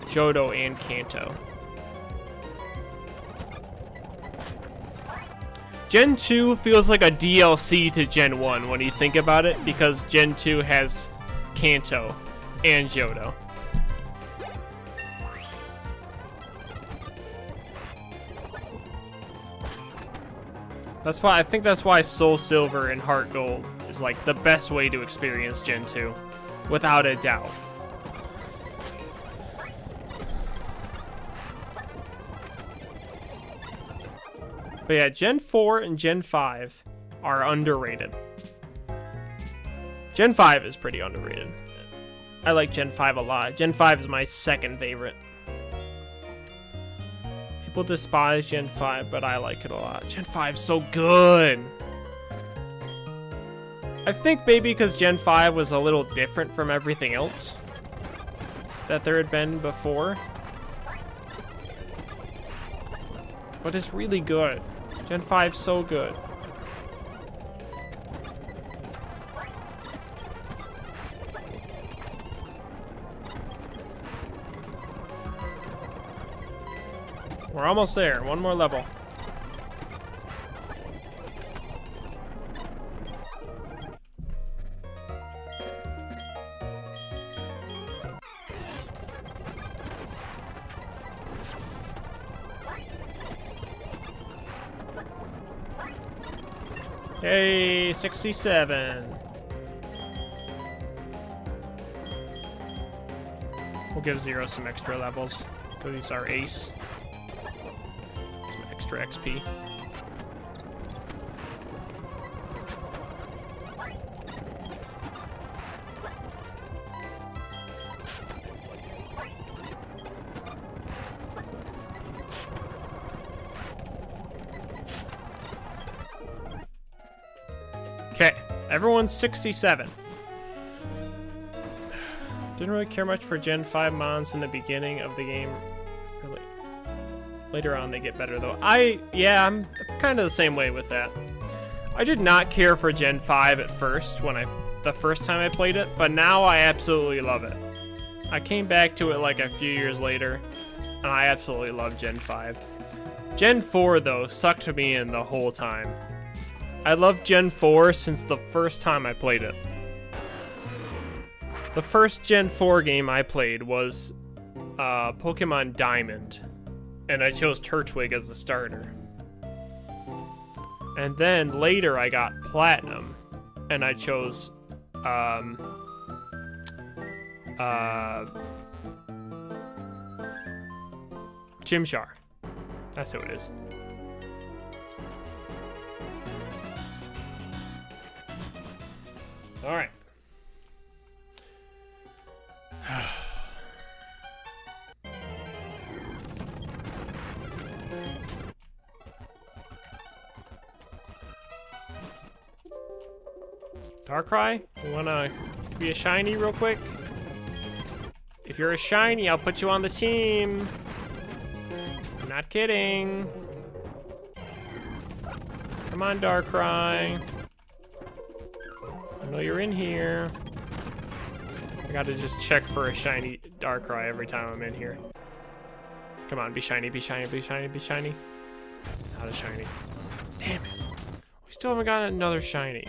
Johto and Kanto. Gen 2 feels like a DLC to Gen 1 when you think about it, because Gen 2 has Kanto and Johto. That's why I think that's why Soul Silver and Heart Gold is like the best way to experience Gen 2, without a doubt. But yeah, Gen 4 and Gen 5 are underrated. Gen 5 is pretty underrated. I like Gen 5 a lot. Gen 5 is my second favorite. People despise Gen 5, but I like it a lot. Gen 5 is so good. I think maybe because Gen 5 was a little different from everything else that there had been before. But it's really good. Gen 5's so good. We're almost there. One more level. Hey, 67. We'll give Zero some extra levels, because he's our ace. Some extra XP. Okay, everyone's 67. Didn't really care much for Gen 5 mons in the beginning of the game. Really. Later on, they get better, though. I'm kind of the same way with that. I did not care for Gen 5 at first, the first time I played it, but now I absolutely love it. I came back to it like a few years later, and I absolutely love Gen 5. Gen 4, though, sucked me in the whole time. I loved Gen 4 since the first time I played it. The first Gen 4 game I played was Pokemon Diamond, and I chose Turtwig as the starter. And then later I got Platinum, and I chose Chimchar. That's who it is. All right. Darkrai, you wanna be a shiny real quick? If you're a shiny, I'll put you on the team. I'm not kidding. Come on, Darkrai. I know you're in here. I gotta just check for a shiny Darkrai every time I'm in here. Come on, be shiny, be shiny, be shiny, be shiny. Not a shiny. Damn it. We still haven't got another shiny.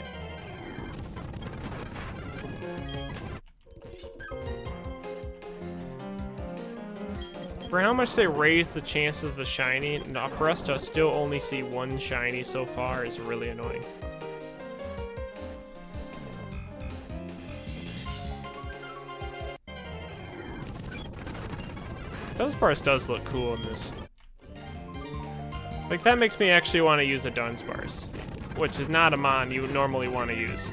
For how much they raised the chances of a shiny, for us to still only see one shiny so far is really annoying. Dunsparce does look cool in this. Like, that makes me actually want to use a Dunsparce, which is not a mon you would normally want to use.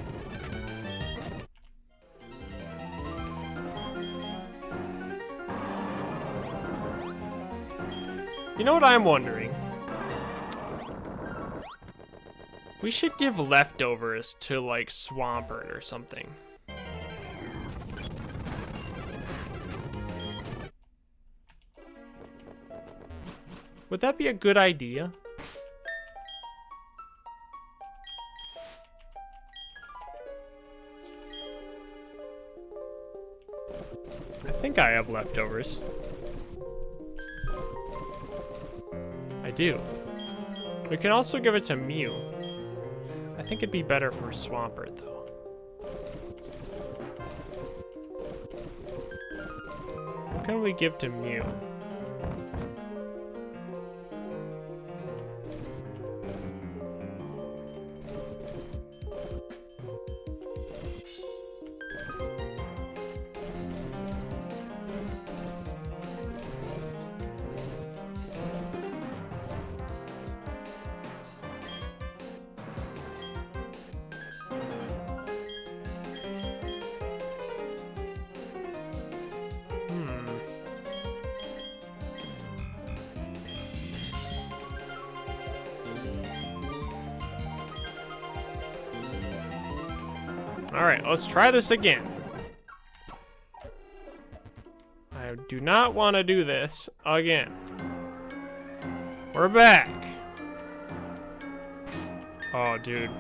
You know what I'm wondering? We should give leftovers to, like, Swampert or something. Would that be a good idea? I think I have leftovers. I do. We can also give it to Mew. I think it'd be better for Swampert, though. What can we give to Mew? Alright, let's try this again. I do not want to do this again. We're back. Oh, dude.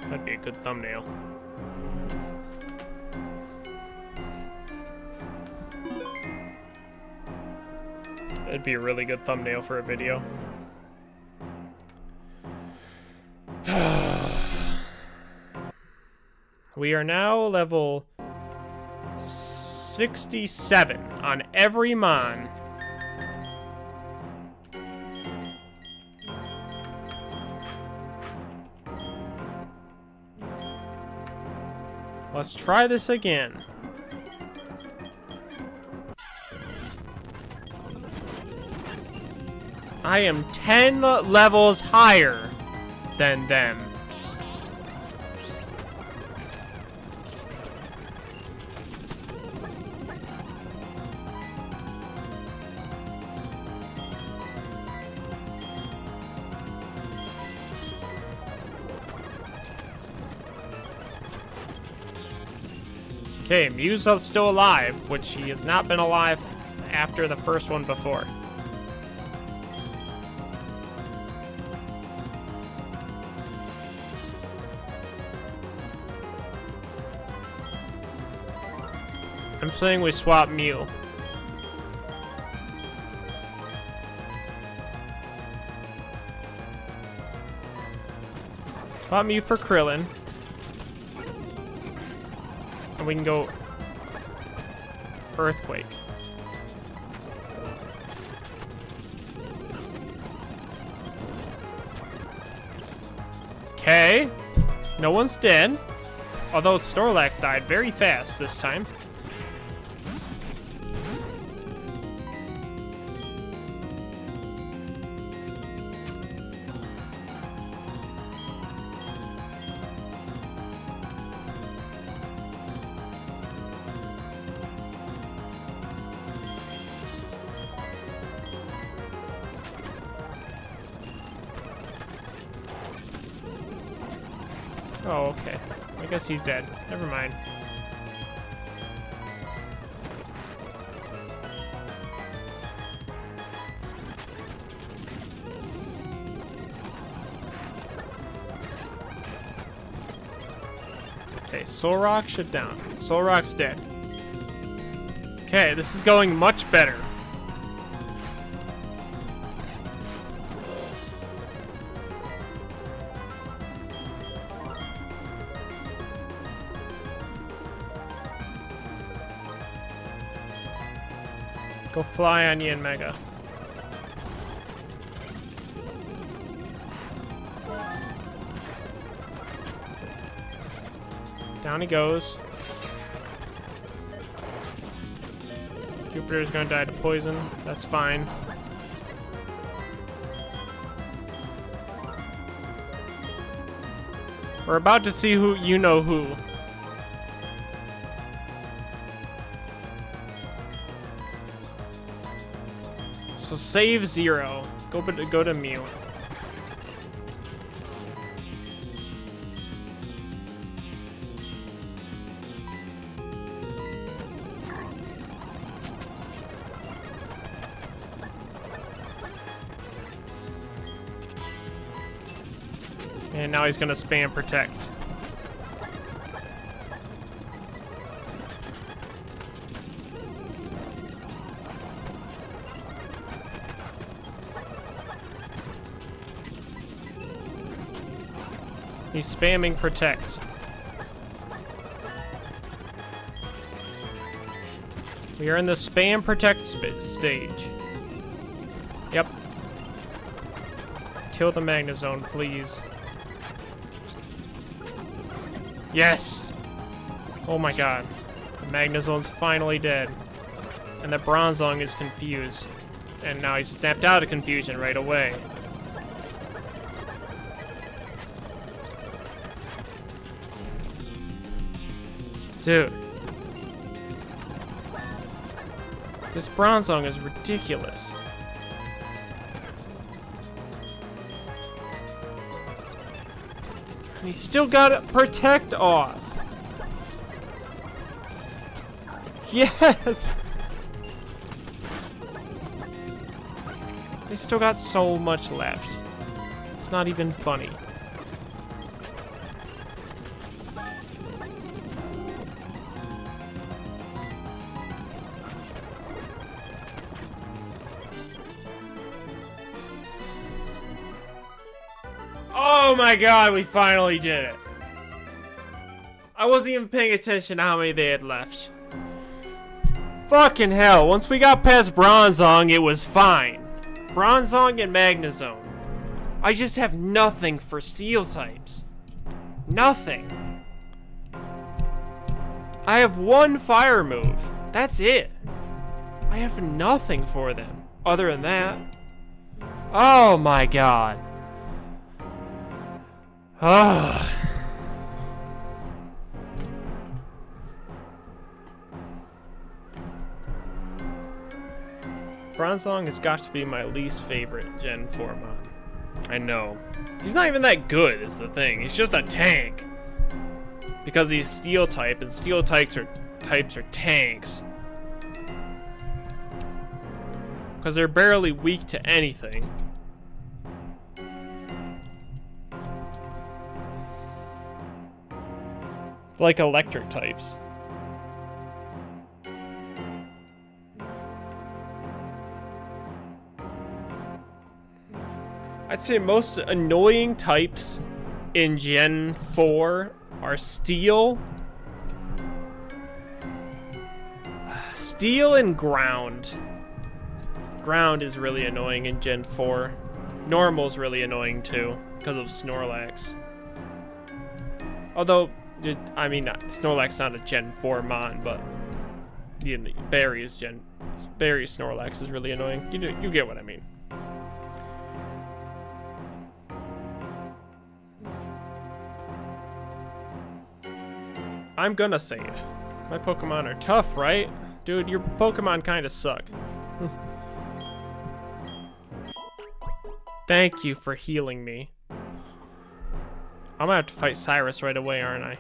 That'd be a good thumbnail. It'd be a really good thumbnail for a video. We are now level 67 on every mon. Let's try this again. I am 10 levels higher than them. Okay, Mew's still alive, which he has not been alive after the first one before. I'm saying we swap Mew. Swap Mew for Krillin. And we can go Earthquake. Okay. No one's dead. Although Snorlax died very fast this time. Oh, okay. I guess he's dead. Never mind. Okay, Solrock shut down. Solrock's dead. Okay, this is going much better. Go fly on Yin Mega. Down he goes. Jupiter's gonna die to poison. That's fine. We're about to see who you know who. So save 0. Go to Mew. And now he's gonna spam protect. He's spamming protect. We are in the spam protect stage. Yep. Kill the Magnezone, please. Yes! Oh my god. The Magnezone's finally dead. And the Bronzong is confused. And now he's snapped out of confusion right away. Dude. This Bronzong is ridiculous. And he's still got protect off. Yes! They still got so much left. It's not even funny. Oh my god, we finally did it. I wasn't even paying attention to how many they had left. Fucking hell, once we got past Bronzong, it was fine. Bronzong and Magnezone. I just have nothing for Steel types. Nothing. I have one fire move. That's it. I have nothing for them other than that. Oh my god. Ah. Bronzong has got to be my least favorite Gen 4 mon. I know. He's not even that good is the thing. He's just a tank. Because he's Steel type, and Steel types are tanks. Because they're barely weak to anything. Like electric types. I'd say most annoying types in Gen 4 are Steel. Steel and Ground. Ground is really annoying in Gen 4. Normal's really annoying too, because of Snorlax. Although, I mean, Snorlax not a Gen 4 mon, but Barry Snorlax is really annoying. You get what I mean. I'm gonna save. My Pokemon are tough, right? Dude, your Pokemon kind of suck. Thank you for healing me. I'm gonna have to fight Cyrus right away, aren't I?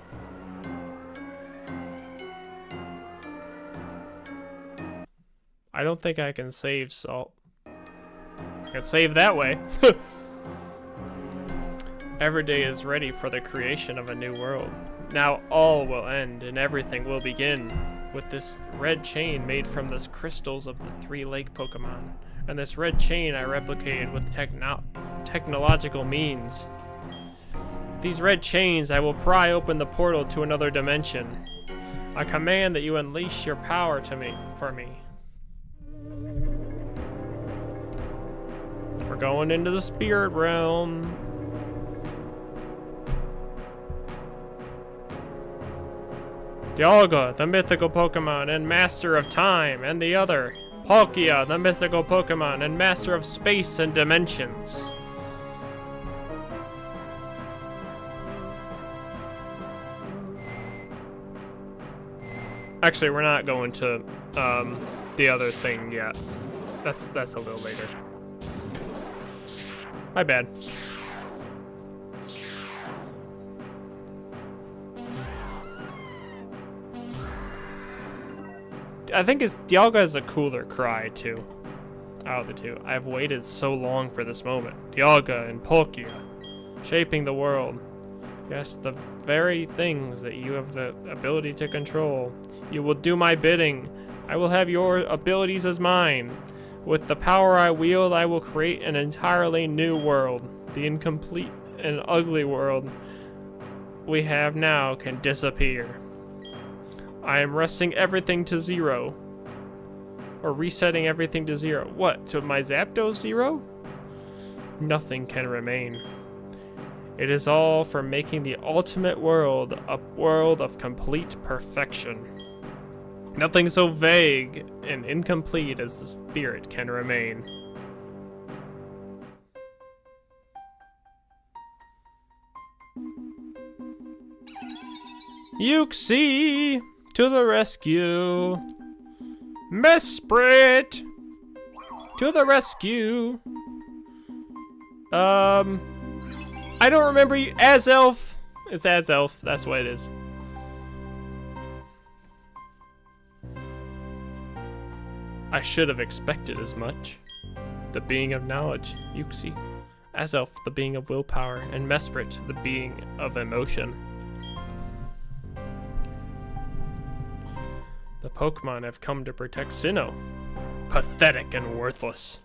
I don't think I can save Salt. I can save that way. Every day is ready for the creation of a new world. Now all will end and everything will begin with this red chain made from the crystals of the 3 lake Pokemon. And this red chain I replicated with technological means. These red chains I will pry open the portal to another dimension. I command that you unleash your power for me. We're going into the spirit realm. Dialga, the mythical Pokemon and master of time, and the other, Palkia, the mythical Pokemon and master of space and dimensions. Actually, we're not going to the other thing yet. That's a little later. My bad. I think Dialga has a cooler cry too. Out of the two. I've waited so long for this moment. Dialga and Palkia. shaping the world. Yes, the very things that you have the ability to control. You will do my bidding. I will have your abilities as mine. With the power I wield, I will create an entirely new world. The incomplete and ugly world we have now can disappear. I am resting everything to zero. Or resetting everything to zero. What, to my Zapdos zero? Nothing can remain. It is all for making the ultimate world a world of complete perfection. Nothing so vague and incomplete as the spirit can remain. Yuxi, to the rescue. Mesprit, to the rescue. I don't remember you. Azelf. It's Azelf. That's what it is. I should have expected as much. The being of knowledge, Yuxi. Azelf, the being of willpower, and Mesprit, the being of emotion. The Pokemon have come to protect Sinnoh. Pathetic and worthless.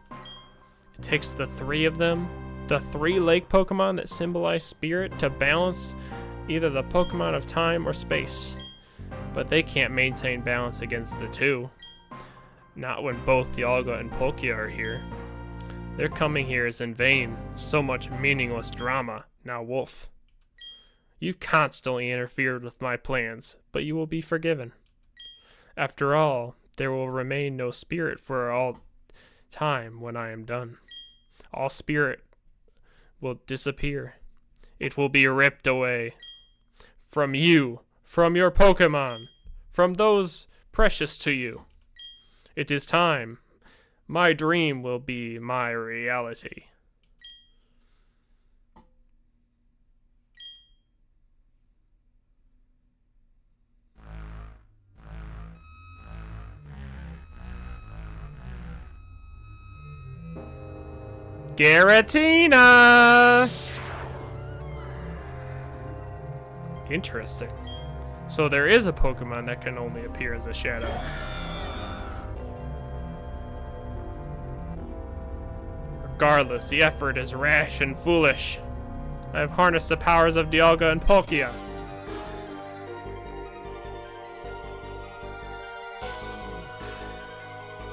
It takes the three of them, the three lake Pokemon that symbolize spirit, to balance either the Pokemon of time or space. But they can't maintain balance against the two. Not when both Dialga and Palkia are here. Their coming here is in vain. So much meaningless drama. Now, Wolf. You've constantly interfered with my plans, but you will be forgiven. After all, there will remain no spirit for all time when I am done. All spirit will disappear. It will be ripped away. From you, from your Pokemon, from those precious to you. It is time. My dream will be my reality. Giratina! Interesting. So there is a Pokemon that can only appear as a shadow. Regardless, the effort is rash and foolish. I have harnessed the powers of Dialga and Palkia.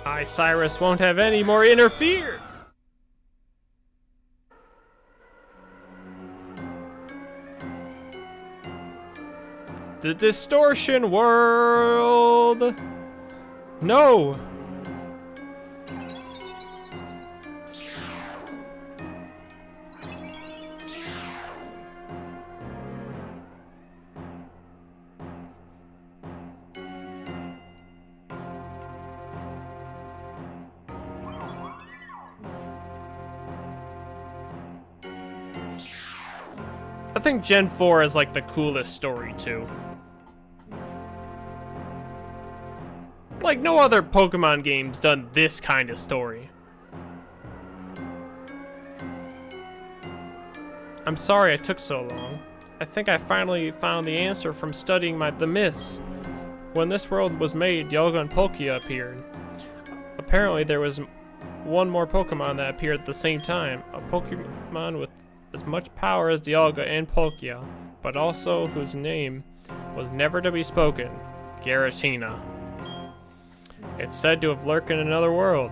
I, Cyrus, won't have any more interfere. The distortion world. No. I think Gen 4 is like the coolest story too. Like, no other Pokemon game's done this kind of story. I'm sorry it took so long. I think I finally found the answer from studying the myths. When this world was made, Dialga and Palkia appeared. Apparently there was one more Pokemon that appeared at the same time. A Pokemon with as much power as Dialga and Palkia, but also whose name was never to be spoken. Giratina. It's said to have lurked in another world.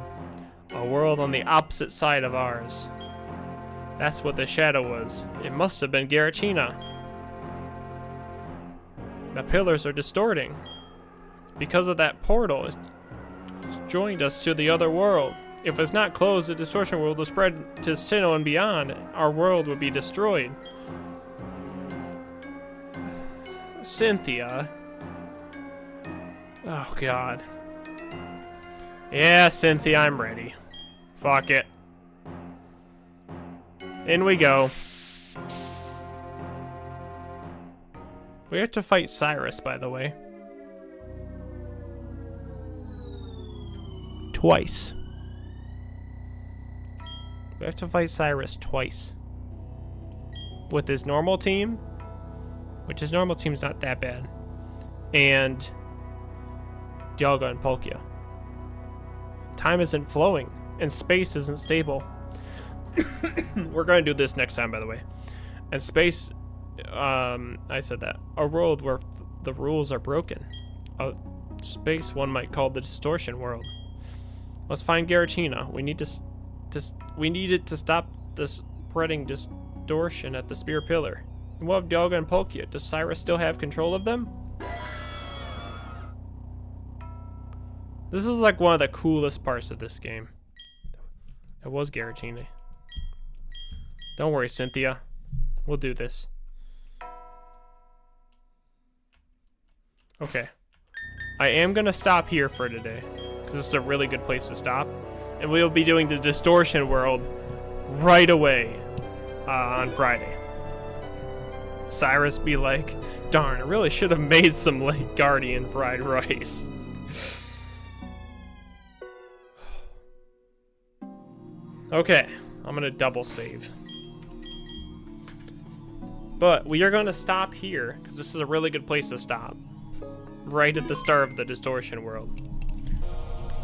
A world on the opposite side of ours. That's what the shadow was. It must have been Giratina. The pillars are distorting. Because of that portal, it's joined us to the other world. If it's not closed, the distortion world will spread to Sinnoh and beyond. Our world would be destroyed. Cynthia. Oh, God. Yeah, Cynthia, I'm ready. Fuck it. In we go. We have to fight Cyrus, by the way. Twice. We have to fight Cyrus twice. with his normal team, which his normal team's not that bad, and Dialga and Palkia. Time isn't flowing, and space isn't stable. We're going to do this next time, by the way. And space, I said that. A world where the rules are broken. A space one might call the distortion world. Let's find Giratina. We need it to stop this spreading distortion at the spear pillar. And we'll have Dialga and Palkia. Does Cyrus still have control of them? This is like one of the coolest parts of this game. It was Giratina. Don't worry, Cynthia. We'll do this. Okay. I am gonna stop here for today, because this is a really good place to stop. And we'll be doing the distortion world right away on Friday. Cyrus be like, darn, I really should have made some late Guardian fried rice. Okay, I'm gonna double save. But we are gonna stop here, because this is a really good place to stop. Right at the start of the distortion world.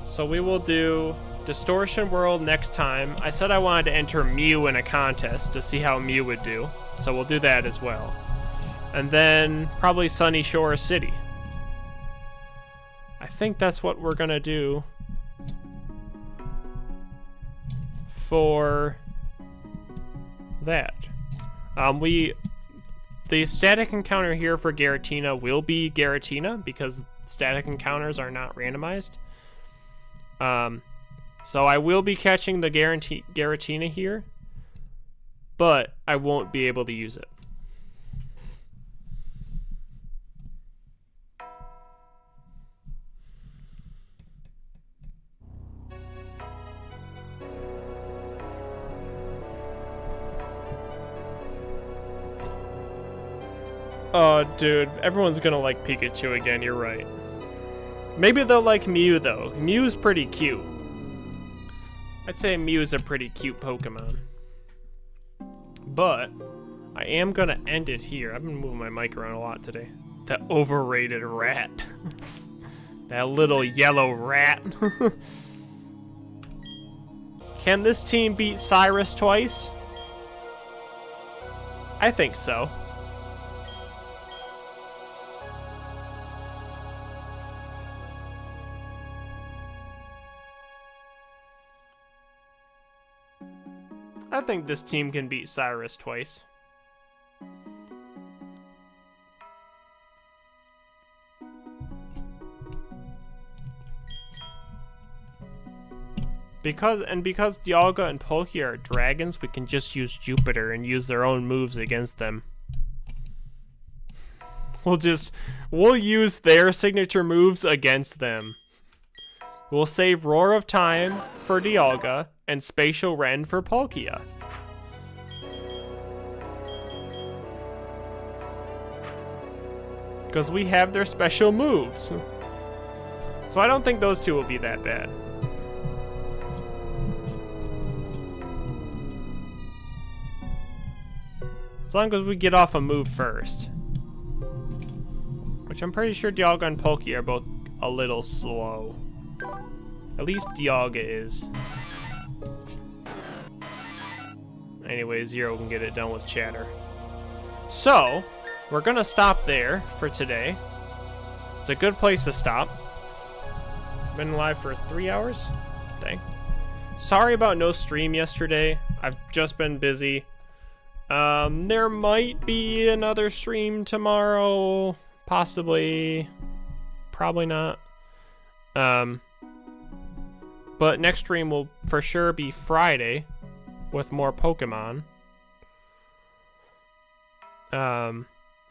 So we will do distortion world next time. I said I wanted to enter Mew in a contest to see how Mew would do. So we'll do that as well. And then probably Sunny Shore City. I think that's what we're gonna do for that. The static encounter here for Giratina will be Giratina because static encounters are not randomized. So I will be catching the Giratina here, but I won't be able to use it. Oh, dude, everyone's gonna like Pikachu again, you're right. Maybe they'll like Mew, though. Mew's pretty cute. I'd say Mew's a pretty cute Pokemon. But I am gonna end it here. I've been moving my mic around a lot today. That overrated rat. That little yellow rat. Can this team beat Cyrus twice? I think so. I think this team can beat Cyrus twice. Because Dialga and Palkia are dragons, we can just use Jupiter and use their own moves against them. We'll use their signature moves against them. We'll save Roar of Time for Dialga and Spatial Rend for Palkia. Because we have their special moves. So I don't think those two will be that bad. As long as we get off a move first. Which I'm pretty sure Dialga and Palkia are both a little slow. At least Dialga is. Anyway, Zero can get it done with chatter. So, we're gonna stop there for today. It's a good place to stop. Been live for 3 hours? Dang. Sorry about no stream yesterday. I've just been busy. There might be another stream tomorrow. Possibly. Probably not. But next stream will for sure be Friday with more Pokemon.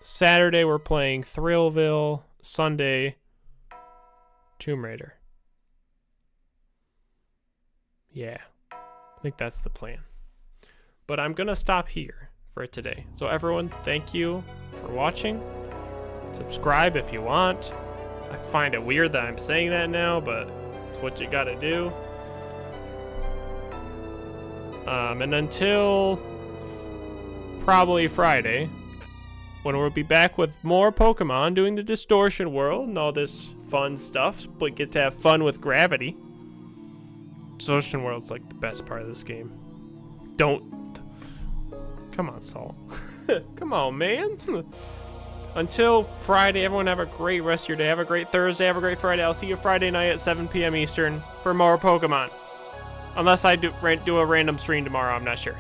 Saturday we're playing Thrillville. Sunday, Tomb Raider. Yeah, I think that's the plan. But I'm gonna stop here for today. So everyone, thank you for watching. Subscribe if you want. I find it weird that I'm saying that now, but it's what you gotta do. And until probably Friday, when we'll be back with more Pokemon, doing the Distortion World and all this fun stuff, but get to have fun with gravity. Distortion World's like the best part of this game. Come on, Salt. Come on, man. Until Friday, everyone have a great rest of your day. Have a great Thursday. Have a great Friday. I'll see you Friday night at 7 p.m. Eastern for more Pokemon. Unless I do a random stream tomorrow, I'm not sure.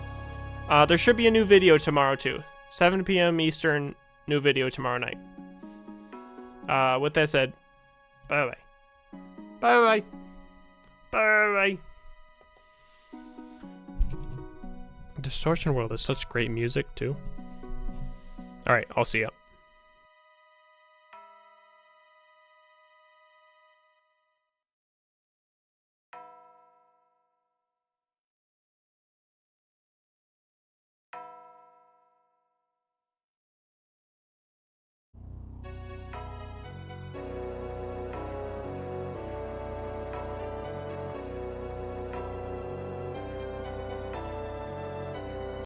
There should be a new video tomorrow, too. 7 p.m. Eastern, new video tomorrow night. With that said, bye-bye. Bye-bye. Bye-bye. Distortion World is such great music, too. Alright, I'll see ya.